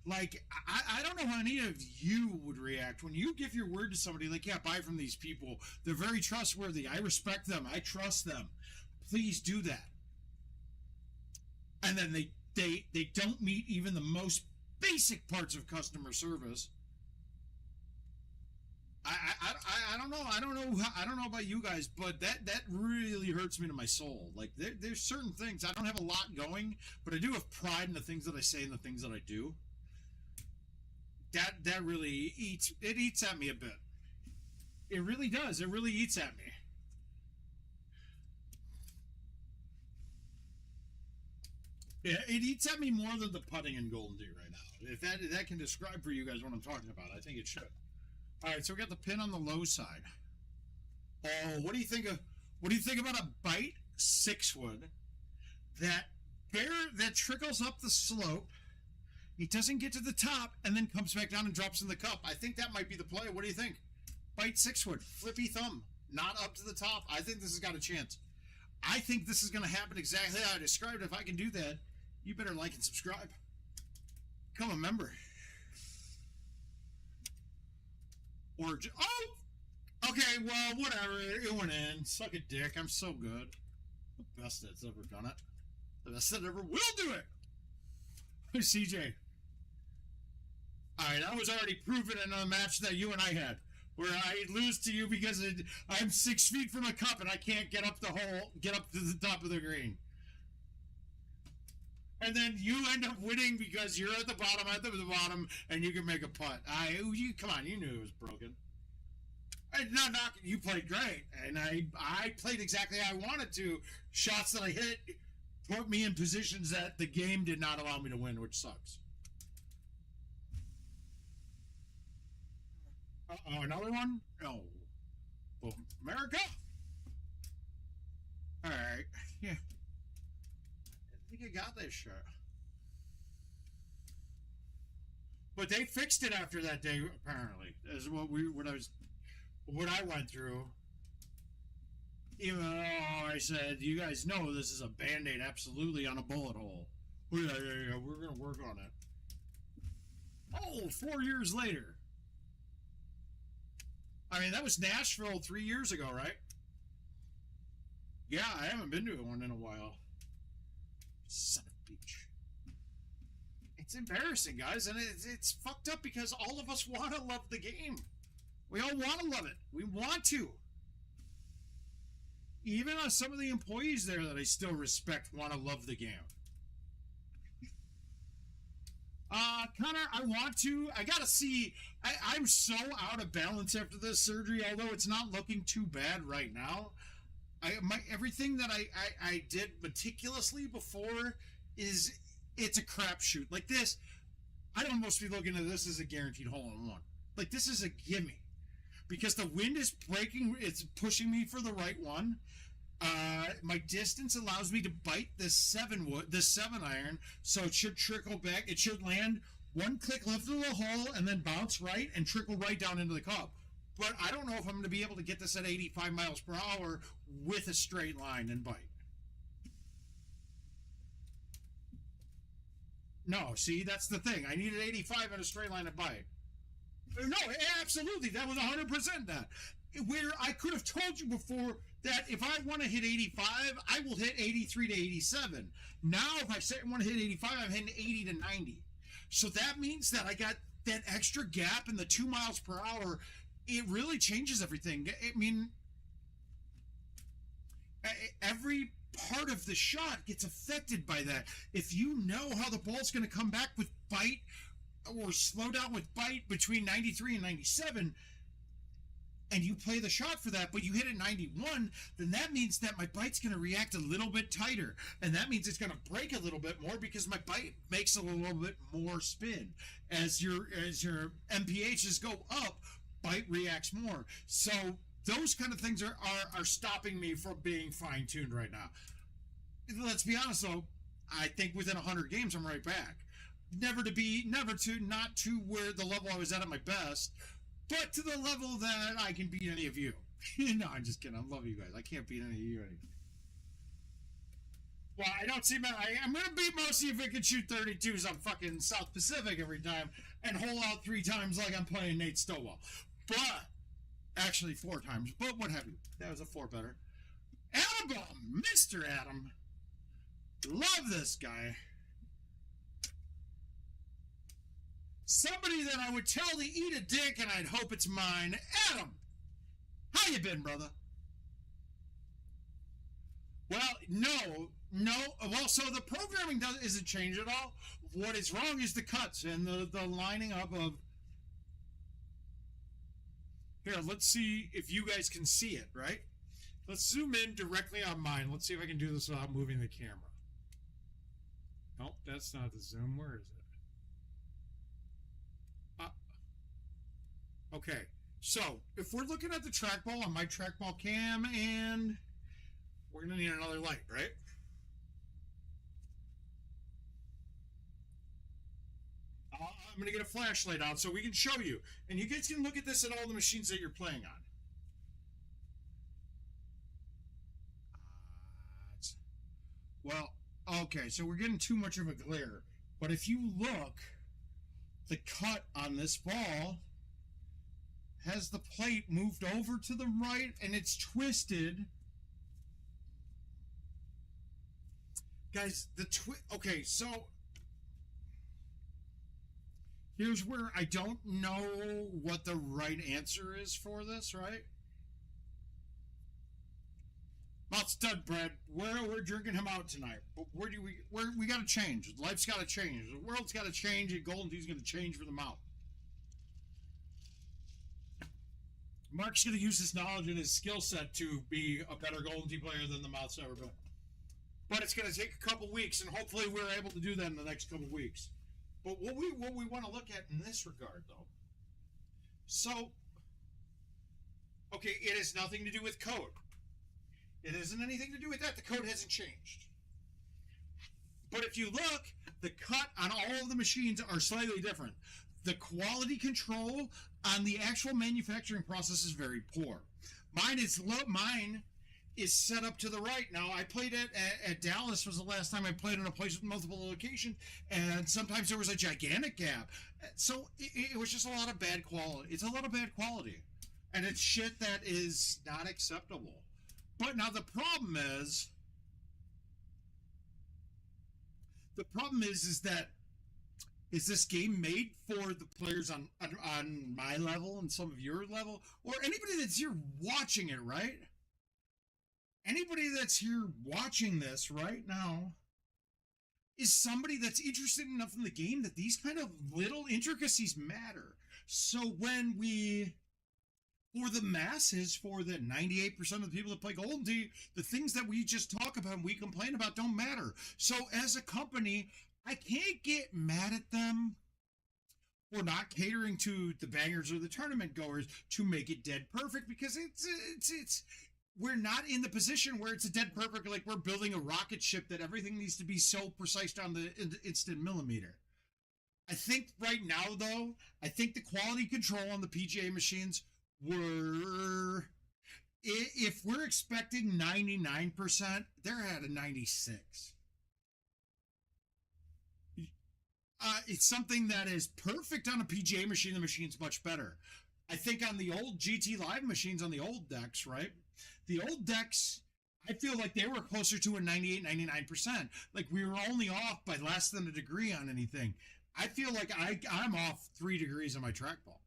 Like, I don't know how any of you would react when you give your word to somebody like, yeah, buy from these people. They're very trustworthy. I respect them. I trust them. Please do that. And then they don't meet even the most basic parts of customer service. I don't know. I don't know about you guys, but that really hurts me to my soul. Like there's certain things. I don't have a lot going, but I do have pride in the things that I say and the things that I do. That really eats at me a bit. It really does. It really eats at me. Yeah, it eats at me more than the putting in Golden Tee right now. If that can describe for you guys what I'm talking about, I think it should. All right, so we got the pin on the low side. Oh, what do you think about a bite 6-wood that trickles up the slope? It doesn't get to the top and then comes back down and drops in the cup. I think that might be the play. What do you think? Bite 6-wood, flippy thumb, not up to the top. I think this has got a chance. I think this is going to happen exactly how I described. If I can do that, you better like and subscribe. Become a member. Or okay, well, whatever. It went in. Suck a dick. I'm so good. The best that's ever done it. The best that ever will do it. Hey, CJ. All right, that was already proven in a match that you and I had, where I lose to you because I'm 6 feet from a cup and I can't get up to the top of the green. And then you end up winning because you're at the bottom, and you can make a putt. Come on, you knew it was broken. I'm not knocking. You played great, and I played exactly how I wanted to. Shots that I hit put me in positions that the game did not allow me to win, which sucks. Uh-oh, another one? No. Oh, America? All right, yeah. I think I got this shot. But they fixed it after that day, apparently. That's what I went through. Even though I said, you guys know this is a Band-Aid absolutely on a bullet hole. Yeah, we're going to work on it. Oh, 4 years later. I mean, that was Nashville 3 years ago, right? Yeah, I haven't been to one in a while. Son of a bitch. It's embarrassing, guys, and it's fucked up because all of us want to love the game. We all want to love it. We want to. Even some of the employees there that I still respect want to love the game. Connor, I want to. I gotta see. I'm so out of balance after this surgery, although it's not looking too bad right now. Everything that I did meticulously before it's a crapshoot. Like this, I'd almost be looking at this as a guaranteed hole-in-one. Like this is a gimme. Because the wind is breaking, it's pushing me for the right one. My distance allows me to bite this 7-iron, so it should trickle back. It should land one click left of the hole and then bounce right and trickle right down into the cup. But I don't know if I'm going to be able to get this at 85 miles per hour with a straight line and bite. No, see, that's the thing. I needed 85 and a straight line and bite. No, absolutely. That was 100% that. where I could have told you before that if I want to hit 85, I will hit 83 to 87. Now, if I say I want to hit 85, I'm hitting 80 to 90. So that means that I got that extra gap in the 2 miles per hour. It really changes everything. I mean, every part of the shot gets affected by that. If you know how the ball's going to come back with bite or slow down with bite between 93 and 97, and you play the shot for that, but you hit it 91, then that means that my bite's going to react a little bit tighter. And that means it's going to break a little bit more because my bite makes a little bit more spin. As your MPHs go up, bite reacts more. So those kind of things are stopping me from being fine-tuned right now. Let's be honest, though. I think within 100 games, I'm right back. Not to where the level I was at my best, but to the level that I can beat any of you. No, I'm just kidding. I love you guys. I can't beat any of you anymore. Well, I don't see I'm going to beat most of you if I can shoot 32s on fucking South Pacific every time and hole out 3 times like I'm playing Nate Stowell. But, actually 4 times, but what have you. That was a 4 better. Adam, Mr. Adam. Love this guy. Somebody that I would tell to eat a dick and I'd hope it's mine. Adam, how you been, brother? Well, no. Well, so the programming isn't changed at all. What is wrong is the cuts and the lining up of... Here, let's see if you guys can see it, right? Let's zoom in directly on mine. Let's see if I can do this without moving the camera. Nope, that's not the zoom. Where is it? Okay, so if we're looking at the trackball on my trackball cam, and we're going to need another light, right? I'm going to get a flashlight out so we can show you. And you guys can look at this at all the machines that you're playing on. Well, okay, so we're getting too much of a glare. But if you look, the cut on this ball has the plate moved over to the right and it's twisted. Guys, okay, so here's where I don't know what the right answer is for this, right? Mouth's done, Brad. We're drinking him out tonight. But where we got to change. Life's got to change. The world's got to change, and GoldenTee's going to change for the mouth. Marc's going to use his knowledge and his skill set to be a better GoldenTee player than the mouth's ever been. But it's going to take a couple weeks, and hopefully we're able to do that in the next couple weeks. But what we want to look at in this regard, though, so, okay, it has nothing to do with code. It isn't anything to do with that. The code hasn't changed. But if you look, the cut on all of the machines are slightly different. The quality control on the actual manufacturing process is very poor. Mine is set up to the right. Now, I played it at Dallas was the last time I played in a place with multiple locations, and sometimes there was a gigantic gap. So it was just a lot of bad quality. It's a lot of bad quality. And it's shit that is not acceptable. But now the problem is that is this game made for the players on my level and some of your level, or anybody that's here watching it, right? Anybody that's here watching this right now is somebody that's interested enough in the game that these kind of little intricacies matter. So when we, for the masses, for the 98% of the people that play GoldenTee, the things that we just talk about and we complain about don't matter. So as a company, I can't get mad at them for not catering to the bangers or the tournament goers to make it dead perfect, because it's we're not in the position where it's a dead perfect, like we're building a rocket ship that everything needs to be so precise down the instant millimeter. I think right now, though, I think the quality control on the PGA machines were, if we're expecting 99%, they're at a 96. It's something that is perfect on a PGA machine. The machine's much better. I think on the old GT Live machines, on the old decks, right? The old decks, I feel like they were closer to a 98, 99%. Like we were only off by less than a degree on anything. I feel like I'm off 3 degrees on my trackball.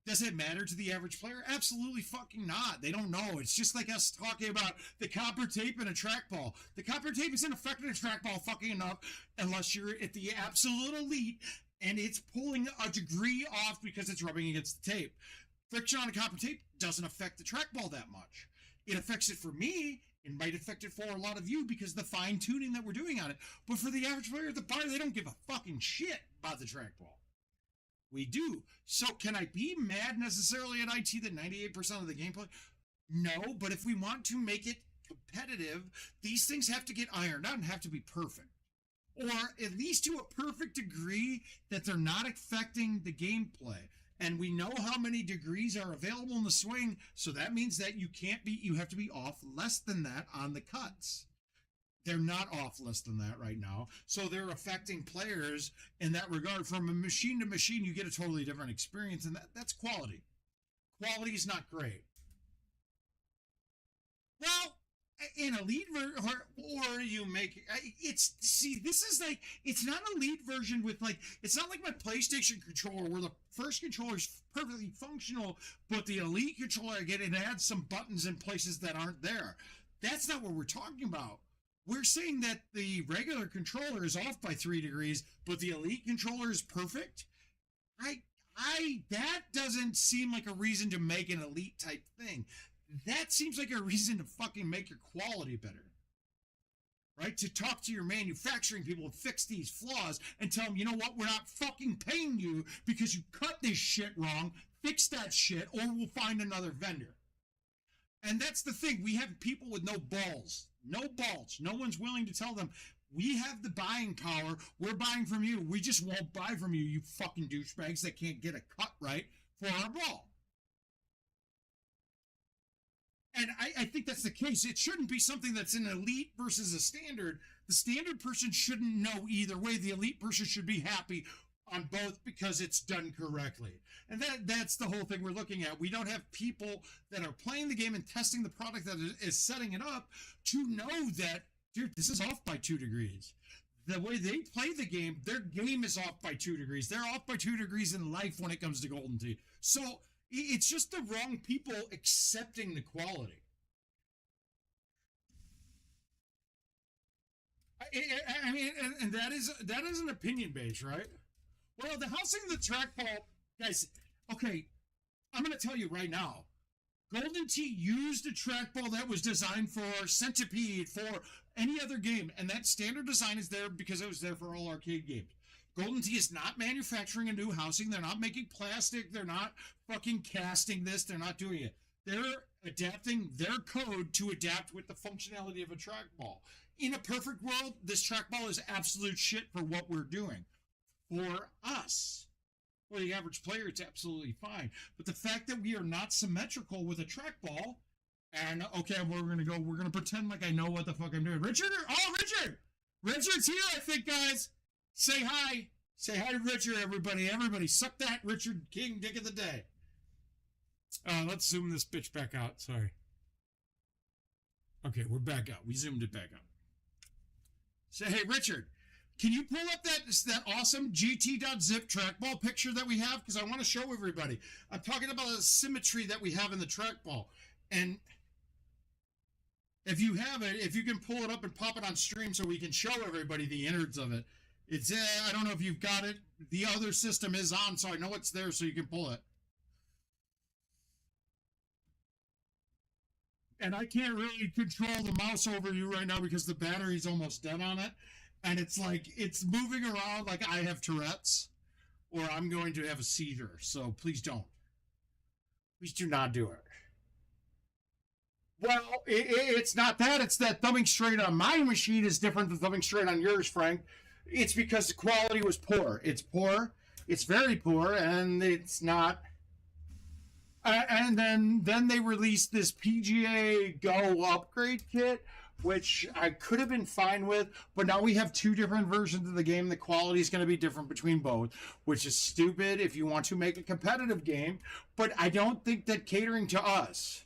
Does it matter to the average player? Absolutely fucking not. They don't know. It's just like us talking about the copper tape in a trackball. The copper tape isn't affecting a trackball fucking enough unless you're at the absolute elite and it's pulling a degree off because it's rubbing against the tape. Friction on a copper tape doesn't affect the trackball that much. It affects it for me. It might affect it for a lot of you because of the fine tuning that we're doing on it. But for the average player at the bar, they don't give a fucking shit about the trackball. We do. So can I be mad necessarily at IT that 98% of the gameplay? No, but if we want to make it competitive, these things have to get ironed out and have to be perfect. Or at least to a perfect degree that they're not affecting the gameplay. And we know how many degrees are available in the swing, so that means that you have to be off less than that on the cuts. They're not off less than that right now. So they're affecting players in that regard. From a machine to machine, you get a totally different experience, and that's quality. Quality is not great. Well, in Elite or you make this is like, it's not an Elite version with like, it's not like my PlayStation controller where the first controller is perfectly functional, but the Elite controller I get, it adds some buttons in places that aren't there. That's not what we're talking about. We're saying that the regular controller is off by 3 degrees, but the Elite controller is perfect. That doesn't seem like a reason to make an Elite type thing. That seems like a reason to fucking make your quality better. Right? To talk to your manufacturing people and fix these flaws and tell them, you know what, we're not fucking paying you because you cut this shit wrong. Fix that shit or we'll find another vendor. And that's the thing. We have people with no balls. No balls. No one's willing to tell them, we have the buying power. We're buying from you. We just won't buy from you, you fucking douchebags that can't get a cut right for our ball. And I think that's the case. It shouldn't be something that's an elite versus a standard. The standard person shouldn't know either way. The elite person should be happy on both because it's done correctly. And that's the whole thing we're looking at. We don't have people that are playing the game and testing the product that is setting it up to know that, dude, this is off by 2 degrees. The way they play the game, their game is off by 2 degrees. They're off by 2 degrees in life when it comes to Golden Tee. So it's just the wrong people accepting the quality. I mean, and that is an opinion base, right? Well, the housing of the trackball, guys, okay, I'm going to tell you right now, Golden Tee used a trackball that was designed for Centipede, for any other game, and that standard design is there because it was there for all arcade games. Golden Tee is not manufacturing a new housing. They're not making plastic. They're not fucking casting this. They're not doing it. They're adapting their code to adapt with the functionality of a trackball. In a perfect world, this trackball is absolute shit for what we're doing. For us, for the average player, it's absolutely fine. But the fact that we are not symmetrical with a trackball, and okay, we're gonna pretend like I know what the fuck I'm doing. Richard! Richard's here, I think, guys. Say hi. Say hi to Richard, everybody. Everybody, suck that, Richard King, dick of the day. Let's zoom this bitch back out. Sorry. Okay, we're back out. We zoomed it back out. Say, hey, Richard, can you pull up that awesome GT.zip trackball picture that we have? Because I want to show everybody. I'm talking about the symmetry that we have in the trackball. And if you have it, if you can pull it up and pop it on stream so we can show everybody the innards of it. It's, I don't know if you've got it. The other system is on, so I know it's there so you can pull it. And I can't really control the mouse over you right now because the battery's almost dead on it. And it's like, it's moving around like I have Tourette's or I'm going to have a seizure. So please don't. Please do not do it. Well, it's not that. It's that thumbing straight on my machine is different than thumbing straight on yours, Frank. It's because the quality was poor. It's poor. It's very poor. And it's not... and then they released this PGA Go upgrade kit which I could have been fine with, but now we have two different versions of the game. The quality is going to be different between both, which is stupid if you want to make a competitive game, but I don't think that catering to us.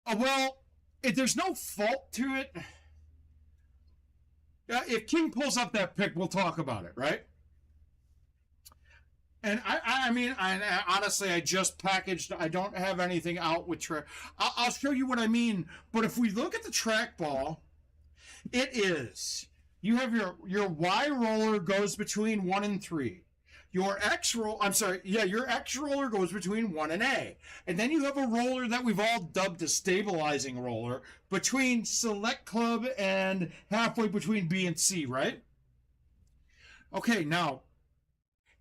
Well, if there's no fault to it. If King pulls up that pick, we'll talk about it, right? And I mean, honestly, I just packaged. I don't have anything out with track. I'll show you what I mean. But if we look at the trackball, it is. You have your Y roller goes between 1 and 3. Your X roller goes between 1 and A. And then you have a roller that we've all dubbed a stabilizing roller between Select Club and halfway between B and C, right? Okay, now,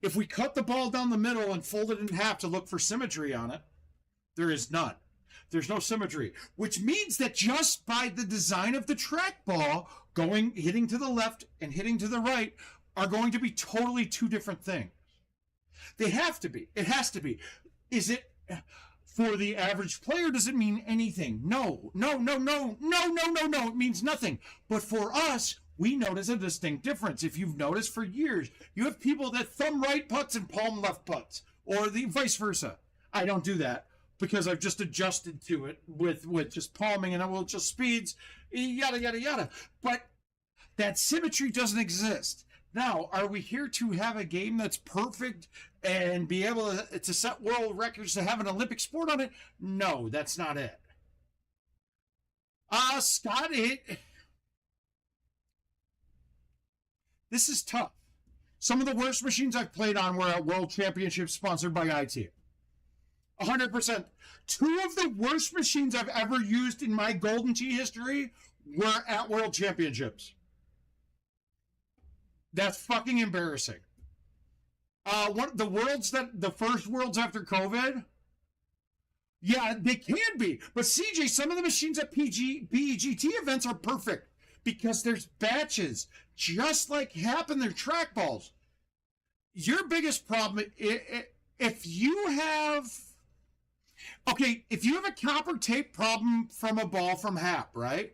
if we cut the ball down the middle and fold it in half to look for symmetry on it, there is none. There's no symmetry, which means that just by the design of the trackball, hitting to the left and hitting to the right are going to be totally two different things. They have to be. It has to be. Is it for the average player? Does it mean anything? No. It means nothing. But for us, we notice a distinct difference. If you've noticed for years, you have people that thumb right putts and palm left putts, or the vice versa. I don't do that because I've just adjusted to it with just palming, and I will just speeds, yada, yada, yada. But that symmetry doesn't exist. Now, are we here to have a game that's perfect and be able to set world records to have an Olympic sport on it? No, that's not it. Scott, this is tough. Some of the worst machines I've played on were at World Championships sponsored by IT. 100%. Two of the worst machines I've ever used in my GoldenTee history were at World Championships. That's fucking embarrassing. The first worlds after COVID, yeah, they can be. But CJ, some of the machines at BEGT events are perfect because there's batches, just like happen their trackballs. Your biggest problem, if you have a copper tape problem from a ball from HAP, right?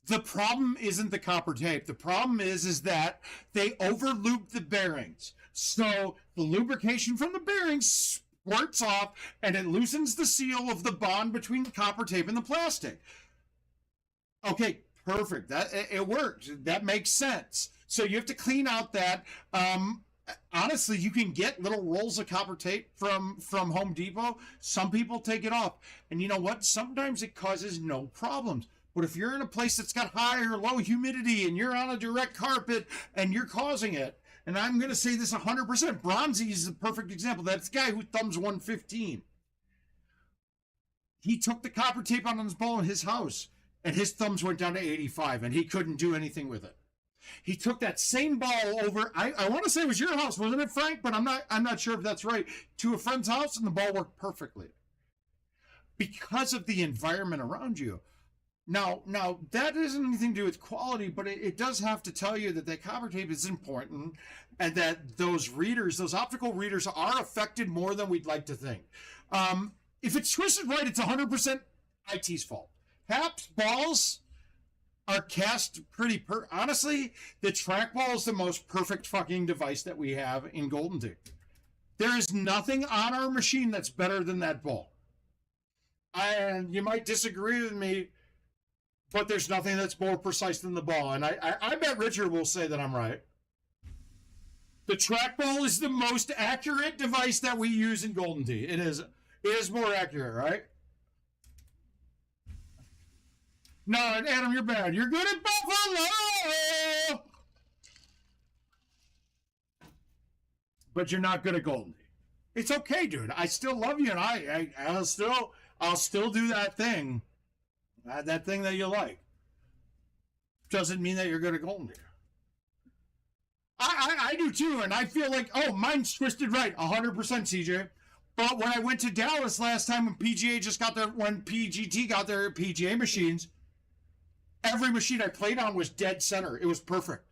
The problem isn't the copper tape. The problem is that they overloop the bearings. So the lubrication from the bearings squirts off and it loosens the seal of the bond between the copper tape and the plastic. Okay, perfect. It works. That makes sense. So you have to clean out that. Honestly, you can get little rolls of copper tape from Home Depot. Some people take it off. And you know what? Sometimes it causes no problems. But if you're in a place that's got high or low humidity and you're on a direct carpet and you're causing it, and I'm going to say this 100%, Bronzy is a perfect example. That's the guy who thumbs 115. He took the copper tape on his ball in his house, and his thumbs went down to 85, and he couldn't do anything with it. He took that same ball over, I want to say it was your house, wasn't it, Frank? But I'm not sure if that's right, to a friend's house, and the ball worked perfectly. Because of the environment around you. Now that isn't anything to do with quality, but it does have to tell you that that copper tape is important and that those optical readers are affected more than we'd like to think. If it's twisted right, it's 100% IT's fault. HAP's balls are cast pretty honestly, the trackball is the most perfect fucking device that we have in GoldenTeeV. There is nothing on our machine that's better than that ball. And you might disagree with me, but there's nothing that's more precise than the ball. And I bet Richard will say that I'm right. The trackball is the most accurate device that we use in GoldenTeeV. It is more accurate, right? No, Adam, you're bad. You're good at Buffalo! But you're not good at GoldenTeeV. It's okay, dude. I still love you, and I'll still do that thing. That thing that you like. Doesn't mean that you're good at GoldenTeeV. I do too, and I feel like, oh, mine's twisted right, 100% CJ. But when I went to Dallas last time when PGT got their PGA machines, every machine I played on was dead center. It was perfect.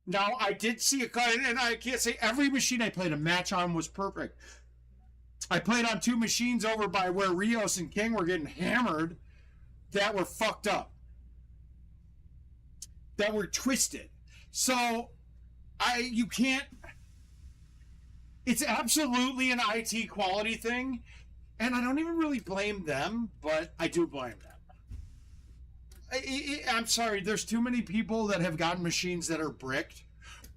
Now, I did see and I can't say every machine I played a match on was perfect. I played on two machines over by where Rios and King were getting hammered that were fucked up, that were twisted. So you can't, it's absolutely an IT quality thing, and I don't even really blame them, but I do blame them. I'm sorry, there's too many people that have gotten machines that are bricked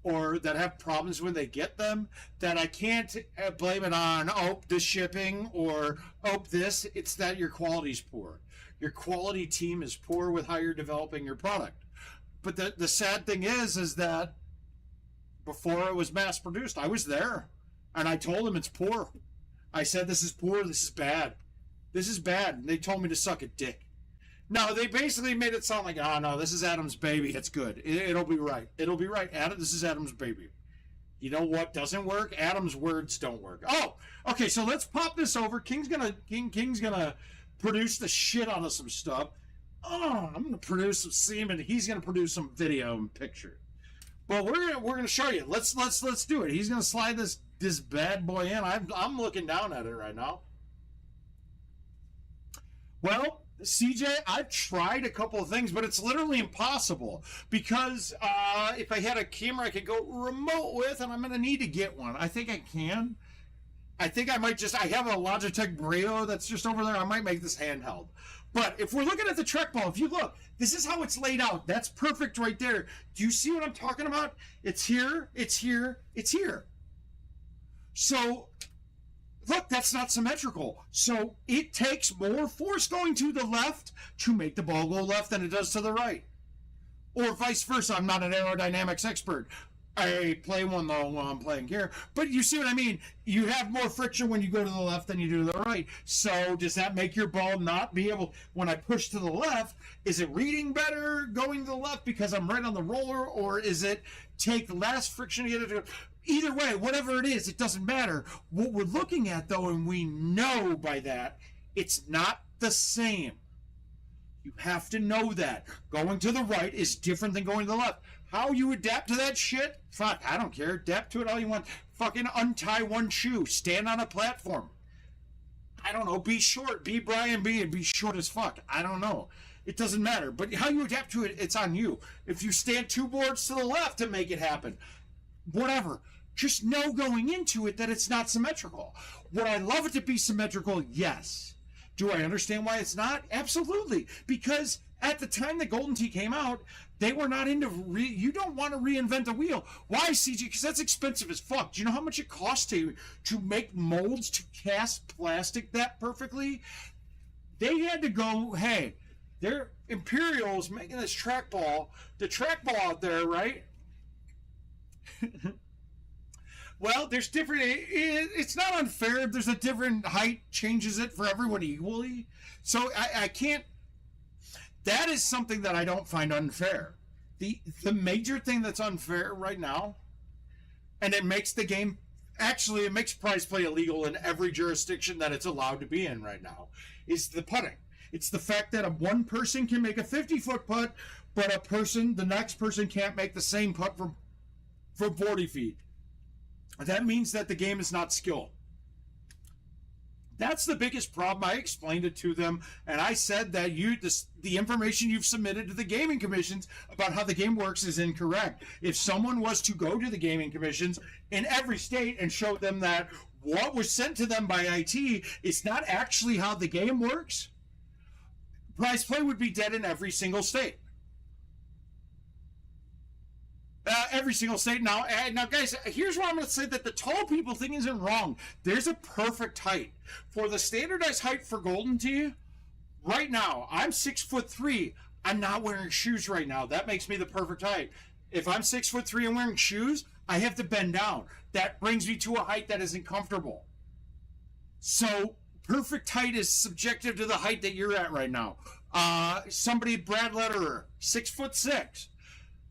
or that have problems when they get them that I can't blame it on, oh, the shipping or, oh, this. It's that your quality's poor. Your quality team is poor with how you're developing your product. But the sad thing is that before it was mass produced, I was there and I told them it's poor. I said, this is poor, this is bad. This is bad. And they told me to suck a dick. No, they basically made it sound like, oh, no, this is Adam's baby. It's good. It'll be right. It'll be right. Adam, this is Adam's baby. You know what doesn't work? Adam's words don't work. Oh, okay, so let's pop this over. King's gonna produce the shit out of some stuff. Oh, I'm gonna produce some semen. He's gonna produce some video and picture. Well, we're gonna show you. Let's do it. He's gonna slide this bad boy in. I'm looking down at it right now. Well, CJ, I've tried a couple of things, but it's literally impossible because if I had a camera I could go remote with, and I'm going to need to get one. I think I can. I think I might I have a Logitech Brio that's just over there. I might make this handheld. But if we're looking at the trackball, if you look, this is how it's laid out. That's perfect right there. Do you see what I'm talking about? It's here, it's here, it's here. So look, that's not symmetrical. So it takes more force going to the left to make the ball go left than it does to the right. Or vice versa. I'm not an aerodynamics expert. I play one, though, while I'm playing here. But you see what I mean? You have more friction when you go to the left than you do to the right. So does that make your ball not be able, when I push to the left, is it reading better going to the left because I'm right on the roller? Or is it take less friction to get it to go? Either way, whatever it is, it doesn't matter. What we're looking at, though, and we know by that, it's not the same. You have to know that. Going to the right is different than going to the left. How you adapt to that shit? Fuck, I don't care. Adapt to it all you want. Fucking untie one shoe. Stand on a platform. I don't know. Be short. Be Brian B. and be short as fuck. I don't know. It doesn't matter. But how you adapt to it, it's on you. If you stand two boards to the left to make it happen, whatever. Just know going into it that it's not symmetrical. Would I love it to be symmetrical? Yes. Do I understand why it's not? Absolutely. Because at the time that Golden Tee came out, they were not into, you don't want to reinvent the wheel. Why, CG? Because that's expensive as fuck. Do you know how much it costs to make molds to cast plastic that perfectly? They had to go, hey, they're Imperials making this trackball, the trackball out there, right? Well, there's different, it's not unfair. There's a different height, changes it for everyone equally. So I can't, that is something that I don't find unfair. The major thing that's unfair right now, and it makes the game, actually it makes prize play illegal in every jurisdiction that it's allowed to be in right now, is the putting. It's the fact that one person can make a 50-foot putt, but the next person can't make the same putt from 40 feet. That means that the game is not skill. That's the biggest problem. I explained it to them, and I said that the information you've submitted to the gaming commissions about how the game works is incorrect. If someone was to go to the gaming commissions in every state and show them that what was sent to them by IT is not actually how the game works, prize play would be dead in every single state. Every single state. Now, guys, here's where I'm going to say that the tall people thing isn't wrong. There's a perfect height. For the standardized height for Golden Tee, right now, I'm 6'3". I'm not wearing shoes right now. That makes me the perfect height. If I'm 6'3" and wearing shoes, I have to bend down. That brings me to a height that isn't comfortable. So, perfect height is subjective to the height that you're at right now. Brad Lederer, 6'6".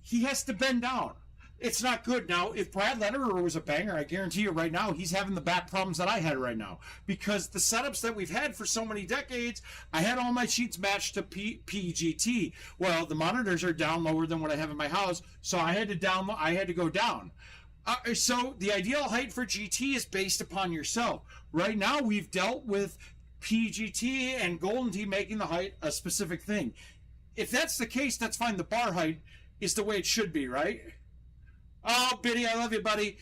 He has to bend down. It's not good. Now, if Brad Lederer was a banger, I guarantee you right now, he's having the back problems that I had right now. Because the setups that we've had for so many decades, I had all my sheets matched to PGT. Well, the monitors are down lower than what I have in my house, so I had to go down. So the ideal height for GT is based upon yourself. Right now, we've dealt with PGT and Golden Tee making the height a specific thing. If that's the case, that's fine. The bar height is the way it should be, right? Oh, Biddy, I love you, buddy.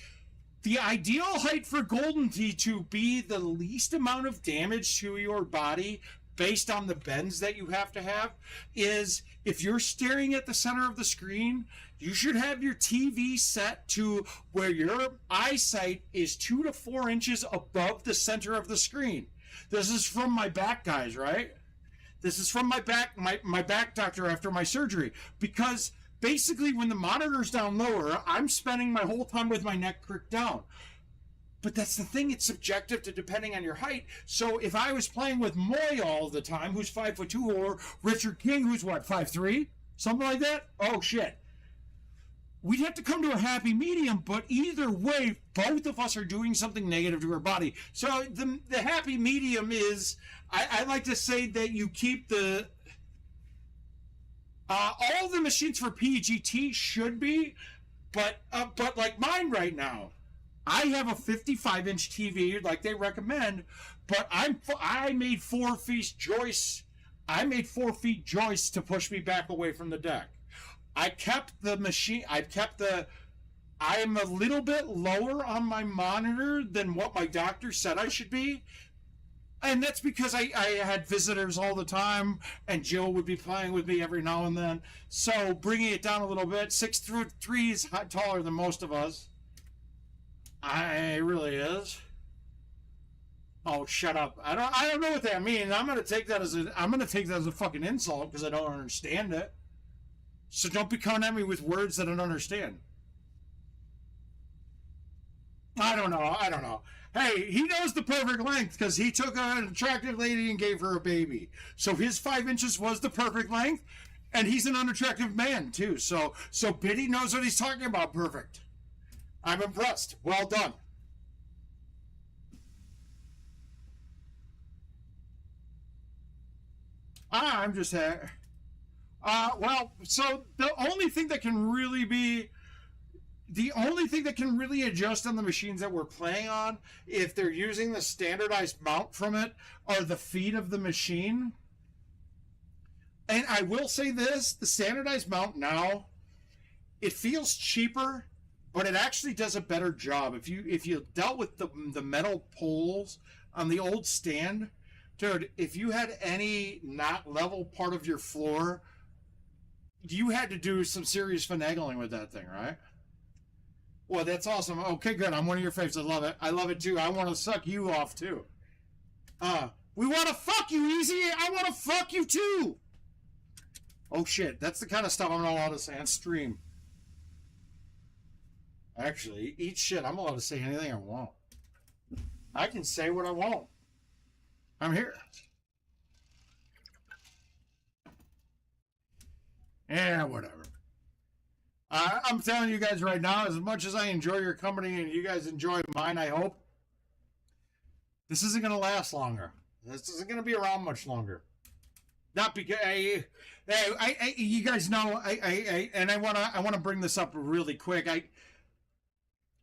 The ideal height for Golden Tee to be the least amount of damage to your body based on the bends that you have to have is if you're staring at the center of the screen, you should have your TV set to where your eyesight is 2 to 4 inches above the center of the screen. This is from my back, guys, right? This is from my back, my back doctor after my surgery. Because basically when the monitor's down lower, I'm spending my whole time with my neck cricked down. But that's the thing, it's subjective to depending on your height. So if I was playing with Moy all the time, who's 5'2", or Richard King, who's what, 5'3", something like that? Oh shit. We'd have to come to a happy medium, but either way, both of us are doing something negative to our body. So the happy medium is, I like to say that you keep the, all the machines for PGT should be, but like mine right now, I have a 55-inch TV like they recommend, but I made 4 feet joists. I made 4 feet joists to push me back away from the deck. I kept the machine. I'm a little bit lower on my monitor than what my doctor said I should be. And that's because I had visitors all the time, and Jill would be playing with me every now and then. So bringing it down a little bit, 6'3" is taller than most of us. It really is. Oh, shut up! I don't know what that means. I'm gonna take that as a fucking insult because I don't understand it. So don't be coming at me with words that I don't understand. I don't know. Hey, he knows the perfect length because he took an attractive lady and gave her a baby. So his 5 inches was the perfect length, and he's an unattractive man too. So Biddy knows what he's talking about. Perfect. I'm impressed. Well done. I'm just well, so the only thing that can really adjust on the machines that we're playing on, if they're using the standardized mount from it, are the feet of the machine. And I will say this, the standardized mount now, it feels cheaper, but it actually does a better job. If you dealt with the metal poles on the old stand, dude, if you had any not level part of your floor, you had to do some serious finagling with that thing, right? Well, that's awesome. Okay, good. I'm one of your faves. I love it. I love it too. I want to suck you off too. We want to fuck you, Easy. I want to fuck you too. Oh shit, that's the kind of stuff I'm not allowed to say on stream. Actually, eat shit. I'm allowed to say anything I want. I can say what I want. I'm here. Yeah, whatever. I'm telling you guys right now, as much as I enjoy your company and you guys enjoy mine, I hope, this isn't going to last longer. This isn't going to be around much longer. Not because you guys know, and I want to bring this up really quick.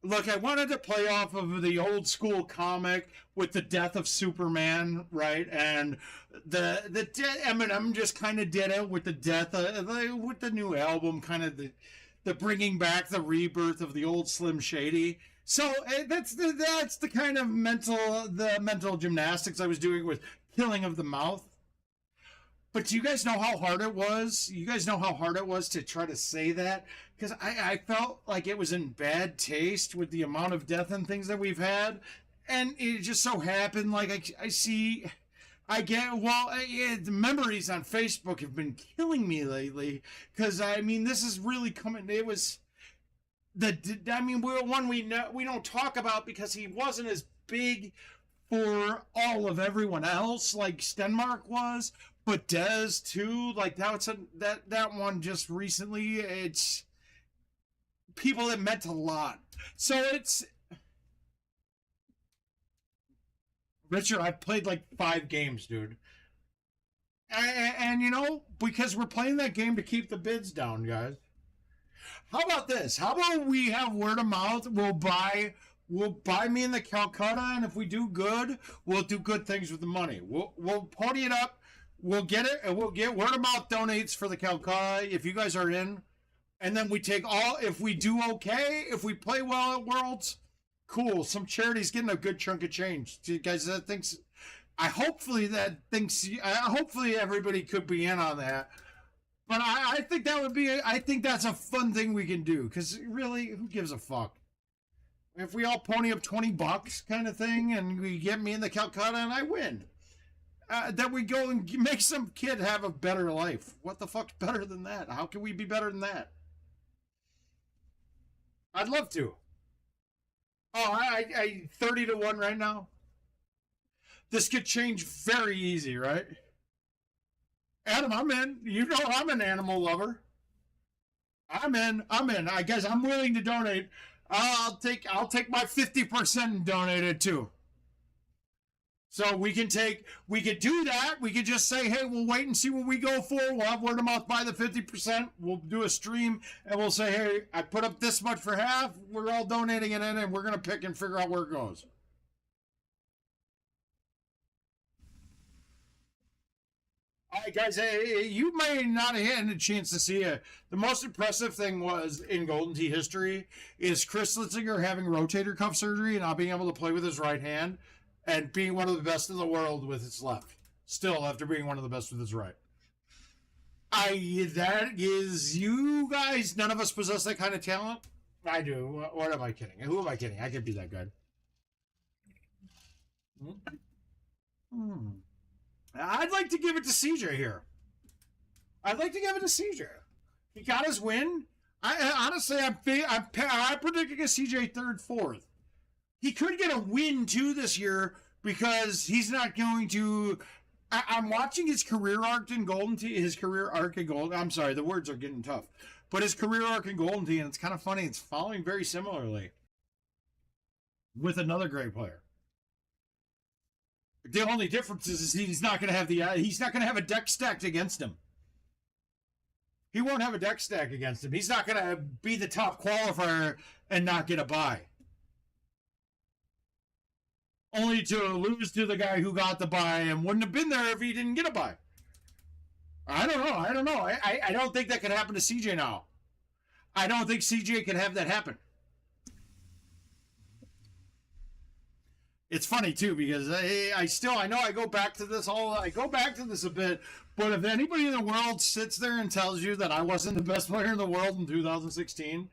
Look, I wanted to play off of the old school comic with the death of Superman, right? And the Eminem just kind of did it with the death with the new album, kind of the bringing back the rebirth of the old Slim Shady. So that's the kind of mental gymnastics I was doing with Killing of the Mouth. But do you guys know how hard it was? You guys know how hard it was to try to say that? Because I felt like it was in bad taste with the amount of death and things that we've had. And it just so happened, like, the memories on Facebook have been killing me lately. Because, I mean, this is really coming, it was, one we don't talk about because he wasn't as big for all of everyone else like Stenmark was. But Dez too, like that one just recently, it's people that meant a lot. So it's Richard, I've played like 5 games, dude. And you know, because we're playing that game to keep the bids down, guys. How about this? How about we have word of mouth? We'll buy We'll buy me in the Calcutta, and if we do good, we'll do good things with the money. We'll pony it up. We'll get it, and we'll get word of mouth donates for the Calcutta if you guys are in. And then we take all, if we do okay, if we play well at Worlds, cool. Some charity's getting a good chunk of change. You guys, that thinks, hopefully everybody could be in on that. But I think that would be, I think that's a fun thing we can do. Because really, who gives a fuck? If we all pony up $20 kind of thing, and we get me in the Calcutta and I win. That we go and make some kid have a better life. What the fuck's better than that? How can we be better than that? I'd love to. Oh, I 30 to 1 right now. This could change very easy, right? Adam, I'm in. You know I'm an animal lover. I'm in. I guess I'm willing to donate. I'll take my 50% and donate it too. So we can do that. We could just say, hey, we'll wait and see what we go for. We'll have word of mouth by the 50%. We'll do a stream and we'll say, hey, I put up this much for half. We're all donating it in and we're going to pick and figure out where it goes. All right, guys, you may not have had a chance to see it. The most impressive thing was in Golden Tee history is Chris Litzinger having rotator cuff surgery and not being able to play with his right hand. And being one of the best in the world with his left. Still, after being one of the best with his right. That is, you guys, none of us possess that kind of talent. I do. What am I kidding? Who am I kidding? I could be that good. I'd like to give it to CJ here. I'd like to give it to CJ. He got his win. Honestly, I'm predicting a CJ third, fourth. He could get a win, too, this year because he's not going to... I'm watching his career arc in Golden Tee. I'm sorry, the words are getting tough. But his career arc in Golden Tee, and it's kind of funny, it's following very similarly with another great player. The only difference is he's not going to have a deck stacked against him. He won't have a deck stack against him. He's not going to be the top qualifier and not get a bye. Only to lose to the guy who got the bye and wouldn't have been there if he didn't get a bye. I don't know. I don't think that could happen to CJ now. I don't think CJ can have that happen. It's funny, too, because I know I go back to this a bit, but if anybody in the world sits there and tells you that I wasn't the best player in the world in 2016,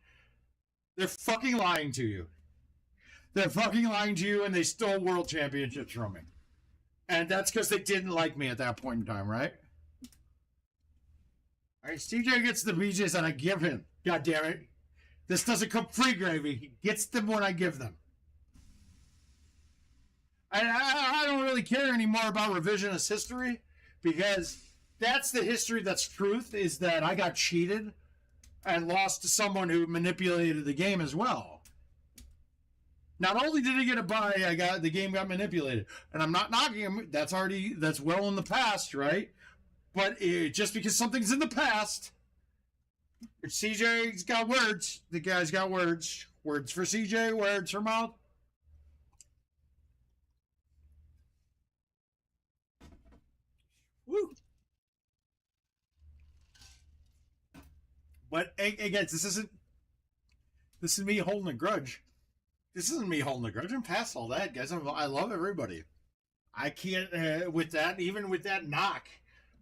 they're fucking lying to you. They're fucking lying to you, and they stole world championships from me. And that's because they didn't like me at that point in time, right? All right, CJ gets the BJs, and I give him. God damn it. This doesn't come free, gravy. He gets them when I give them. I don't really care anymore about revisionist history, because that's the history that's truth, is that I got cheated and lost to someone who manipulated the game as well. Not only did he get a bye, the game got manipulated. And I'm not knocking him. That's well in the past, right? But just because something's in the past, CJ's got words. The guy's got words. Words for CJ, words for Mouth. Woo. But again, this is me holding a grudge. This isn't me holding a grudge. I'm past all that, guys. I love everybody. I can't, with that, even with that knock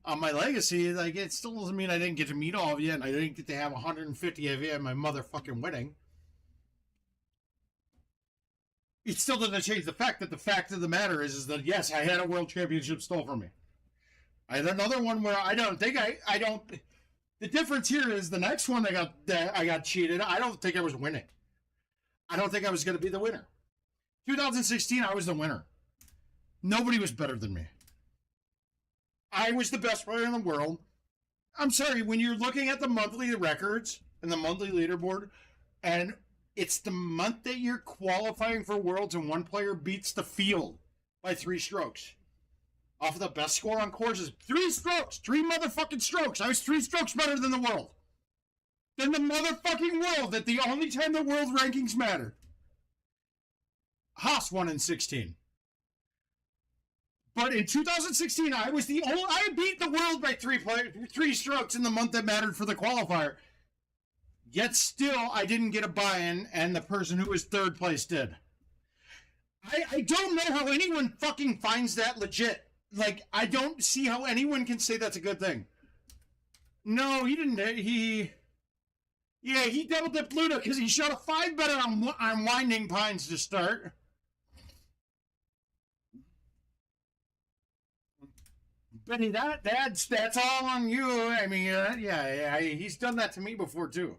on my legacy, like, it still doesn't mean I didn't get to meet all of you and I didn't get to have 150 of you at my motherfucking wedding. It still doesn't change the fact that the fact of the matter is that, yes, I had a world championship stole from me. I had another one where I don't. The difference here is the next one I got cheated. I don't think I was winning. I don't think I was going to be the winner. 2016, I was the winner. Nobody was better than me. I was the best player in the world. I'm sorry, when you're looking at the monthly records and the monthly leaderboard, and it's the month that you're qualifying for Worlds and one player beats the field by 3 strokes. Off of the best score on courses. 3 strokes! 3 motherfucking strokes! I was 3 strokes better than the world. Than the motherfucking world, that the only time the world rankings matter. Haas won in 16. But in 2016, I beat the world by three strokes in the month that mattered for the qualifier. Yet still, I didn't get a buy-in, and the person who was third place did. I don't know how anyone fucking finds that legit. Like, I don't see how anyone can say that's a good thing. No, he didn't. He double-dipped Luna because he shot a 5 better on Winding Pines to start. Benny, that's all on you. I mean, he's done that to me before, too.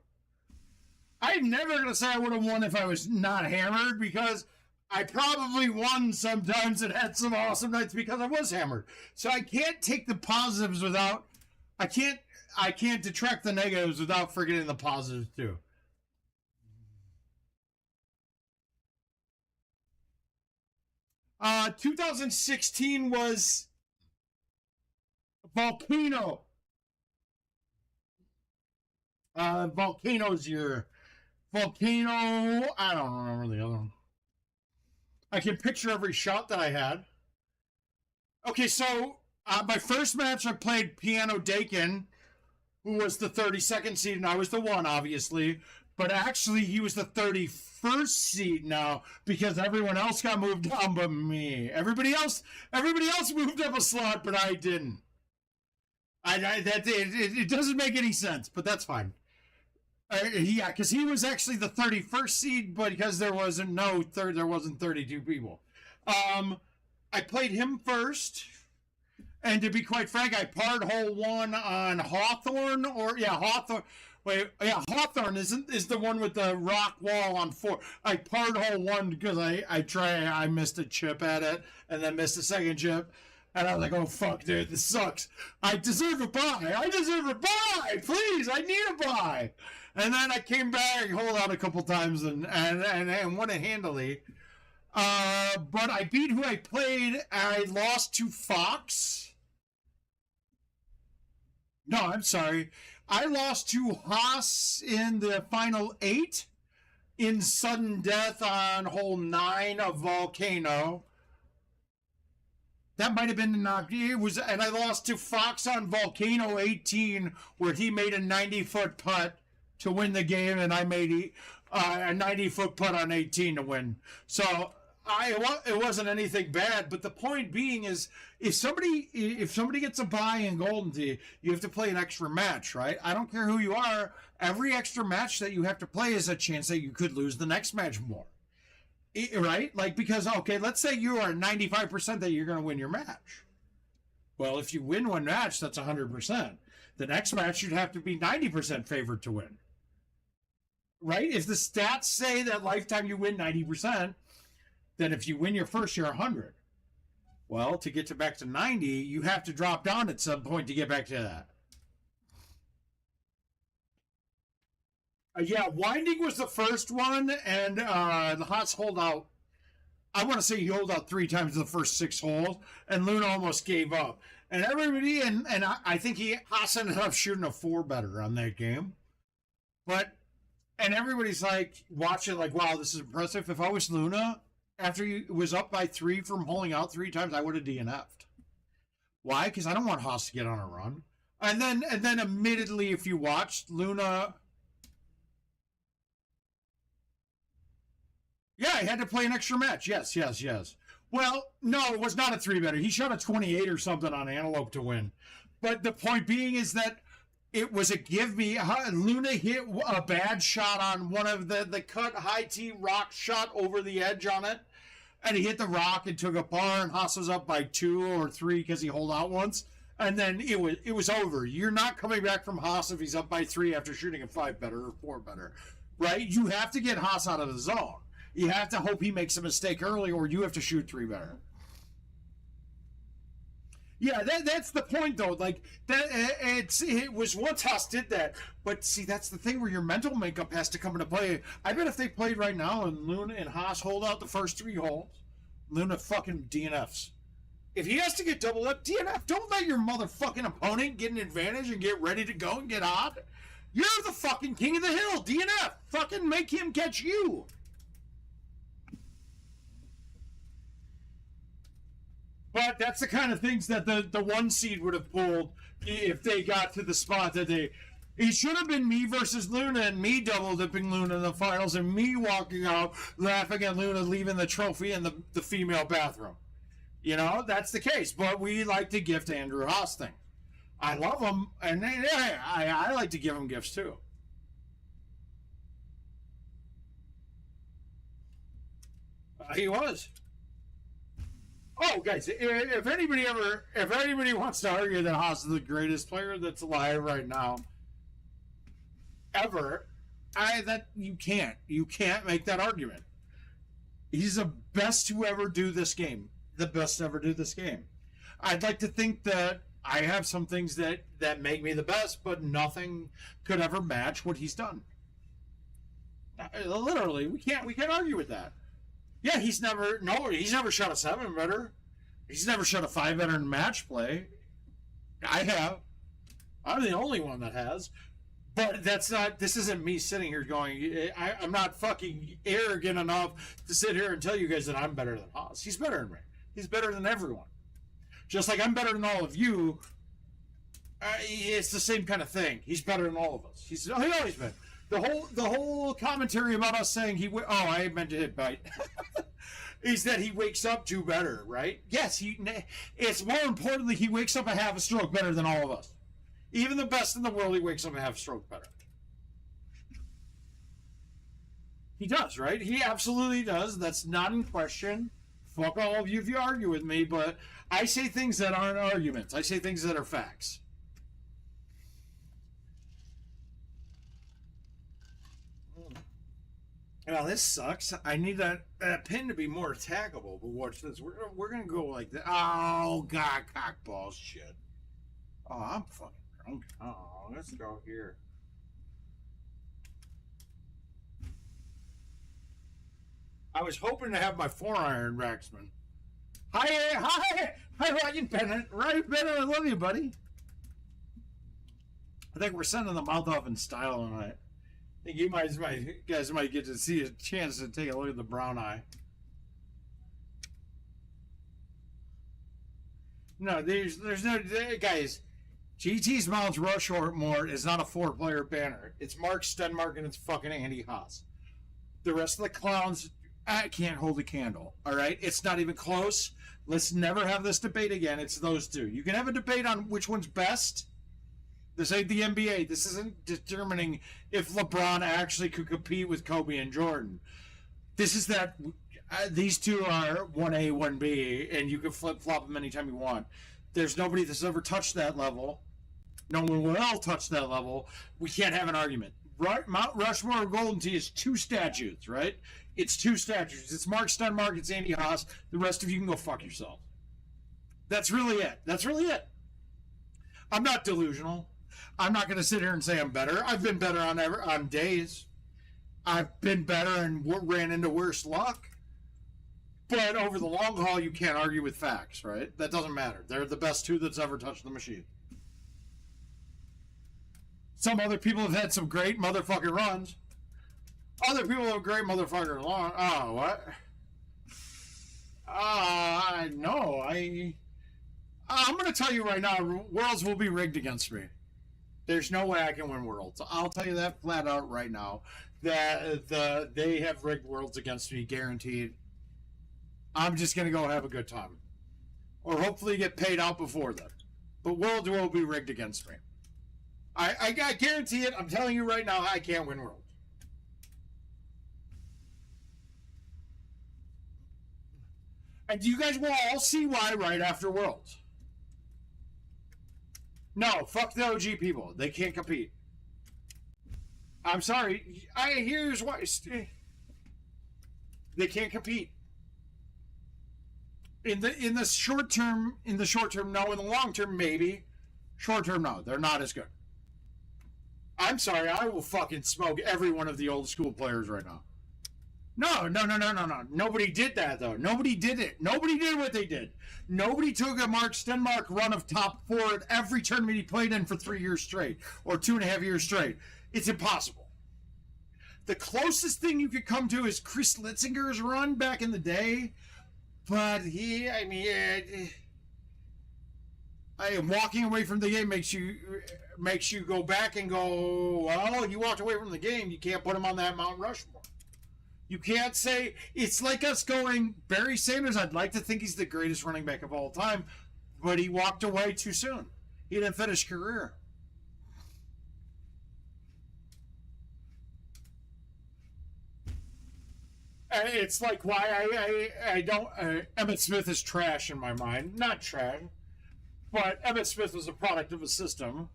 I'm never going to say I would have won if I was not hammered, because I probably won sometimes and had some awesome nights because I was hammered. So I can't take the positives without... I can't detract the negatives without forgetting the positives, too. Uh, 2016 was... Volcano. Volcano's your... Volcano... I don't remember the other one. I can picture every shot that I had. Okay, so my first match I played Piano Dakin, who was the 32nd seed, and I was the 1, obviously. But actually, he was the 31st seed now, because everyone else got moved down but me. Everybody else moved up a slot, but I didn't. It doesn't make any sense, but that's fine. Yeah, because he was actually the 31st seed, but because there wasn't 32 people. I played him first, and to be quite frank, I parred hole 1 on Hawthorne, Hawthorne is the one with the rock wall on 4. I parred hole 1 because I missed a chip at it, and then missed a second chip. And I was like, oh, fuck, dude, this sucks. I deserve a buy. Please, I need a buy. And then I came back, hold out a couple times, and won it handily. But I beat who I played. I lost to Fox. No, I'm sorry. I lost to Haas in the final 8 in sudden death on hole 9 of Volcano. That might have been and I lost to Fox on Volcano 18, where he made a 90-foot putt to win the game, and I made a 90-foot putt on 18 to win. So it wasn't anything bad. But the point being is, if somebody gets a bye in Golden Tee, you have to play an extra match, right? I don't care who you are. Every extra match that you have to play is a chance that you could lose the next match more. Right? Like, because, okay, let's say you are 95% that you're going to win your match. Well, if you win one match, that's 100%. The next match, you'd have to be 90% favored to win. Right? If the stats say that lifetime you win 90%, then if you win your first, you're 100. Well, to get back to 90, you have to drop down at some point to get back to that. Yeah, Winding was the first one, and the Haas holdout, I want to say he held out 3 times in the first 6 holes, and Luna almost gave up. And everybody, and I think Haas ended up shooting a 4 better on that game. And everybody's like, watching like, wow, this is impressive. If I was Luna, after he was up by 3 from holding out 3 times, I would have DNF'd. Why? Because I don't want Haas to get on a run. And then admittedly, if you watched Luna... Yeah, he had to play an extra match. Yes. Well, no, it was not a 3-better. He shot a 28 or something on Antelope to win. But the point being is that it was a give me. Luna hit a bad shot on one of the cut high tee rock shot over the edge on it. And he hit the rock and took a par, and Haas was up by 2 or 3 because he holed out once. And then it was over. You're not coming back from Haas if he's up by 3 after shooting a 5-better or 4-better. Right? You have to get Haas out of the zone. You have to hope he makes a mistake early, or you have to shoot 3 better. Yeah, that's the point, though. Like that, it was once Haas did that, but see, that's the thing where your mental makeup has to come into play. I bet if they played right now and Luna and Haas hold out the first 3 holes, Luna fucking DNFs. If he has to get double up, DNF. Don't let your motherfucking opponent get an advantage and get ready to go and get hot. You're the fucking king of the hill. DNF. Fucking make him catch you. that's the kind of things that the one seed would have pulled if they got to the spot that they. It should have been me versus Luna and me double dipping Luna in the finals and me walking out laughing at Luna leaving the trophy in the female bathroom. You know, that's the case. But we like to gift Andrew Haas things. I love him, and I like to give him gifts too. He was. Oh, guys, if anybody wants to argue that Haas is the greatest player that's alive right now, ever, you can't make that argument. He's the best to ever do this game. The best to ever do this game. I'd like to think that I have some things that make me the best, but nothing could ever match what he's done. Literally, we can't argue with that. Yeah, he's never shot a 7 better. He's never shot a 5 better in match play. I have. I'm the only one that has. But this isn't me sitting here going, I'm not fucking arrogant enough to sit here and tell you guys that I'm better than Haas. He's better than me. He's better than everyone. Just like I'm better than all of you. It's the same kind of thing. He's better than all of us. He's always been. The whole commentary about us saying I meant to hit bite. Is that he wakes up to better, right? Yes, it's more importantly, he wakes up a half a stroke better than all of us. Even the best in the world, he wakes up a half a stroke better. He does, right? He absolutely does. That's not in question. Fuck all of you if you argue with me, but I say things that aren't arguments. I say things that are facts. Well, this sucks. I need that pin to be more attackable, but watch this. We're going to go like that. Oh, God, cockballs shit. Oh, I'm fucking drunk. Oh, let's go here. I was hoping to have my 4-iron, Raxman. Hi, Ryan Bennett. Ryan Bennett, I love you, buddy. I think we're sending the mouth off in style tonight. I think you guys might get to see a chance to take a look at the brown eye. No, there's no guys. GT's Mount Rushmore is not a 4-player banner. It's Marc, Stenmark, and it's fucking Andy Haas. The rest of the clowns, I can't hold a candle. All right, it's not even close. Let's never have this debate again. It's those two. You can have a debate on which one's best. This ain't the NBA. This isn't determining if LeBron actually could compete with Kobe and Jordan. This is that these two are 1A, 1B, and you can flip-flop them anytime you want. There's nobody that's ever touched that level. No one will touch that level. We can't have an argument. Mount Rushmore or Golden Tee is 2 statues, right? It's 2 statues. It's Marc Stenmark, it's Andy Haas. The rest of you can go fuck yourself. That's really it. That's really it. I'm not delusional. I'm not going to sit here and say I'm better. I've been better on days. I've been better and ran into worse luck. But over the long haul, you can't argue with facts, right? That doesn't matter. They're the best 2 that's ever touched the machine. Some other people have had some great motherfucking runs. Other people have great motherfucking runs. Oh, what? No, I'm going to tell you right now, Worlds will be rigged against me. There's no way I can win Worlds. I'll tell you that flat out right now. That they have rigged Worlds against me, guaranteed. I'm just going to go have a good time. Or hopefully get paid out before then. But Worlds will be rigged against me. I guarantee it. I'm telling you right now, I can't win Worlds. And you guys will all see why right after Worlds. No, fuck the OG people. They can't compete. I'm sorry. Here's why. They can't compete. In the short term, no. In the long term, maybe. Short term, no. They're not as good. I'm sorry. I will fucking smoke every one of the old school players right now. No. Nobody did that, though. Nobody did it. Nobody did what they did. Nobody took a Marc Stenmark run of top 4 at every tournament he played in for 3 years straight, or 2.5 years straight. It's impossible. The closest thing you could come to is Chris Litzinger's run back in the day, but walking away from the game makes you go back and go, well, you walked away from the game. You can't put him on that Mount Rushmore. You can't say, it's like us going, Barry Sanders, I'd like to think he's the greatest running back of all time, but he walked away too soon. He didn't finish career. It's like why I don't... Emmitt Smith is trash in my mind. Not trash. But Emmitt Smith was a product of a system.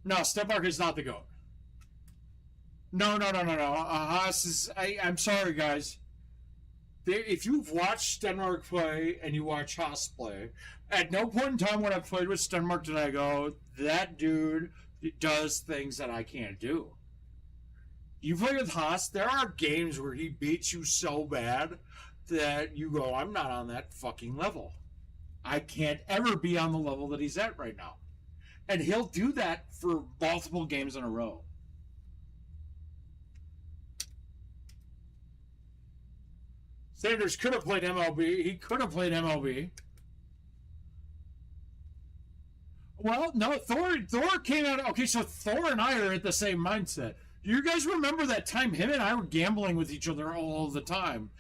No, Stenmark is not the GOAT. No. Haas is... I'm sorry, guys. If you've watched Stenmark play and you watch Haas play, at no point in time when I've played with Stenmark did I go, that dude does things that I can't do. You play with Haas, there are games where he beats you so bad that you go, I'm not on that fucking level. I can't ever be on the level that he's at right now. And he'll do that for multiple games in a row. Sanders could have played MLB. He could have played MLB. Well, no, Thor came out... Okay, so Thor and I are at the same mindset. You guys remember that time him and I were gambling with each other all the time?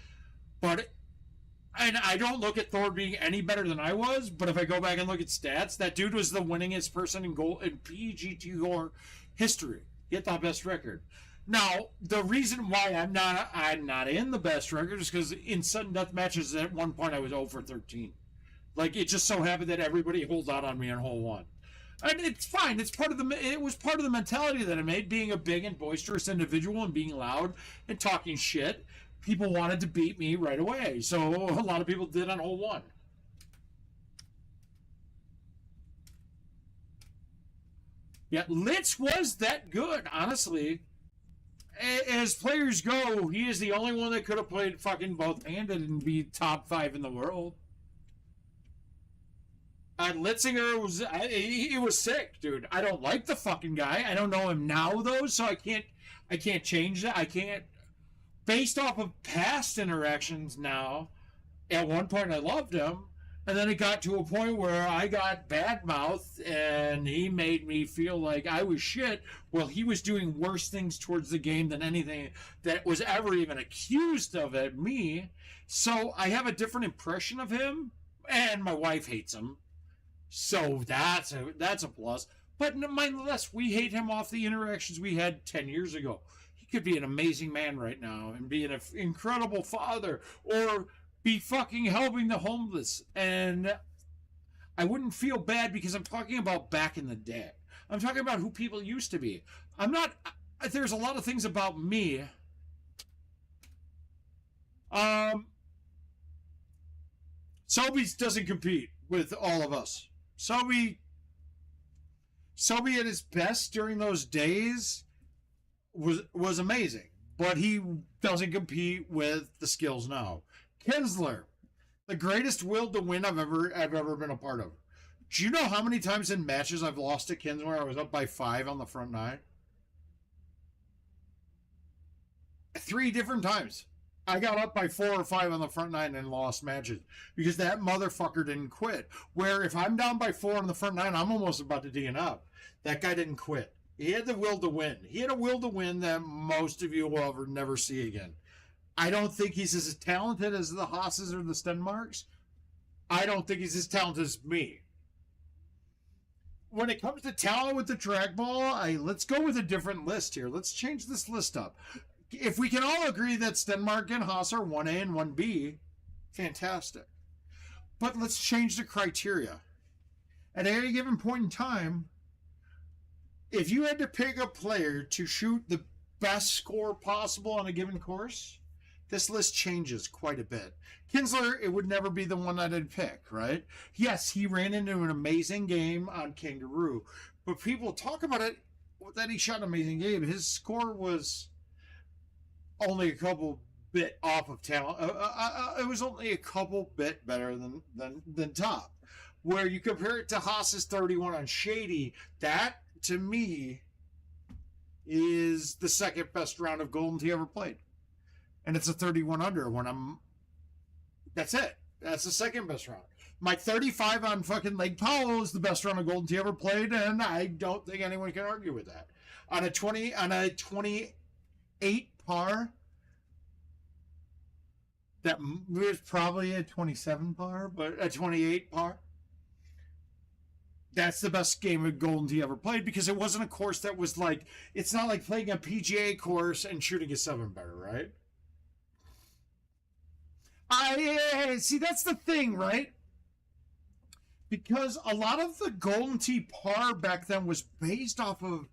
And I don't look at Thor being any better than I was, but if I go back and look at stats, that dude was the winningest person in PGT history. He had the best record. Now, the reason why I'm not in the best record is because in sudden death matches at one point I was 0 for 13. Like, it just so happened that everybody holds out on me in hole one. And it's fine. It was part of the mentality that I made, being a big and boisterous individual and being loud and talking shit. People wanted to beat me right away. So a lot of people did on hole one. Yeah, Litz was that good, honestly. As players go, he is the only one that could have played fucking both-handed and be top 5 in the world. Litzinger was sick, dude. I don't like the fucking guy. I don't know him now though, so I can't change that. I can't, based off of past interactions now. At one point I loved him, and then it got to a point where I got bad mouth and he made me feel like I was shit. Well, he was doing worse things towards the game than anything that was ever even accused of at me. So I have a different impression of him, and my wife hates him. So that's a plus. But nonetheless, we hate him off the interactions we had 10 years ago. He could be an amazing man right now and be an incredible father, or be fucking helping the homeless. And I wouldn't feel bad because I'm talking about back in the day. I'm talking about who people used to be. There's a lot of things about me. Sobeys doesn't compete with all of us. Sobey at his best during those days was amazing, but he doesn't compete with the skills now. Kinsler, the greatest will to win I've ever been a part of. Do you know how many times in matches I've lost to Kinsler? I was up by 5 on the front 9. 3 different times. I got up by 4 or 5 on the front 9 and lost matches because that motherfucker didn't quit. Where if I'm down by 4 on the front 9, I'm almost about to DNF. That guy didn't quit. He had the will to win. He had a will to win that most of you will ever never see again. I don't think he's as talented as the Haas's or the Stenmarks. I don't think he's as talented as me. When it comes to talent with the trackball, let's go with a different list here. Let's change this list up. If we can all agree that Stenmark and Haas are 1A and 1B, fantastic. But let's change the criteria. At any given point in time, if you had to pick a player to shoot the best score possible on a given course, this list changes quite a bit. Kinsler, it would never be the one that I'd pick, right? Yes, he ran into an amazing game on Kangaroo, but people talk about it, that he shot an amazing game. His score was only a couple bit off of talent. It was only a couple bit better than top. Where you compare it to Haas's 31 on Shady, that to me is the second best round of GoldenTeeTV ever played, and it's a 31 under. That's it. That's the second best round. My 35 on fucking Lake Powell is the best run of Golden Tee ever played, and I don't think anyone can argue with that. On a 28 par, that was probably a 27 par, but a 28 par. That's the best game of Golden Tee ever played, because it wasn't a course that was like, it's not like playing a PGA course and shooting a 7 better, right? I see, that's the thing, right? Because a lot of the Golden Tee par back then was based off of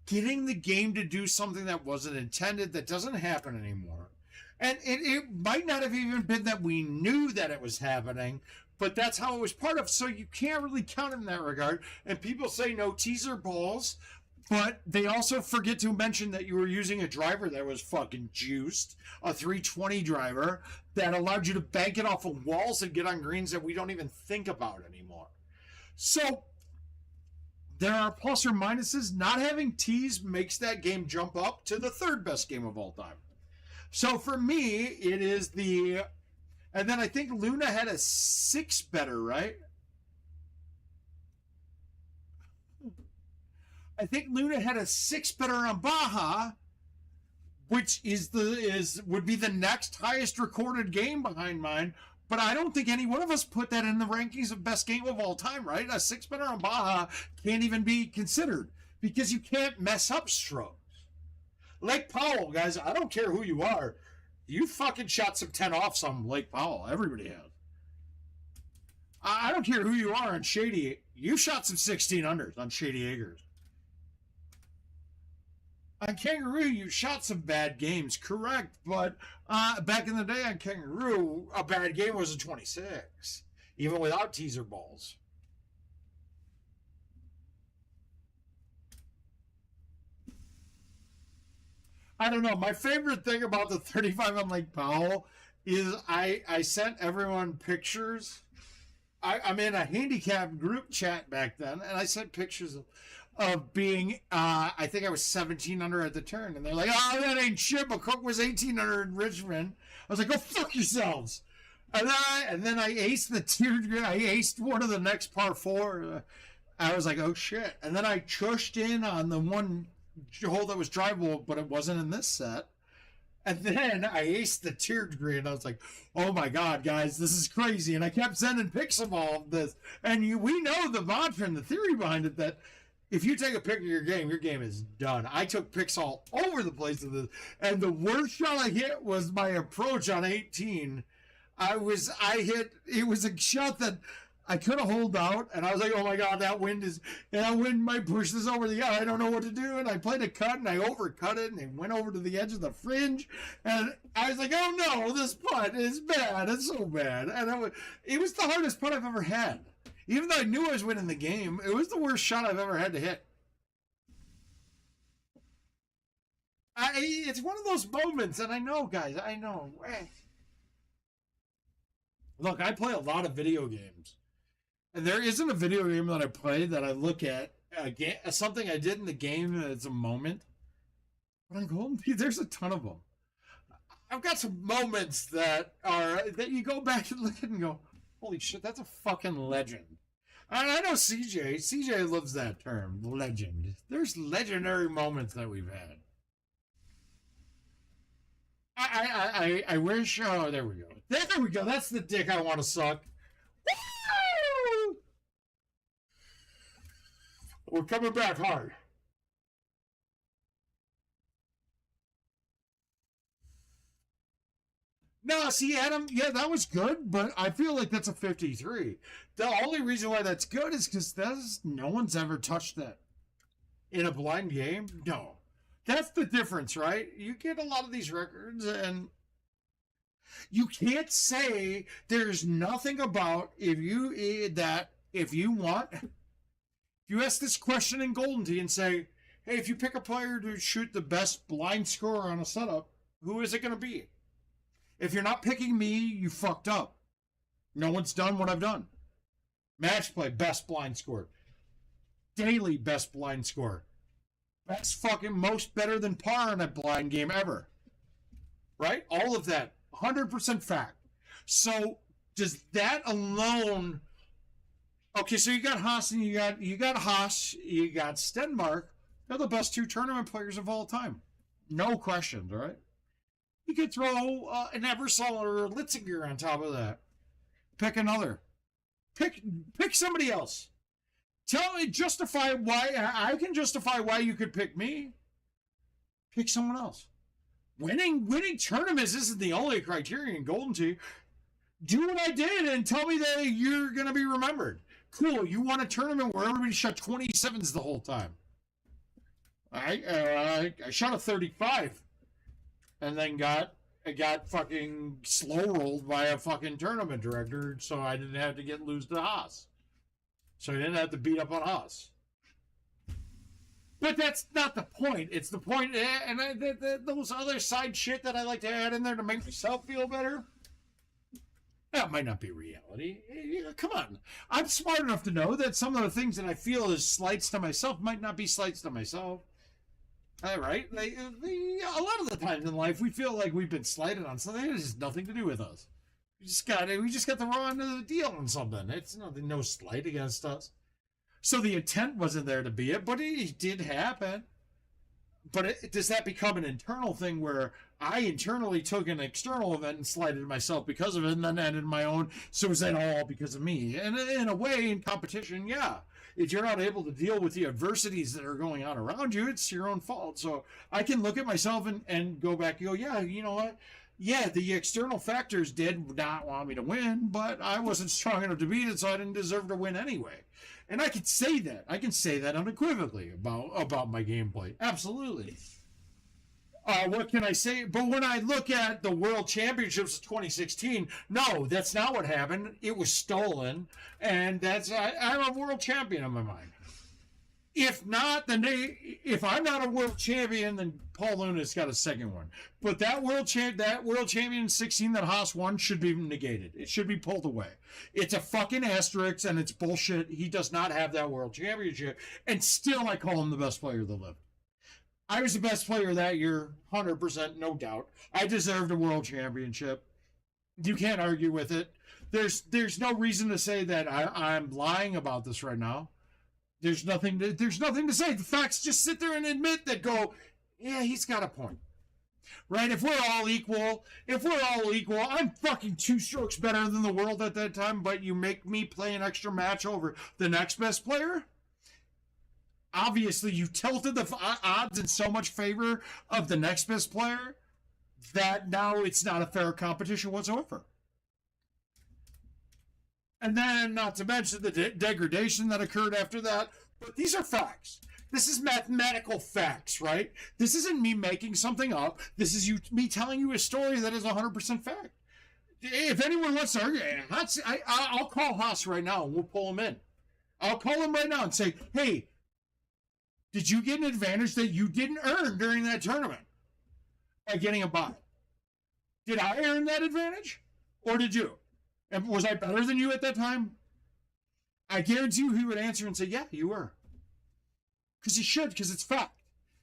getting the game to do something that wasn't intended, that doesn't happen anymore. And it might not have even been that we knew that it was happening, but that's how it was part of. So you can't really count in that regard. And people say no teaser balls, but they also forget to mention that you were using a driver that was fucking juiced, a 320 driver that allowed you to bank it off of walls and get on greens that we don't even think about anymore. So there are plus or minuses. Not having tees makes that game jump up to the third best game of all time. So for me, it is the... And then I think Luna had a 6 better, right? I think Luna had a 6 better on Baja, which would be the next highest recorded game behind mine. But I don't think any one of us put that in the rankings of best game of all time, right? A 6 better on Baja can't even be considered because you can't mess up strokes. Lake Powell, guys, I don't care who you are. You fucking shot some 10 offs on Lake Powell. Everybody has. I don't care who you are on Shady. You shot some 16 unders on Shady Acres. On Kangaroo, you shot some bad games, correct. But back in the day on Kangaroo, a bad game was a 26, even without teaser balls. I don't know. My favorite thing about the 35 on Lake Powell is I sent everyone pictures. I'm in a handicap group chat back then, and I sent pictures of being, I think I was 17 under at the turn. And they're like, oh, that ain't shit, but Cook was 18 under in Richmond. I was like, go fuck yourselves. And then I aced the teardrop. I aced one of the next par 4. I was like, oh shit. And then I chushed in on the one hole that was drivable, but it wasn't in this set. And then I aced the tiered green. I was like, oh my God, guys, this is crazy. And I kept sending pics of all of this. And we know the mantra and the theory behind it, that if you take a pic of your game is done. I took pics all over the place of this. And the worst shot I hit was my approach on 18. It was a shot that I could have hold out, and I was like, oh my God, that wind might push this over the edge. I don't know what to do. And I played a cut, and I overcut it, and it went over to the edge of the fringe. And I was like, oh no, this putt is bad. It's so bad. And it was the hardest putt I've ever had. Even though I knew I was winning the game, it was the worst shot I've ever had to hit. It's one of those moments, and I know, guys, I know. Look, I play a lot of video games. And there isn't a video game that I play that I look at something I did in the game as a moment. But on Golden Tee, there's a ton of them. I've got some moments that you go back and look at and go, holy shit, that's a fucking legend. And I know CJ loves that term, legend. There's legendary moments that we've had. I wish, oh, there we go. There we go. That's the dick I want to suck. Woo! We're coming back hard. No, see, Adam, yeah, that was good, but I feel like that's a 53. The only reason why that's good is because no one's ever touched that. In a blind game? No. That's the difference, right? You get a lot of these records, and you can't say there's nothing about if you ask this question in Golden Tee and say, hey, if you pick a player to shoot the best blind score on a setup, who is it going to be? If you're not picking me, you fucked up. No one's done what I've done. Match play, best blind score. Daily best blind score. Best fucking most better than par in a blind game ever. Right? All of that. 100% fact. So Does that alone? Okay, so you got Haas and you got Haas, you got Stenmark. They're the best 2 tournament players of all time. No questions, right? You could throw an Eversol or a Litzinger on top of that. Pick another. Pick somebody else. Justify why. I can justify why you could pick me. Pick someone else. Winning tournaments isn't the only criterion, Golden Tee. Do what I did and tell me that you're going to be remembered. Cool, you won a tournament where everybody shot 27s the whole time. I shot a 35 and then got fucking slow rolled by a fucking tournament director, so I didn't have to lose to Haas. So I didn't have to beat up on Haas. But that's not the point. It's the point, and those other side shit that I like to add in there to make myself feel better, that might not be reality. Come on. I'm smart enough to know that some of the things that I feel is slights to myself might not be slights to myself. All right? A lot of the times in life, we feel like we've been slighted on something. It has nothing to do with us. We just got the wrong deal on something. It's no slight against us. So the intent wasn't there to be it, but it did happen. But does that become an internal thing where I internally took an external event and slighted myself because of it and then ended my own, so is that all because of me? And in a way, in competition, yeah. If you're not able to deal with the adversities that are going on around you, it's your own fault. So I can look at myself and go back and go, yeah, you know what? Yeah, the external factors did not want me to win, but I wasn't strong enough to beat it, so I didn't deserve to win anyway. And I can say that. I can say that unequivocally about my gameplay. Absolutely. What can I say? But when I look at the World Championships of 2016, no, that's not what happened. It was stolen, and I'm a world champion in my mind. If not, then if I'm not a world champion, then Paul Luna's got a second one. But that world champion 16 that Haas won should be negated. It should be pulled away. It's a fucking asterisk, and it's bullshit. He does not have that world championship, and still I call him the best player that lived. I was the best player that year, 100%, no doubt. I deserved a world championship. You can't argue with it. There's no reason to say that I'm lying about this right now. There's nothing to say. The facts just sit there and admit that yeah, he's got a point. Right? If we're all equal, I'm fucking 2 strokes better than the world at that time, but you make me play an extra match over the next best player? Obviously, you tilted the odds in so much favor of the next best player that now it's not a fair competition whatsoever. And then, not to mention the degradation that occurred after that. But these are facts. This is mathematical facts, right? This isn't me making something up. This is me telling you a story that is 100% fact. If anyone wants to argue, I'll call Haas right now and we'll pull him in. I'll call him right now and say, hey, did you get an advantage that you didn't earn during that tournament by getting a bye? Did I earn that advantage? Or did you? And was I better than you at that time? I guarantee you he would answer and say, yeah, you were. Because he should, because it's fact.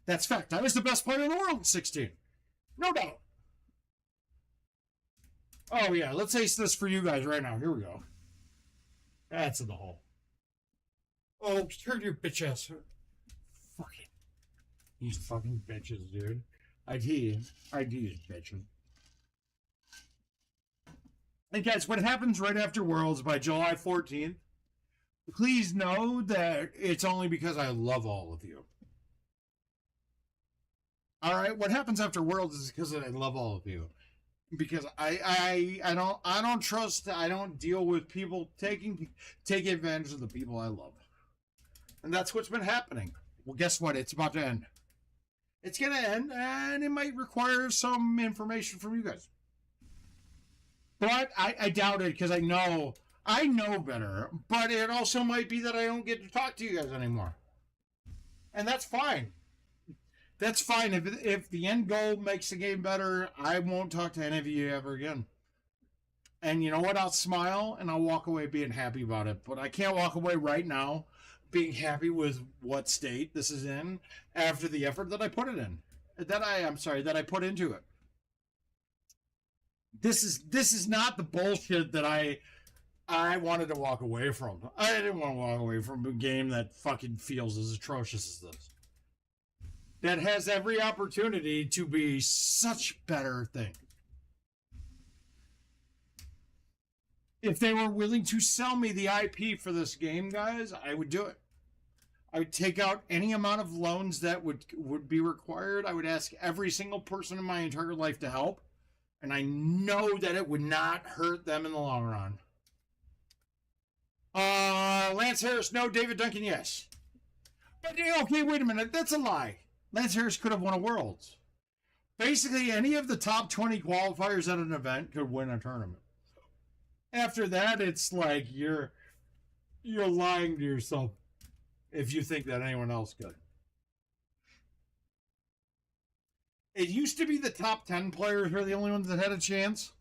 That's fact. I was the best player in the world in 16. No doubt. Oh, yeah. Let's ace this for you guys right now. Here we go. That's in the hole. Oh, turn your bitch ass. Fucking. These fucking bitches, dude. ID is bitching. And guys, what happens right after Worlds by July 14th, please know that it's only because I love all of you. All right, what happens after Worlds is because I love all of you. Because I don't deal with people taking advantage of the people I love. And that's what's been happening. Well, guess what? It's about to end. It's going to end, and it might require some information from you guys. But I doubt it because I know better. But it also might be that I don't get to talk to you guys anymore. And that's fine. That's fine. If the end goal makes the game better, I won't talk to any of you ever again. And you know what? I'll smile and I'll walk away being happy about it. But I can't walk away right now being happy with what state this is in after the effort that I put it in. That I put into it. This is not the bullshit that I wanted to walk away from. I didn't want to walk away from a game that fucking feels as atrocious as this. That has every opportunity to be such better thing. If they were willing to sell me the IP for this game, guys, I would do it. I would take out any amount of loans that would be required. I would ask every single person in my entire life to help. And I know that it would not hurt them in the long run. Lance Harris, no. David Duncan, yes. But, okay, wait a minute. That's a lie. Lance Harris could have won a Worlds. Basically, any of the top 20 qualifiers at an event could win a tournament. After that, it's like you're lying to yourself if you think that anyone else could. It used to be the top 10 players were the only ones that had a chance.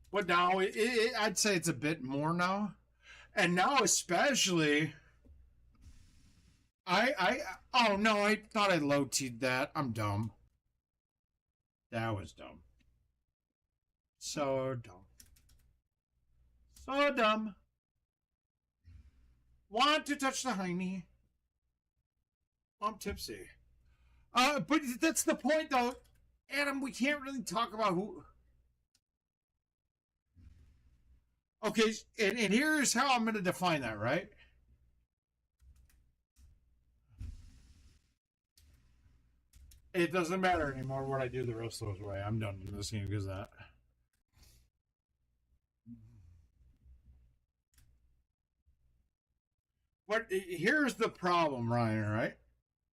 But now, I'd say it's a bit more now. And now especially, oh no, I thought I low-teed that. I'm dumb. That was dumb. So dumb. So dumb. Want to touch the hiney. I'm tipsy. But that's the point, though. Adam, we can't really talk about who... Okay, and here's how I'm going to define that, right? It doesn't matter anymore what I do the rest of those way. I'm done with this game because of that. But here's the problem, Ryan, right?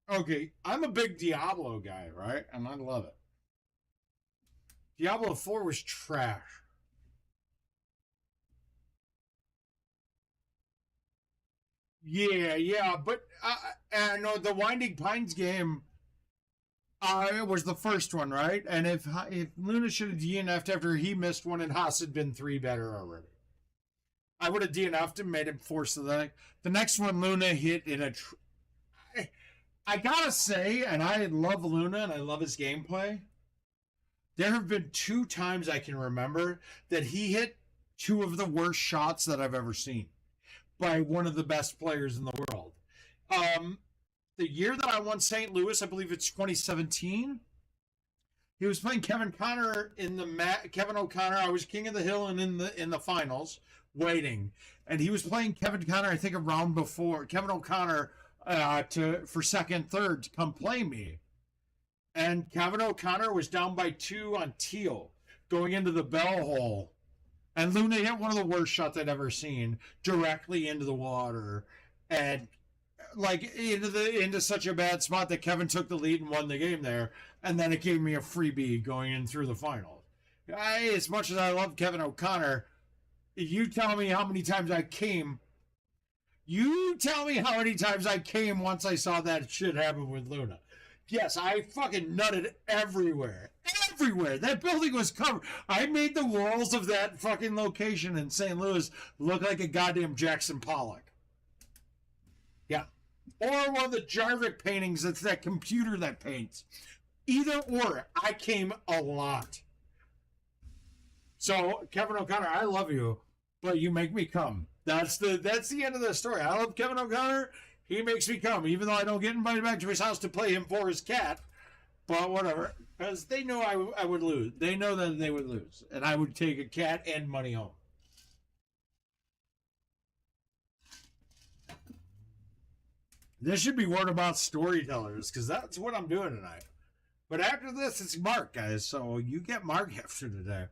Okay, I'm a big Diablo guy, right? And I love it. Diablo 4 was trash. Yeah, but no, the Winding Pines game it was the first one, right? And if Luna should have DNF'd after he missed one and Haas had been 3 better already, I would have DNF'd and made him force the next one. Luna hit in a... I gotta say, and I love Luna and I love his gameplay, there have been 2 times I can remember that he hit 2 of the worst shots that I've ever seen by one of the best players in the world. The year that I won St. Louis, I believe it's 2017, he was playing Kevin Connor in the Kevin O'Connor. I was king of the hill and in the finals waiting, and he was playing Kevin Connor. I think a round before Kevin O'Connor for second, third to come play me, and Kevin O'Connor was down by 2 on teal going into the bell hole, and Luna hit one of the worst shots I'd ever seen directly into the water, and like into such a bad spot that Kevin took the lead and won the game there, and then it gave me a freebie going in through the finals. As much as I love Kevin O'Connor, you tell me how many times I came. You tell me how many times I came once I saw that shit happen with Luna. Yes, I fucking nutted everywhere. Everywhere. That building was covered. I made the walls of that fucking location in St. Louis look like a goddamn Jackson Pollock. Yeah. Or one of the Jarvik paintings that's that computer that paints. Either or, I came a lot. So, Kevin O'Connor, I love you, but you make me come. That's the end of the story. I love Kevin O'Connor. He makes me come, even though I don't get invited back to his house to play him for his cat. But whatever. Because they know I would lose. They know that they would lose. And I would take a cat and money home. This should be word about storytellers, because that's what I'm doing tonight. But after this, it's Marc, guys. So you get Marc after today.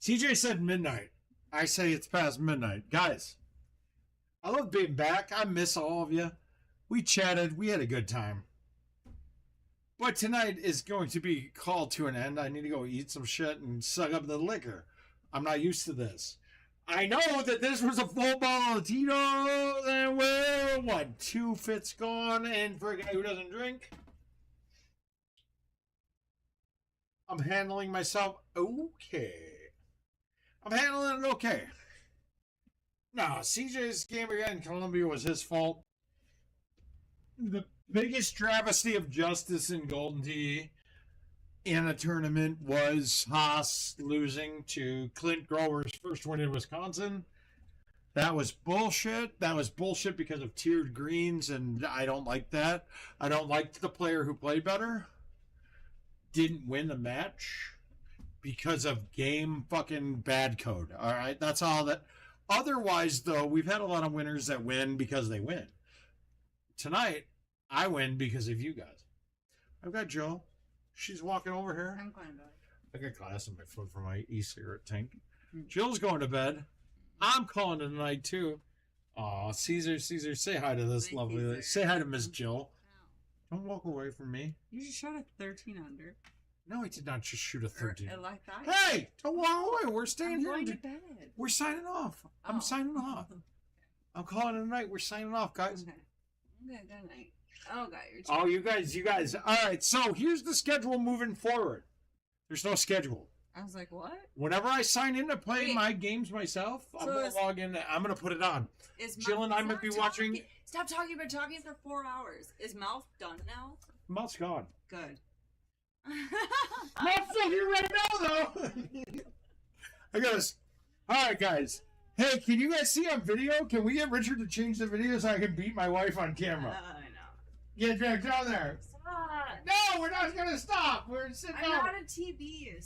CJ said midnight. I say it's past midnight. Guys, I love being back. I miss all of you. We chatted. We had a good time. But tonight is going to be called to an end. I need to go eat some shit and suck up the liquor. I'm not used to this. I know that this was a full bottle of Tito. And well, what? 2 fits gone. And for a guy who doesn't drink, I'm handling myself okay. I'm handling it okay. No, CJ's game again in Columbia was his fault. The biggest travesty of justice in Golden Tee in a tournament was Haas losing to Clint Grover's first win in Wisconsin. That was bullshit. That was bullshit because of tiered greens, and I don't like that. I don't like the player who played better didn't win the match because of game fucking bad code. All right, that's all that. Otherwise, though, we've had a lot of winners that win because they win. Tonight, I win because of you guys. I've got Jill. She's walking over here. I'm going to bed. I got glass in my foot for my e-cigarette tank. Jill's going to bed. I'm calling it tonight, too. Aw, Caesar, say hi to this lovely lady. Say hi to Miss Jill. Don't walk away from me. You just shot a 13 under. No, I did not just shoot a 13. Like that. Hey, don't walk away. We're staying here. Going to bed. We're signing off. I'm signing off. I'm calling it a night. We're signing off, guys. Okay. Good night. Oh, God, you're Oh, you guys. All right, so here's the schedule moving forward. There's no schedule. I was like, what? Whenever I sign in to play my games myself, I'm going to log in. I'm going to put it on. Jill and I might be watching. Stop talking. Been talking for 4 hours. Is mouth done now? Mouth's gone. Good. Mouth's still here right now, though. I got to. All right, guys. Hey, can you guys see on video? Can we get Richard to change the video so I can beat my wife on camera? I know. Get back down there. Stop. No, we're not going to stop. We're sitting down. I'm not a TV.